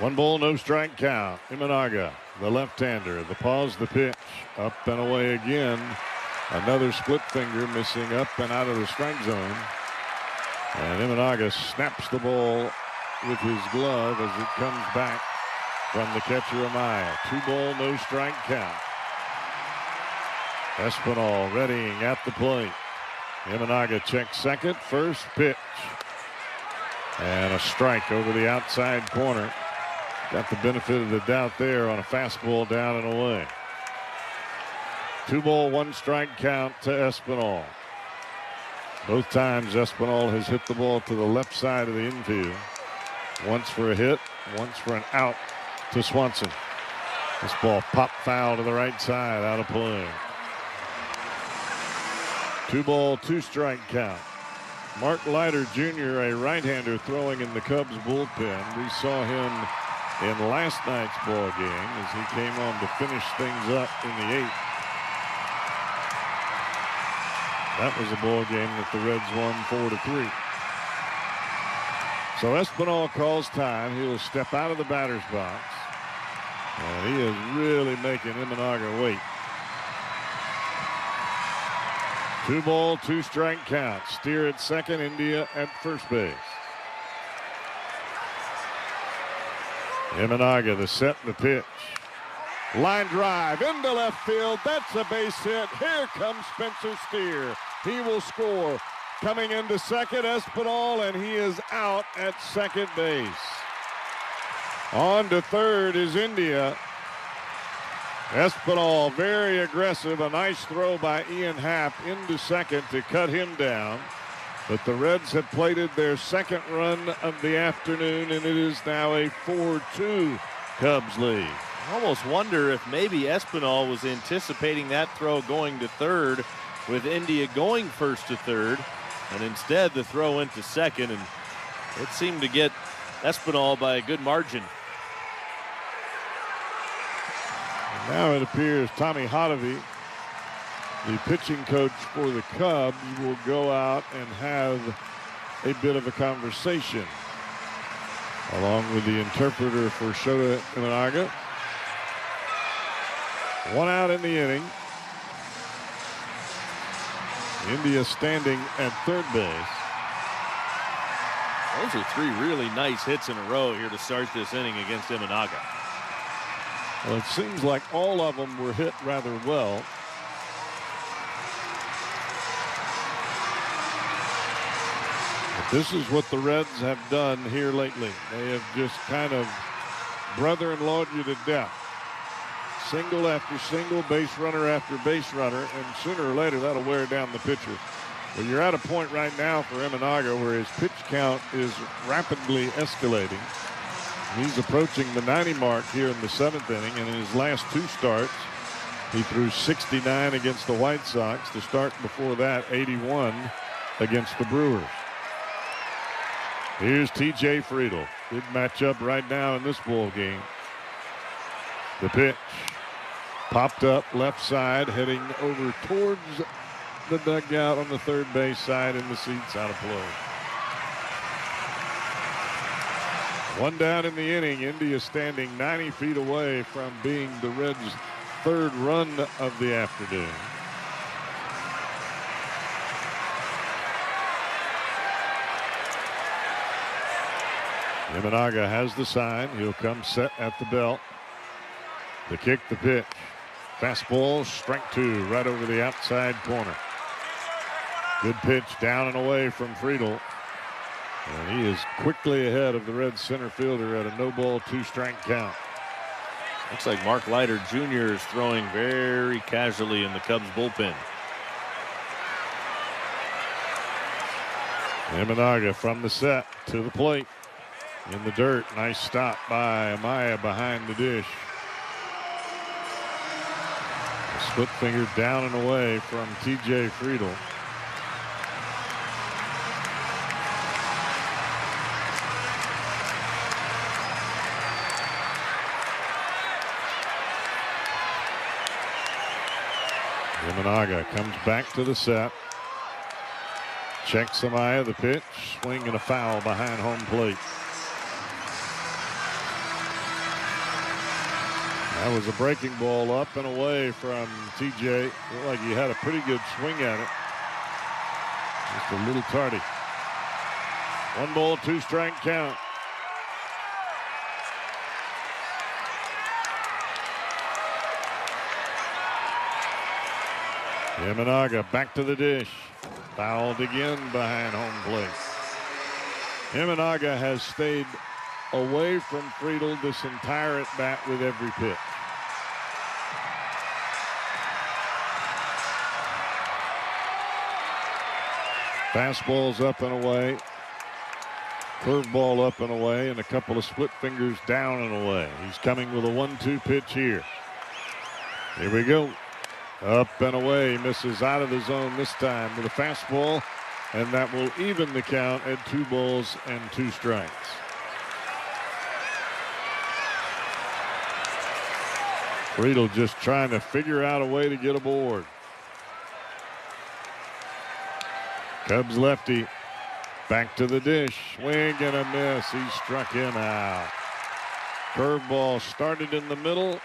1 ball, no strike count. Imanaga, the left-hander. The pause, the pitch. Up and away again. Another split finger missing up and out of the strike zone. And Imanaga snaps the ball with his glove as it comes back from the catcher Amaya. 2 ball, no strike count. Espinal readying at the plate. Imanaga checks second. First pitch. And a strike over the outside corner. Got the benefit of the doubt there on a fastball down and away. 2 ball, 1 strike count to Espinal. Both times Espinal has hit the ball to the left side of the infield. Once for a hit, once for an out to Swanson. This ball popped foul to the right side, out of play. 2 ball, 2 strike count. Mark Leiter Jr., a right-hander throwing in the Cubs bullpen. We saw him in last night's ball game as he came on to finish things up in the 8th. That was a ball game that the Reds won 4-3. So Espinal calls time. He'll step out of the batter's box. And he is really making Imanaga wait. 2 ball, 2 strike count. Steer at second, India at first base. Imanaga, the set and the pitch. Line drive into left field. That's a base hit. Here comes Spencer Steer. He will score. Coming into second, Espinal, and he is out at second base. On to third is India. Espinal very aggressive. A nice throw by Ian Happ into second to cut him down. But the Reds have plated their second run of the afternoon, and it is now a 4-2 Cubs lead. I almost wonder if maybe Espinal was anticipating that throw going to third with India going first to third, and instead the throw into second, and it seemed to get Espinal by a good margin. And now it appears Tommy Hotovy, the pitching coach for the Cubs, will go out and have a bit of a conversation along with the interpreter for Shota Imanaga. 1 out in the inning. India standing at third base. Those are 3 really nice hits in a row here to start this inning against Imanaga. Well, it seems like all of them were hit rather well. This is what the Reds have done here lately. They have just kind of brother-in-lawed you to death. Single after single, base runner after base runner, and sooner or later that'll wear down the pitcher. But you're at a point right now for Imanaga where his pitch count is rapidly escalating. He's approaching the 90 mark here in the 7th inning, and in his last 2 starts, he threw 69 against the White Sox. The start before that, 81 against the Brewers. Here's T.J. Friedl. Good matchup right now in this ball game. The pitch popped up left side, heading over towards the dugout on the third base side in the seats, out of play. 1 down in the inning. India standing 90 feet away from being the Reds' 3rd run of the afternoon. Imanaga has the sign. He'll come set at the belt. The kick, the pitch. Fastball, strike 2, right over the outside corner. Good pitch down and away from Friedl. And he is quickly ahead of the Reds center fielder at a no-ball, 2-strike count. Looks like Mark Leiter Jr. is throwing very casually in the Cubs bullpen. Imanaga from the set to the plate. In the dirt. Nice stop by Amaya behind the dish. A split finger down and away from TJ Friedl. Imanaga comes back to the set. Checks Amaya the pitch. Swing and a foul behind home plate. That was a breaking ball up and away from TJ. Looked like he had a pretty good swing at it. Just a little tardy. 1 ball, 2-strike count. Imanaga back to the dish. Fouled again behind home plate. Imanaga has stayed away from Friedl this entire at bat with every pitch. Fastballs up and away. Curveball up and away, and a couple of split fingers down and away. He's coming with a 1-2 pitch here. Here we go. Up and away, misses out of the zone this time with a fastball, and that will even the count at 2 balls and 2 strikes. Friedl just trying to figure out a way to get aboard. Cubs lefty back to the dish. Swing and a miss. He struck him out. Curveball started in the middle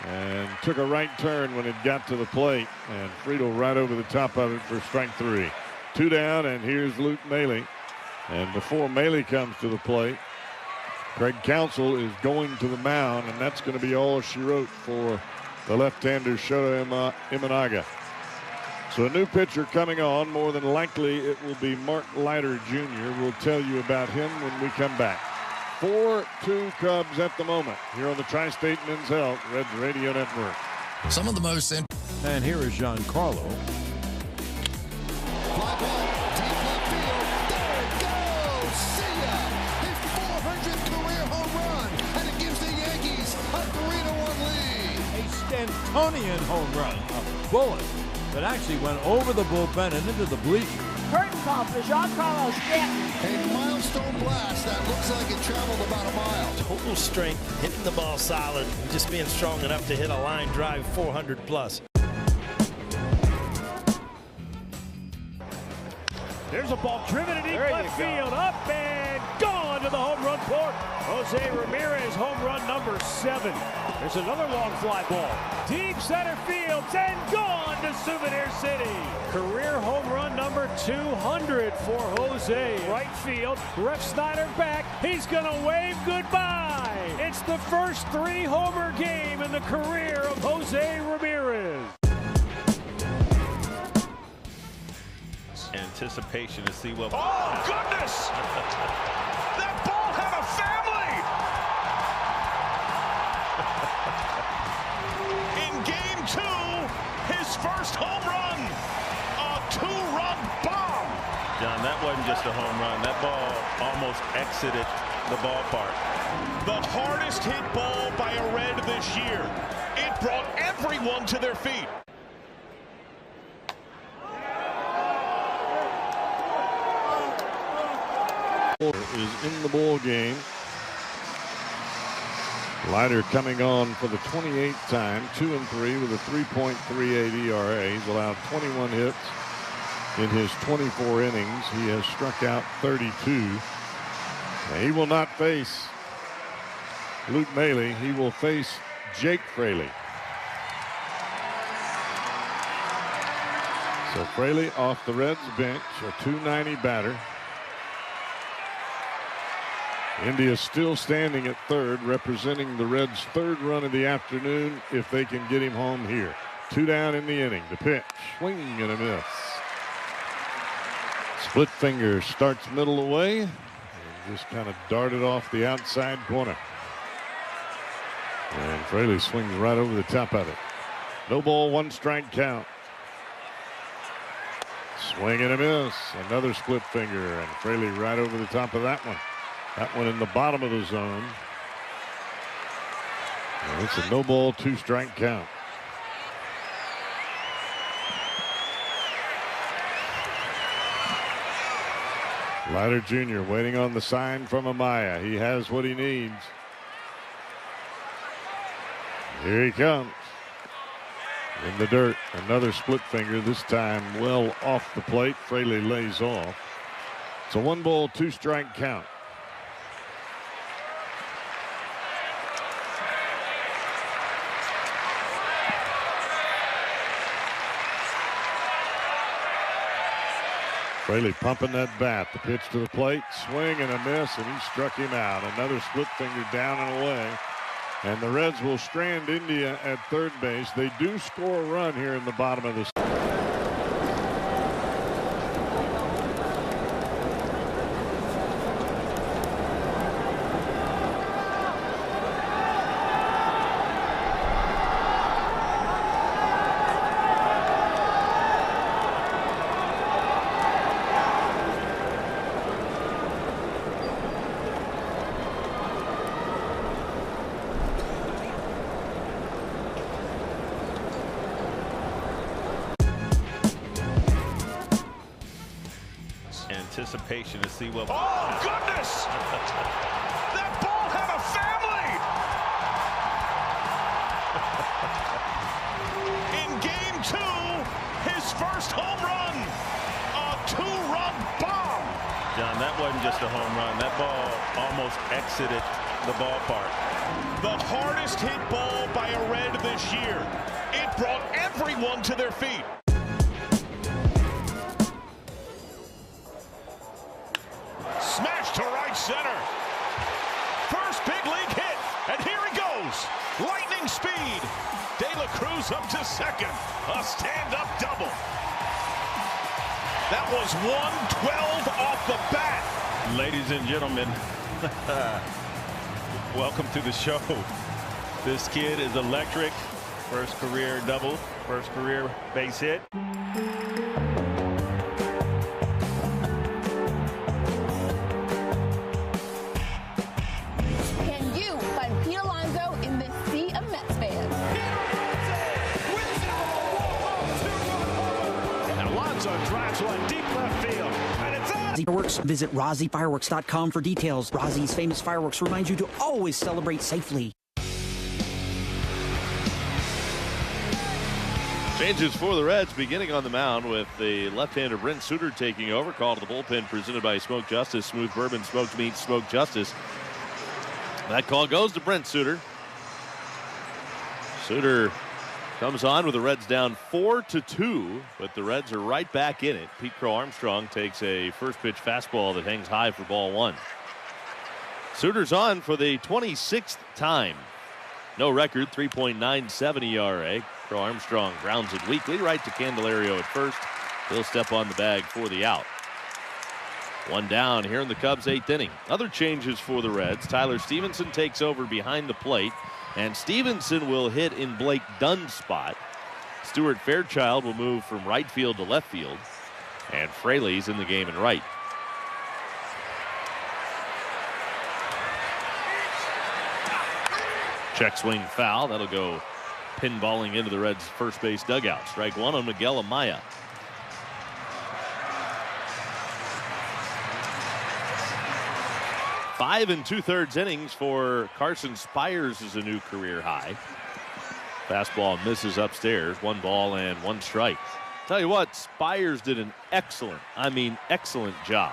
and took a right turn when it got to the plate, and Friedl right over the top of it for strike 3. 2 down, and here's Luke Mele. And before Mele comes to the plate, Craig Counsell is going to the mound, and that's going to be all she wrote for the left-hander Shota Imanaga. So a new pitcher coming on. More than likely it will be Mark Leiter Jr. We'll tell you about him when we come back. 4-2 Cubs at the moment here on the Tri-State Men's Health Reds Radio Network. Some of the most. And here is Giancarlo. Fly ball, deep left field. There it goes. See ya. His 400th career home run, and it gives the Yankees a 3-1 lead. A Stantonian home run. A bullet that actually went over the bullpen and into the bleachers. Curtain call for Giancarlo Stanton. A milestone blast that looks like it traveled about a mile. Total strength, hitting the ball solid, and just being strong enough to hit a line drive 400 plus. There's a ball driven in deep left field, up and gone to the home run court. Jose Ramirez, home run number 7. There's another long fly ball. Deep center field and gone to Souvenir City. Career home run number 200 for Jose. Right field, Rex Snyder back. He's gonna wave goodbye. It's the first 3-homer game in the career of Jose Ramirez. Anticipation to see what. Oh, goodness! That ball had a family! In game 2, his first home run, a 2-run bomb. John, that wasn't just a home run. That ball almost exited the ballpark. The hardest hit ball by a Red this year. It brought everyone to their feet. Is in the ball game. Leiter coming on for the 28th time, 2-3 with a 3.38 ERA. He's allowed 21 hits in his 24 innings. He has struck out 32. Now, he will not face Luke Mele. He will face Jake Fraley. So Fraley off the Reds bench, a .290 batter. India still standing at third, representing the Reds' third run of the afternoon if they can get him home here. 2 down in the inning. The pitch, swing and a miss. Split finger starts middle away and just kind of darted off the outside corner. And Friedl swings right over the top of it. No ball, 1 strike count. Swing and a miss. Another split finger, and Friedl right over the top of that one. That one in the bottom of the zone. And it's a no ball, 2 strike count. Leiter Jr. waiting on the sign from Amaya. He has what he needs. Here he comes. In the dirt. Another split finger, this time well off the plate. Friedl lays off. It's a 1 ball, 2 strike count. Friedl pumping that bat. The pitch to the plate. Swing and a miss, and he struck him out. Another split finger down and away. And the Reds will strand India at third base. They do score a run here in the bottom of the anticipation to see what. Oh, goodness! That ball had a family! In game 2, his first home run. A 2-run bomb. John, that wasn't just a home run. That ball almost exited the ballpark. The hardest hit ball by a Red this year. It brought everyone to their feet. Smash to right center. First big league hit, and here he goes. Lightning speed. De La Cruz up to second. A stand-up double. That was 112 off the bat. Ladies and gentlemen, welcome to the show. This kid is electric. First career double, first career base hit. Fireworks. Visit RozziFireworks.com for details. Rozzi's Famous Fireworks reminds you to always celebrate safely. Changes for the Reds beginning on the mound with the left-hander Brent Suter taking over. Call to the bullpen presented by Smoke Justice. Smooth bourbon, smoked meat, Smoke Justice. That call goes to Brent Suter. Suter comes on with the Reds down 4-2, but the Reds are right back in it. Pete Crow Armstrong takes a first pitch fastball that hangs high for ball 1. Suter's on for the 26th time. No record, 3.97 ERA. Crow Armstrong grounds it weakly right to Candelario at first. He'll step on the bag for the out. 1 down here in the Cubs' 8th inning. Other changes for the Reds. Tyler Stevenson takes over behind the plate. And Stevenson will hit in Blake Dunn's spot. Stuart Fairchild will move from right field to left field. And Fraley's in the game in right. Check swing foul. That'll go pinballing into the Reds' first base dugout. Strike 1 on Miguel Amaya. Five 2/3 innings for Carson Spires is a new career high. Fastball misses upstairs. 1 ball and 1 strike. Tell you what, Spires did an excellent job.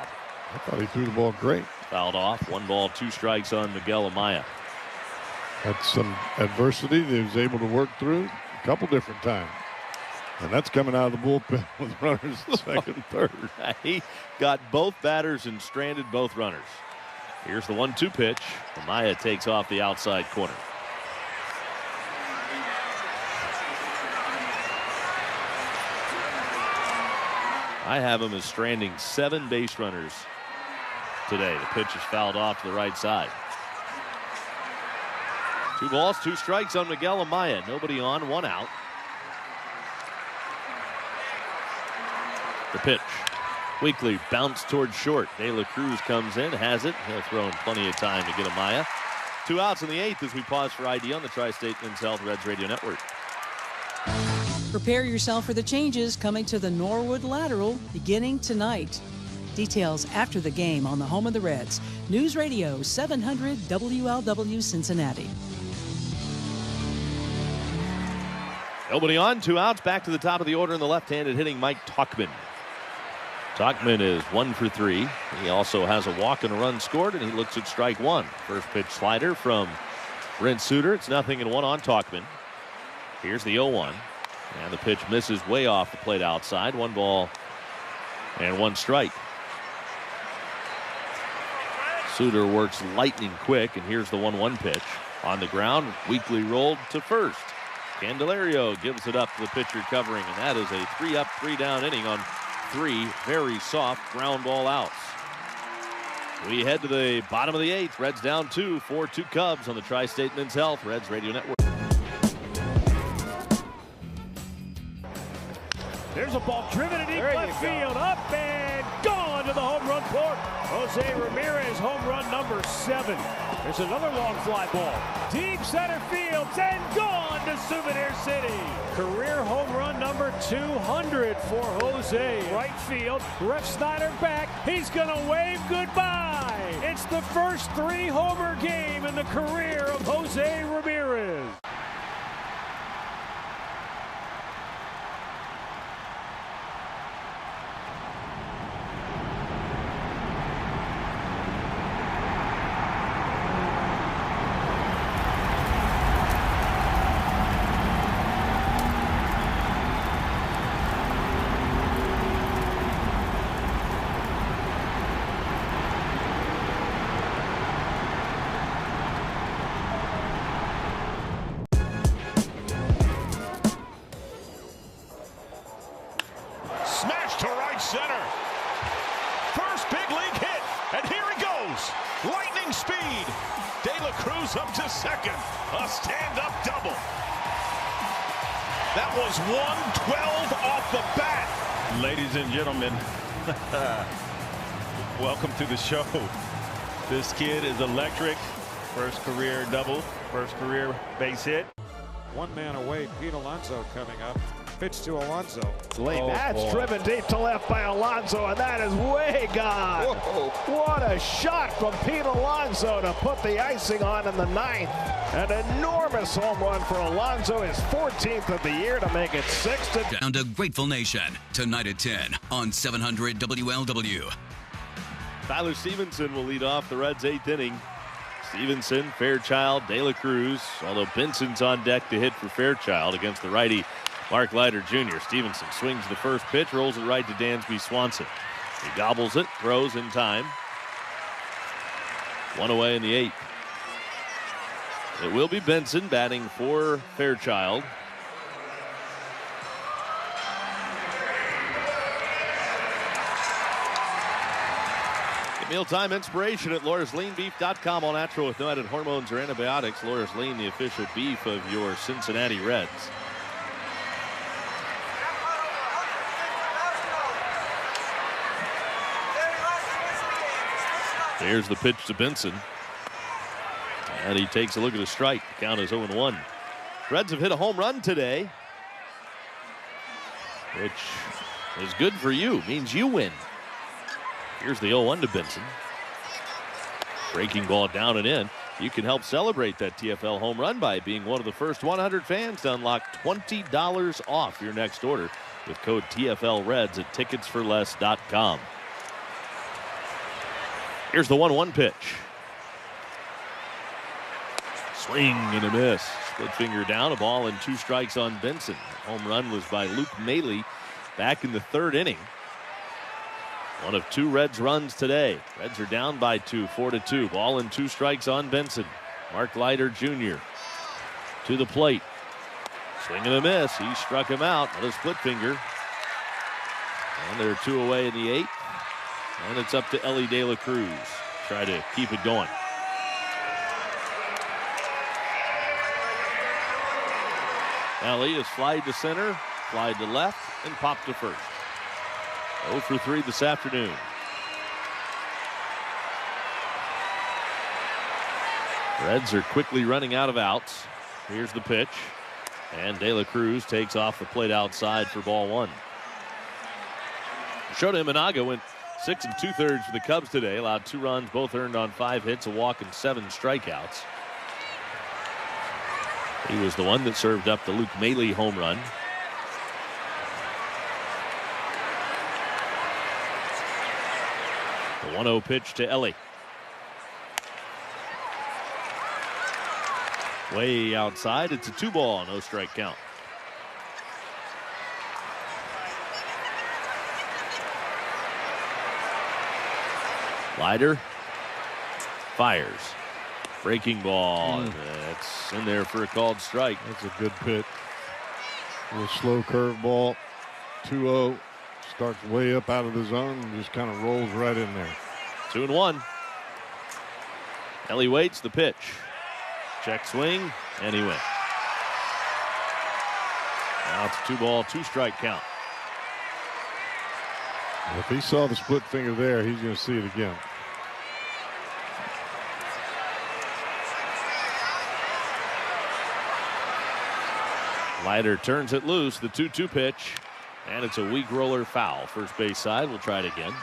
I thought he threw the ball great. Fouled off. 1 ball, 2 strikes on Miguel Amaya. That's some adversity that he was able to work through a couple different times. And that's coming out of the bullpen with runners at second, third. He got both batters and stranded both runners. Here's the 1-2 pitch. Amaya takes off the outside corner. I have him as stranding 7 base runners today. The pitch is fouled off to the right side. 2 balls, 2 strikes on Miguel Amaya. Nobody on, 1 out. The pitch. Weekly bounce towards short. De La Cruz comes in, has it. He'll throw in plenty of time to get Amaya. 2 outs in the 8th as we pause for ID on the Tri-State Men's Health Reds Radio Network. Prepare yourself for the changes coming to the Norwood Lateral beginning tonight. Details after the game on the home of the Reds. News Radio 700 WLW Cincinnati. Nobody on, 2 outs. Back to the top of the order in the left-handed hitting Mike Tauchman. Tauchman is 1 for 3. He also has a walk and a run scored, and he looks at strike 1. First pitch slider from Brent Suter. It's 0-1 on Tauchman. Here's the 0-1. And the pitch misses way off the plate outside. 1 ball and 1 strike. Suter works lightning quick, and here's the 1-1 pitch. On the ground, Weekly rolled to first. Candelario gives it up to the pitcher covering, and that is a 3-up, 3-down inning on 3 very soft ground ball outs. We head to the bottom of the 8th. Reds down 2, 4-2 Cubs on the Tri-State Men's Health Reds Radio Network. There's a ball driven in deep left field, up and gone to the home run port. Jose Ramirez, home run number 7. There's another long fly ball. Deep center field, and gone to Souvenir City. Career home run number 200 for Jose. Right field, Ref Snyder back. He's going to wave goodbye. It's the first 3-homer game in the career of Jose Ramirez. Up to second. A stand-up double. That was 112 off the bat. Ladies and gentlemen, welcome to the show. This kid is electric. First career double, first career base hit. 1 man away, Pete Alonso coming up. Pitch to Alonso. That's driven deep to left by Alonso, and that is way gone. Whoa. What a shot from Pete Alonso to put the icing on in the 9th. An enormous home run for Alonso, his 14th of the year to make it 6 to... Down to Grateful Nation, tonight at 10 on 700 WLW. Tyler Stevenson will lead off the Reds' 8th inning. Stevenson, Fairchild, De La Cruz, although Benson's on deck to hit for Fairchild against the righty Mark Leiter Jr. Stevenson swings the first pitch, rolls it right to Dansby Swanson. He gobbles it, throws in time. 1 away in the 8th. It will be Benson batting for Fairchild. Get mealtime inspiration at LaurisLeanBeef.com. All natural with no added hormones or antibiotics. Laura's Lean, the official beef of your Cincinnati Reds. Here's the pitch to Benson. And he takes a look at a strike. The count is 0-1. Reds have hit a home run today, which is good for you. Means you win. Here's the 0-1 to Benson. Breaking ball down and in. You can help celebrate that TFL home run by being one of the first 100 fans to unlock $20 off your next order with code TFLREDS at ticketsforless.com. Here's the 1-1 pitch. Swing and a miss. Split finger down, a ball and 2 strikes on Benson. Home run was by Luke Mele back in the 3rd inning. One of 2 Reds runs today. Reds are down by 2, 4-2. Ball and 2 strikes on Benson. Mark Leiter Jr. to the plate. Swing and a miss. He struck him out with a split finger. And there are 2 away in the 8th. And it's up to Ellie De La Cruz. Try to keep it going. Ellie is flied to center, flied to left, and popped to first. 0 for 3 this afternoon. Reds are quickly running out of outs. Here's the pitch. And De La Cruz takes off the plate outside for ball 1. Shota Imanaga went 6 2/3 for the Cubs today. Allowed 2 runs, both earned on 5 hits, a walk, and 7 strikeouts. He was the one that served up the Luke Mele home run. The 1-0 pitch to Ellie. Way outside. It's a 2-ball, no strike count. Leiter fires. Breaking ball. That's in there for a called strike. That's a good pitch. A little slow curveball. 2-0. Starts way up out of the zone and just kind of rolls right in there. 2-1. Ellie waits the pitch. Check swing, and he went. Now it's a 2-ball, 2-strike count. If he saw the split finger there, he's going to see it again. Leiter turns it loose, the 2-2 pitch, and it's a weak roller foul. First base side, we'll try it again.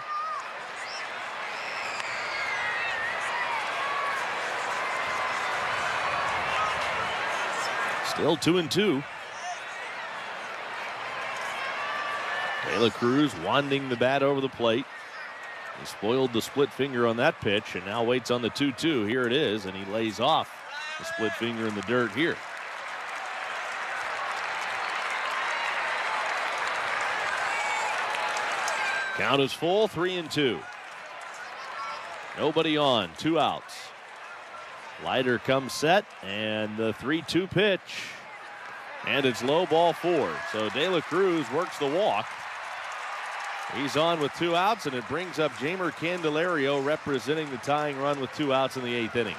Still 2-2. De La Cruz wanding the bat over the plate. He spoiled the split finger on that pitch and now waits on the 2-2. Here it is, and he lays off the split finger in the dirt here. Count is full, 3-2. Nobody on, 2 outs. Leiter comes set, and the 3-2 pitch. And it's low, ball 4. So De La Cruz works the walk. He's on with 2 outs, and it brings up Jeimer Candelario representing the tying run with 2 outs in the 8th inning.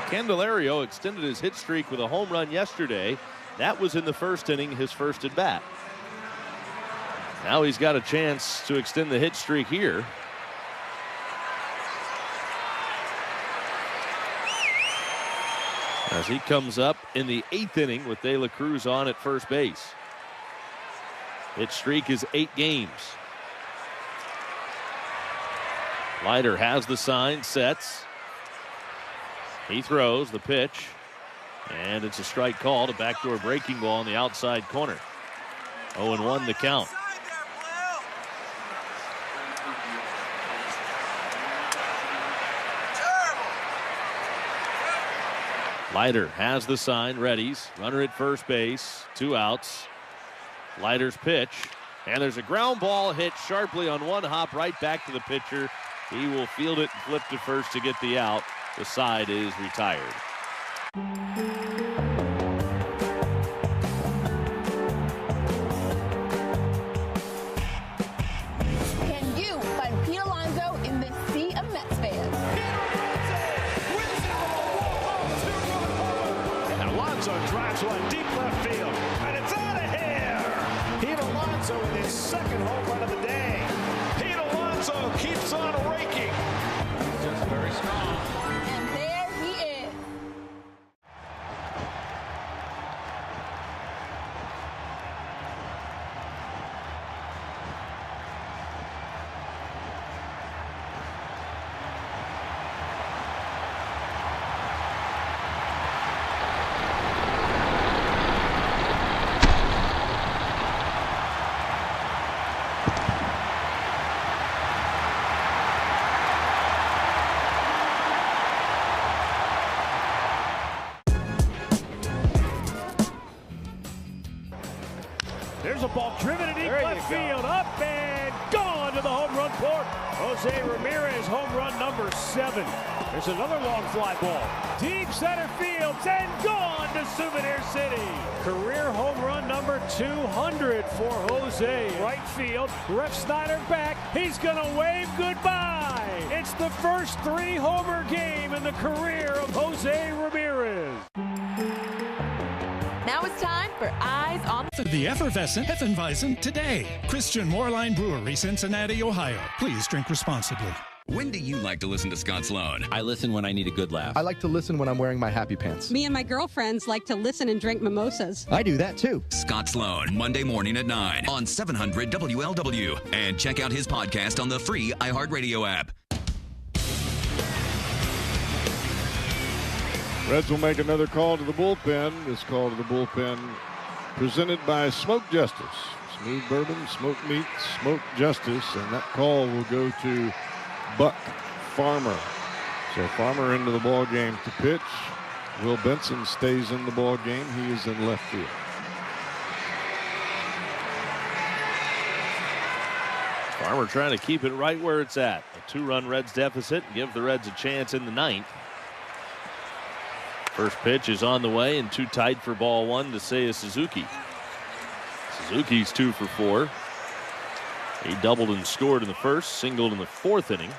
Candelario extended his hit streak with a home run yesterday. That was in the first inning, his first at bat. Now he's got a chance to extend the hit streak here. As he comes up in the 8th inning with De La Cruz on at first base. Hit streak is 8 games. Leiter has the sign, sets. He throws the pitch, and it's a strike called, a backdoor breaking ball on the outside corner. 0-1 the count. Leiter has the sign, readies, runner at first base, 2 outs. Leiter's pitch, and there's a ground ball hit sharply on one hop right back to the pitcher. He will field it and flip to first to get the out. The side is retired. Can you find Pete Alonso in the sea of Mets fans? And Alonso drives one deep left field, and it's out of here. Pete Alonso with his 2nd home run of the day. Pete Alonso keeps on raking. Just very strong. And there he is. Here's a ball driven in deep left field. Up and gone to the home run port. Jose Ramirez, home run number 7. There's another long fly ball. Deep center field and gone to Souvenir City. Career home run number 200 for Jose. Right field. Ref Snyder back. He's going to wave goodbye. It's the first 3-homer game in the career of Jose Ramirez. Now it's time for Eyes on the effervescent Hefeweizen today. Christian Moerlein Brewery, Cincinnati, Ohio. Please drink responsibly. When do you like to listen to Scott Sloan? I listen when I need a good laugh. I like to listen when I'm wearing my happy pants. Me and my girlfriends like to listen and drink mimosas. I do that too. Scott Sloan, Monday morning at 9 on 700 WLW. And check out his podcast on the free iHeartRadio app. Reds will make another call to the bullpen. This call to the bullpen presented by Smoke Justice. Smooth bourbon, smoked meat, Smoke Justice. And that call will go to Buck Farmer. So Farmer into the ball game to pitch. Will Benson stays in the ball game. He is in left field. Farmer trying to keep it right where it's at. A 2-run Reds deficit and give the Reds a chance in the 9th. First pitch is on the way and 2 tied for ball 1 to Seiya Suzuki. Suzuki's 2 for 4. He doubled and scored in the first, singled in the 4th inning.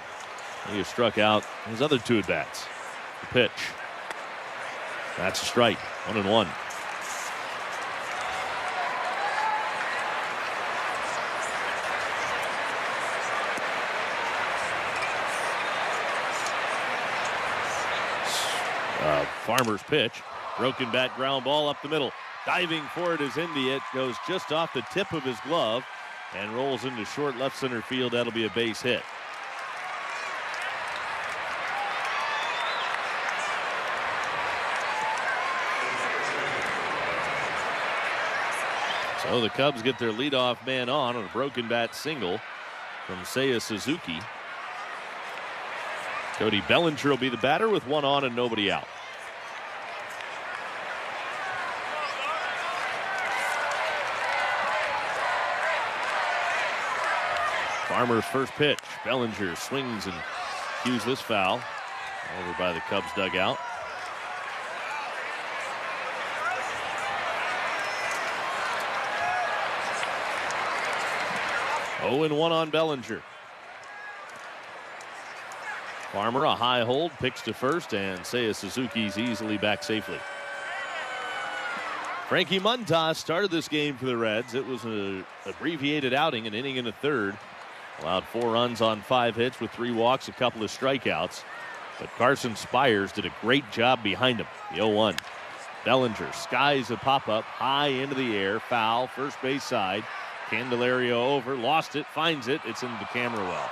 He has struck out his other 2 at-bats. The pitch. That's a strike. 1-1. Farmer's pitch. Broken bat ground ball up the middle. Diving for it is Indy. It goes just off the tip of his glove and rolls into short left center field. That'll be a base hit. So the Cubs get their leadoff man on a broken bat single from Seiya Suzuki. Cody Bellinger will be the batter with 1 on and nobody out. Farmer's first pitch. Bellinger swings and cues this foul over by the Cubs dugout. Oh, and 1 on Bellinger. Farmer, a high hold, picks to first, and Seiya Suzuki's easily back safely. Frankie Montas started this game for the Reds. It was an abbreviated outing, an inning and a third. Allowed 4 runs on 5 hits with 3 walks, a couple of strikeouts. But Carson Spires did a great job behind him. The 0-1. Bellinger skies a pop-up high into the air, foul, first base side. Candelario over, lost it, finds it. It's into the camera well.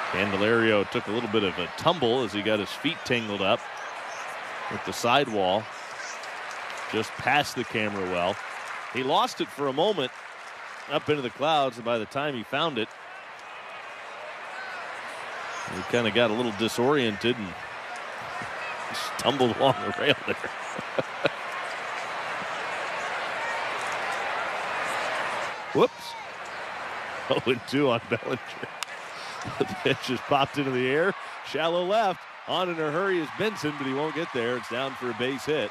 Candelario took a little bit of a tumble as he got his feet tangled up with the sidewall just past the camera well. He lost it for a moment up into the clouds, and by the time he found it, he kind of got a little disoriented and stumbled along the rail there. Whoops. 0-2 on Bellinger. The pitch just popped into the air. Shallow left. On in a hurry is Benson, but he won't get there. It's down for a base hit.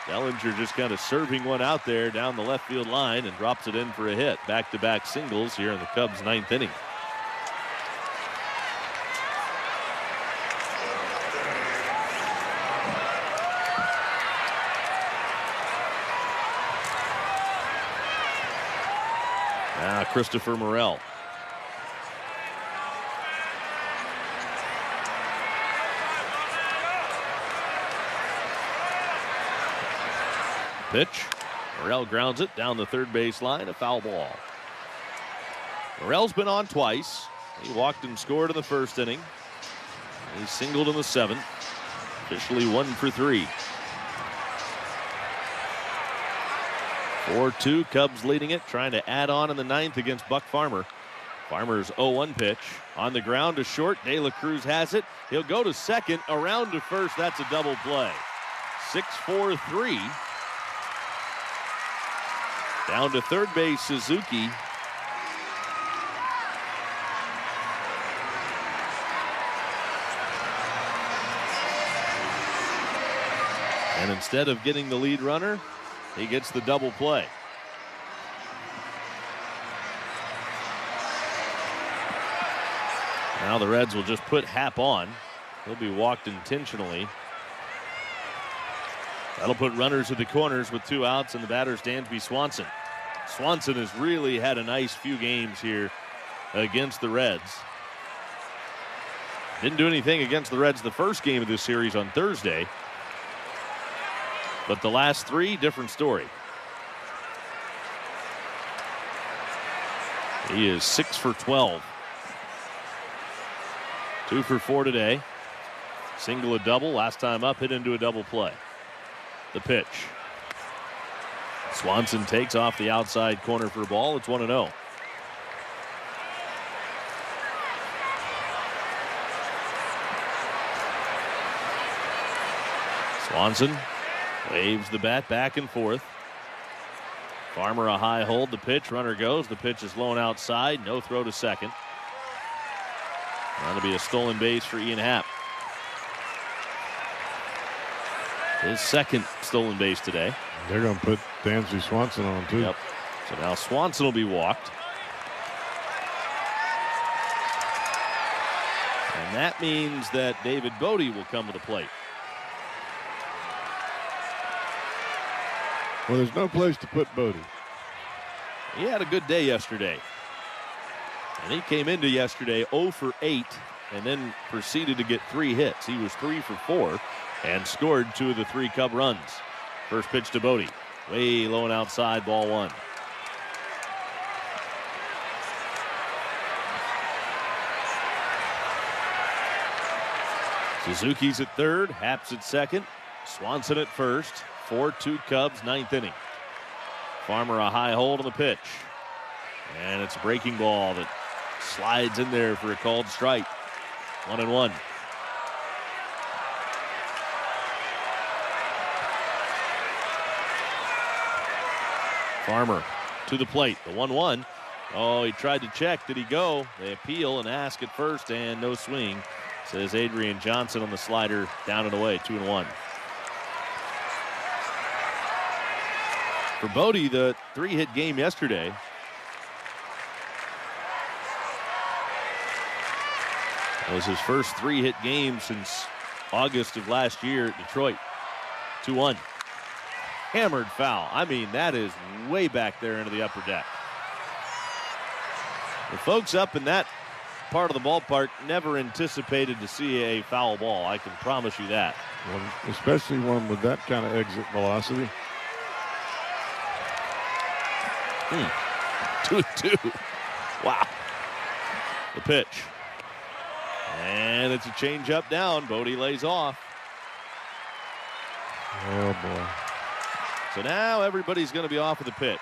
Bellinger just kind of serving one out there down the left field line and drops it in for a hit. Back-to-back singles here in the Cubs' 9th inning. Now Christopher Morel. Pitch. Morel grounds it down the third base line, a foul ball. Morel's been on twice. He walked and scored in the first inning. He singled in the 7th. Officially 1 for 3. 4-2, Cubs leading it, trying to add on in the 9th against Buck Farmer. Farmer's 0-1 pitch. On the ground to short, De La Cruz has it. He'll go to second, around to first. That's a double play. 6-4-3. Down to third base, Suzuki. And instead of getting the lead runner, he gets the double play. Now the Reds will just put Happ on. He'll be walked intentionally. That'll put runners at the corners with 2 outs, and the batter's Dansby Swanson. Swanson has really had a nice few games here against the Reds. Didn't do anything against the Reds the first game of this series on Thursday. But the last 3, different story. He is 6 for 12. 2 for 4 today. Single, a double. Last time up, hit into a double play. The pitch. Swanson takes off the outside corner for a ball. It's 1-0. Swanson waves the bat back and forth. Farmer a high hold. The pitch. Runner goes. The pitch is low and outside. No throw to second. That'll be a stolen base for Ian Happ. His second stolen base today. They're going to put Dansby Swanson on too. Yep. So now Swanson will be walked. And that means that David Bodie will come to the plate. Well, there's no place to put Bodie. He had a good day yesterday. And he came into yesterday 0 for 8 and then proceeded to get 3 hits. He was 3 for 4 and scored 2 of the 3 Cub runs. First pitch to Bodie. Way low and outside, ball 1. Suzuki's at third, Happ's at second, Swanson at first. 4-2 Cubs, 9th inning. Farmer a high hold on the pitch. And it's a breaking ball that slides in there for a called strike. 1-1. Farmer to the plate. The 1-1. Oh, he tried to check. Did he go? They appeal and ask at first, and no swing. Says Adrian Johnson on the slider, down and away, 2-1. For Bodie, the 3-hit game yesterday. It was his first 3-hit game since August of last year at Detroit. 2-1. Hammered foul. I mean, that is way back there into the upper deck. The folks up in that part of the ballpark never anticipated to see a foul ball. I can promise you that. Well, especially one with that kind of exit velocity. 2-2. Wow. The pitch. And it's a changeup down. Bodie lays off. Oh, boy. So now everybody's going to be off of the pitch.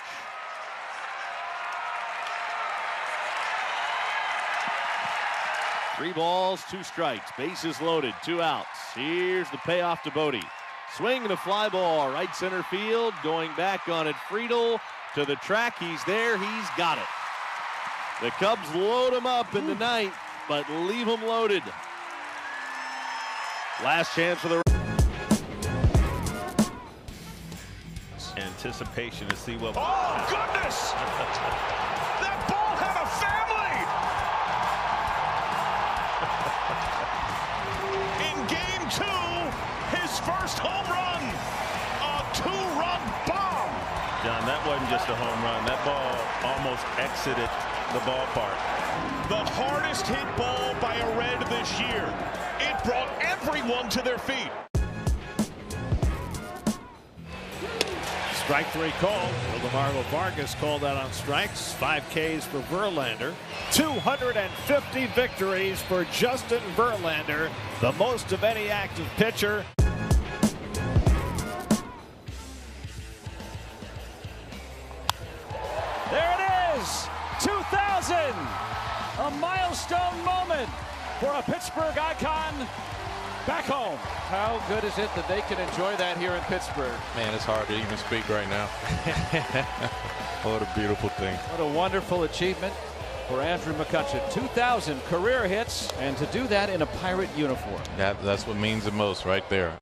Three balls, 2 strikes. Bases loaded, 2 outs. Here's the payoff to Bodie. Swing and a fly ball, right center field. Going back on it, Friedl to the track. He's there. He's got it. The Cubs load him up in the 9th, but leave him loaded. Last chance for the anticipation to see what. Oh, goodness! That ball had a family! In game 2, his first home run. A 2-run bomb. John, that wasn't just a home run. That ball almost exited the ballpark. The hardest hit ball by a Red this year. It brought everyone to their feet. Strike 3 called. Wildemarlo Vargas called out on strikes. 5 Ks for Verlander. 250 victories for Justin Verlander, the most of any active pitcher. There it is! 2000! A milestone moment for a Pittsburgh icon back home. How good is it that they can enjoy that here in Pittsburgh? Man, it's hard to even speak right now. What a beautiful thing. What a wonderful achievement for Andrew McCutchen. 2,000 career hits, and to do that in a Pirate uniform. That's what means the most right there.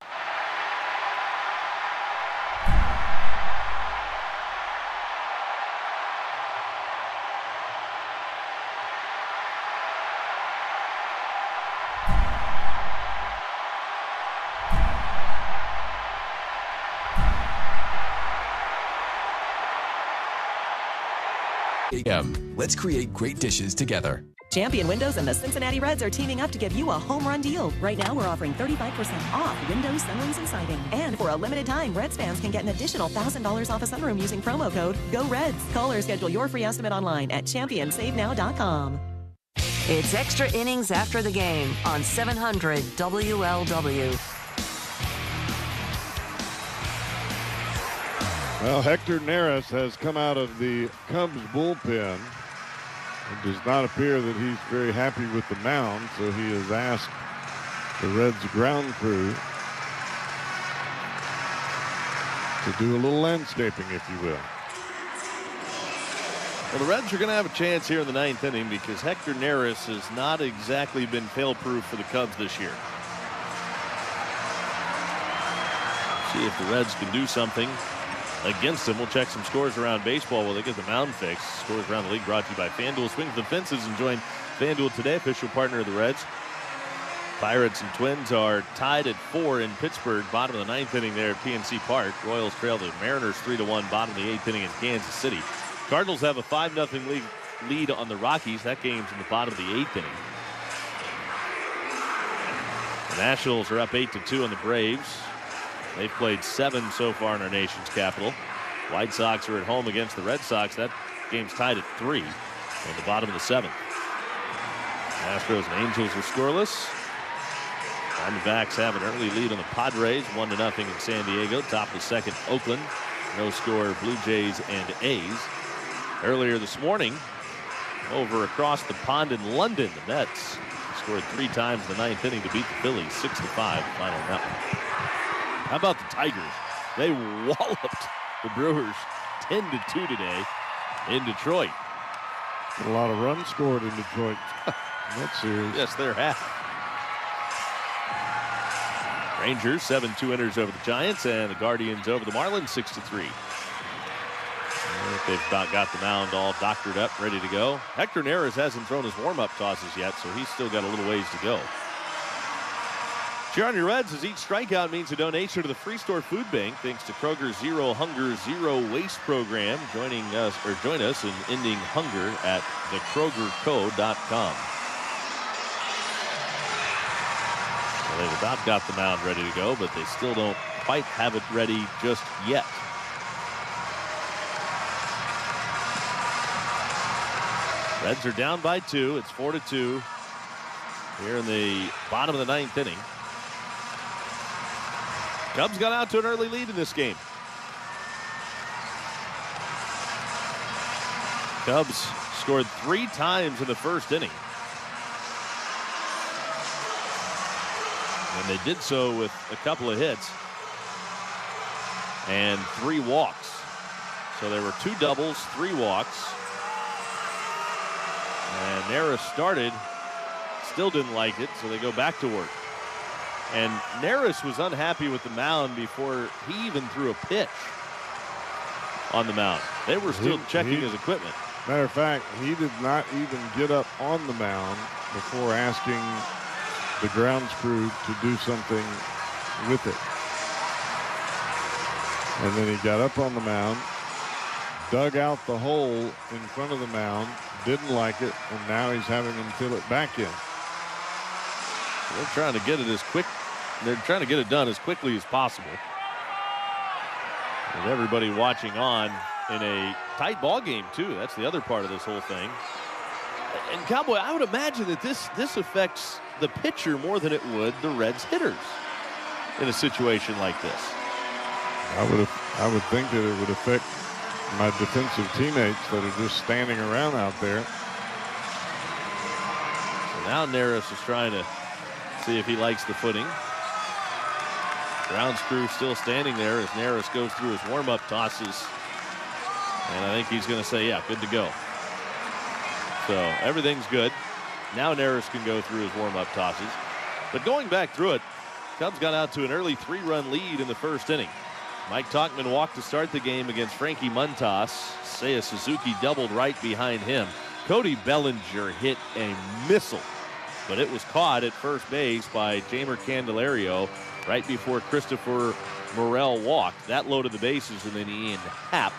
Let's create great dishes together. Champion Windows and the Cincinnati Reds are teaming up to give you a home run deal. Right now, we're offering 35% off windows, sunrooms, and siding. And for a limited time, Reds fans can get an additional $1,000 off a sunroom using promo code GOREDS. Call or schedule your free estimate online at championsavenow.com. It's extra innings after the game on 700 WLW. Well, Hector Neris has come out of the Cubs bullpen. It does not appear that he's very happy with the mound, so he has asked the Reds ground crew to do a little landscaping, if you will. Well, the Reds are going to have a chance here in the 9th inning because Hector Neris has not exactly been fail-proof for the Cubs this year. See if the Reds can do something against him. We'll check some scores around baseball while they get the mound fixed. Scores around the league brought to you by FanDuel. Swing for the fences and join FanDuel today, official partner of the Reds. Pirates and Twins are tied at 4 in Pittsburgh. Bottom of the 9th inning there at PNC Park. Royals trail the Mariners 3-1. Bottom of the 8th inning in Kansas City. Cardinals have a 5-0 lead on the Rockies. That game's in the bottom of the 8th inning. The Nationals are up 8-2 on the Braves. They've played 7 so far in our nation's capital. White Sox are at home against the Red Sox. That game's tied at 3 in the bottom of the 7th. Astros and Angels are scoreless. Diamondbacks have an early lead on the Padres, 1-0 in San Diego. Top of the 2nd, Oakland. No score, Blue Jays and A's. Earlier this morning, over across the pond in London, the Mets scored 3 times in the 9th inning to beat the Phillies, 6-5 final count. How about the Tigers? They walloped the Brewers 10-2 today in Detroit. A lot of runs scored in Detroit in that series. Yes, there have. Rangers 7-2 winners over the Giants, and the Guardians over the Marlins 6-3. They've about got the mound all doctored up, ready to go. Hector Neris hasn't thrown his warm-up tosses yet, so he's still got a little ways to go. Cheer on your Reds as each strikeout means a donation to the Free Store Food Bank, thanks to Kroger's Zero Hunger, Zero Waste program. Join us in ending hunger at thekrogerco.com. Well, they've about got the mound ready to go, but they still don't quite have it ready just yet. Reds are down by 2. It's 4-2 here in the bottom of the 9th inning. Cubs got out to an early lead in this game. Cubs scored 3 times in the first inning. And they did so with a couple of hits and 3 walks. So there were 2 doubles, 3 walks. And Neris started, still didn't like it, so they go back to work. And Neris was unhappy with the mound before he even threw a pitch on the mound. They were still checking his equipment. Matter of fact, he did not even get up on the mound before asking the grounds crew to do something with it. And then he got up on the mound, dug out the hole in front of the mound, didn't like it, and now he's having them fill it back in. They're trying to get it as quick. They're trying to get it done as quickly as possible. With everybody watching on in a tight ball game too. That's the other part of this whole thing. And Cowboy, I would imagine that this affects the pitcher more than it would the Reds hitters in a situation like this. I would think that it would affect my defensive teammates that are just standing around out there. So now Neris is trying to see if he likes the footing. Grounds crew still standing there as Neris goes through his warm-up tosses. And I think he's going to say, yeah, good to go. So everything's good. Now Neris can go through his warm-up tosses. But going back through it, Cubs got out to an early 3-run lead in the first inning. Mike Tauchman walked to start the game against Frankie Montas. Seiya Suzuki doubled right behind him. Cody Bellinger hit a missile, but it was caught at first base by Jamer Candelario right before Christopher Morel walked. That loaded the bases, and then Ian Happ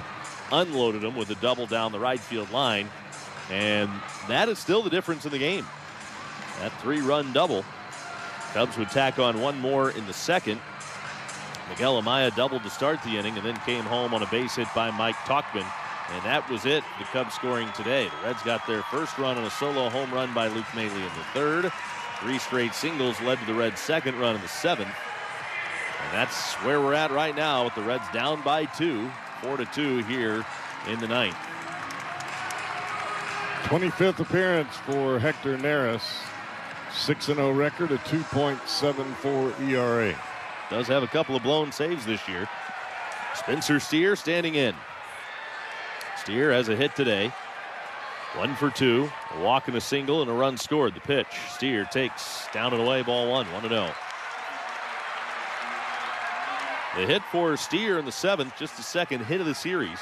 unloaded them with a double down the right field line. And that is still the difference in the game. That 3-run double. Cubs would tack on one more in the second. Miguel Amaya doubled to start the inning and then came home on a base hit by Mike Tauchman. And that was it, the Cubs scoring today. The Reds got their first run on a solo home run by Luke Mele in the third. 3 straight singles led to the Reds' second run in the seventh. And that's where we're at right now with the Reds down by 2, 4-2 here in the ninth. 25th appearance for Hector Neris. 6-0 record, a 2.74 ERA. Does have a couple of blown saves this year. Spencer Steer standing in. Steer has a hit today. 1 for 2. A walk and a single and a run scored. The pitch. Steer takes down and away, ball 1, 1-0. The hit for Steer in the seventh, just the second hit of the series.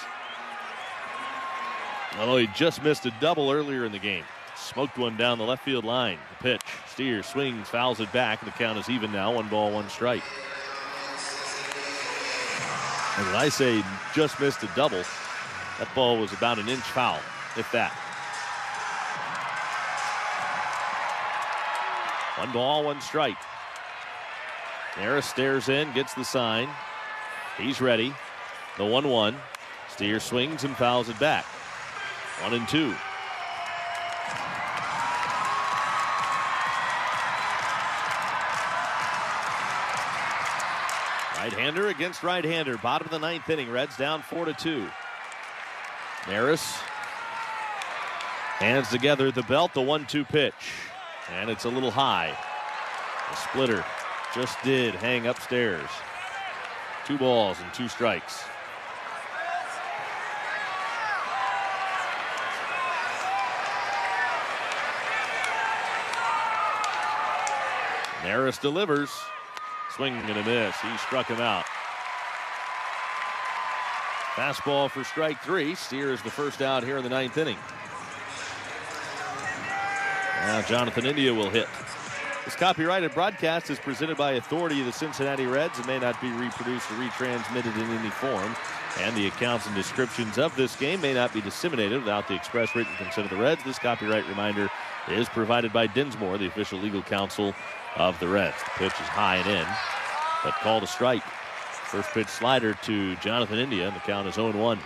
Although he just missed a double earlier in the game. Smoked one down the left field line. The pitch. Steer swings, fouls it back, and the count is even now. 1 ball, 1 strike. And when I say just missed a double, that ball was about an inch foul, if that. 1 ball, 1 strike. Neris stares in, gets the sign. He's ready. The 1-1. Steer swings and fouls it back. 1-2. Right-hander against right-hander. Bottom of the ninth inning. Reds down 4-2. Neris hands together at the belt. The 1-2 pitch. And it's a little high. The splitter just did hang upstairs. 2 balls and 2 strikes. Neris delivers. Swing and a miss. He struck him out. Fastball for strike 3. Steer is the first out here in the ninth inning. Now Jonathan India will hit. This copyrighted broadcast is presented by authority of the Cincinnati Reds and may not be reproduced or retransmitted in any form. And the accounts and descriptions of this game may not be disseminated without the express written consent of the Reds. This copyright reminder is provided by Dinsmore, the official legal counsel of the Reds. The pitch is high and in, but called a strike. First pitch slider to Jonathan India, and the count is 0-1.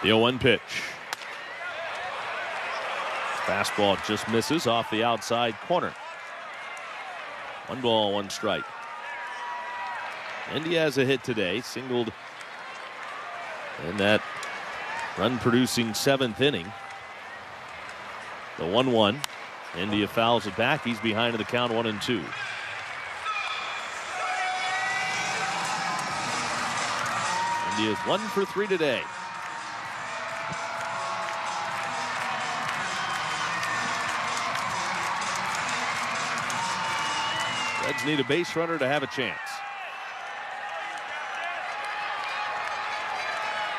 The 0-1 pitch. Fastball just misses off the outside corner. 1 ball, 1 strike. India has a hit today, singled in that run-producing 7th inning. The 1-1. India fouls it back. He's behind in the count, 1-2. India's 1 for 3 today. Reds need a base runner to have a chance.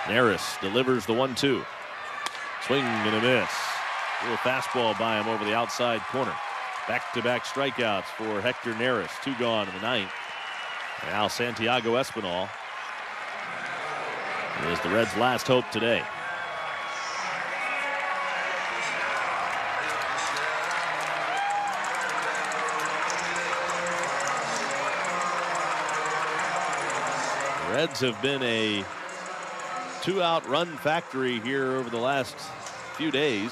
Neris delivers the 1-2. Swing and a miss. A little fastball by him over the outside corner. Back-to-back strikeouts for Hector Neris. 2 gone in the ninth. Now Santiago Espinal is the Reds' last hope today. The Reds have been a 2-out run factory here over the last few days.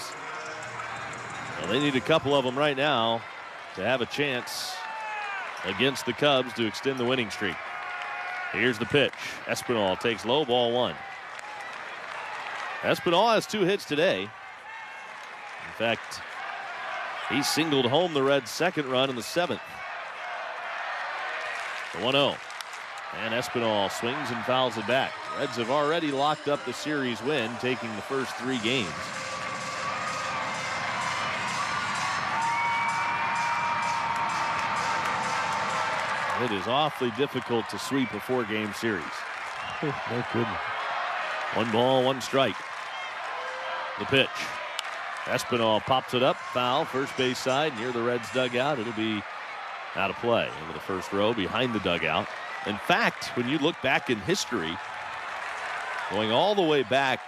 Well, they need a couple of them right now to have a chance against the Cubs to extend the winning streak. Here's the pitch. Espinal takes low, ball 1. Espinal has 2 hits today. In fact, He singled home the Reds' second run in the 7th. The 1-0. And Espinal swings and fouls it back. Reds have already locked up the series win, taking the first 3 games. It is awfully difficult to sweep a 4-game series. No kidding. 1 ball, 1 strike. The pitch. Espinal pops it up, foul, first base side, near the Reds dugout. It'll be out of play into the first row behind the dugout. In fact, when you look back in history, going all the way back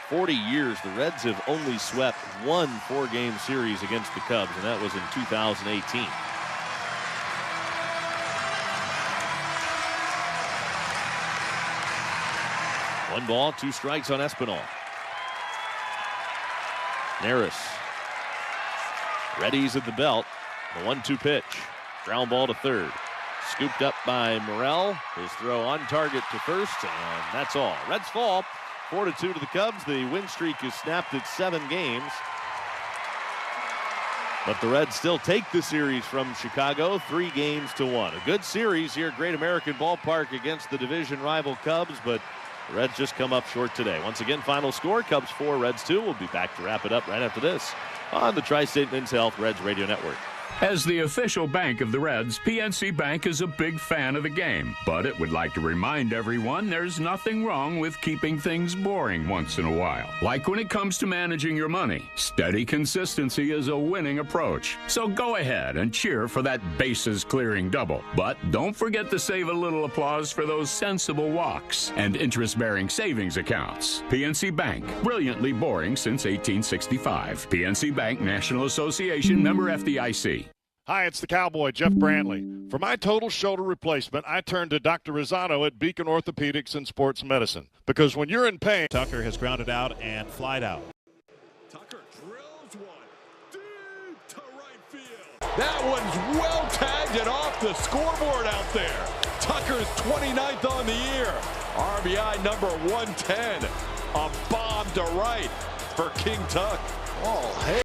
40 years, the Reds have only swept 1 4-game series against the Cubs, and that was in 2018. One ball, 2 strikes on Espinal. Neris readies at the belt. The 1-2 pitch. Ground ball to third. Scooped up by Morel. His throw on target to first, and that's all. Reds fall 4-2 to the Cubs. The win streak is snapped at 7 games. But the Reds still take the series from Chicago 3-1. A good series here at Great American Ballpark against the division rival Cubs, but the Reds just come up short today. Once again, final score, Cubs 4, Reds 2. We'll be back to wrap it up right after this on the Tri-State Men's Health Reds Radio Network. As the official bank of the Reds, PNC Bank is a big fan of the game. But it would like to remind everyone there's nothing wrong with keeping things boring once in a while. Like when it comes to managing your money, steady consistency is a winning approach. So go ahead and cheer for that bases-clearing double. But don't forget to save a little applause for those sensible walks and interest-bearing savings accounts. PNC Bank, brilliantly boring since 1865. PNC Bank, National Association, member FDIC. Hi, it's the Cowboy, Jeff Brantley. For my total shoulder replacement, I turned to Dr. Rosano at Beacon Orthopedics and Sports Medicine. Because when you're in pain... Tucker has grounded out and flied out. Tucker drills one deep to right field. That one's well tagged and off the scoreboard out there. Tucker's 29th on the year. RBI number 110. A bomb to right for King Tuck. Oh, hey.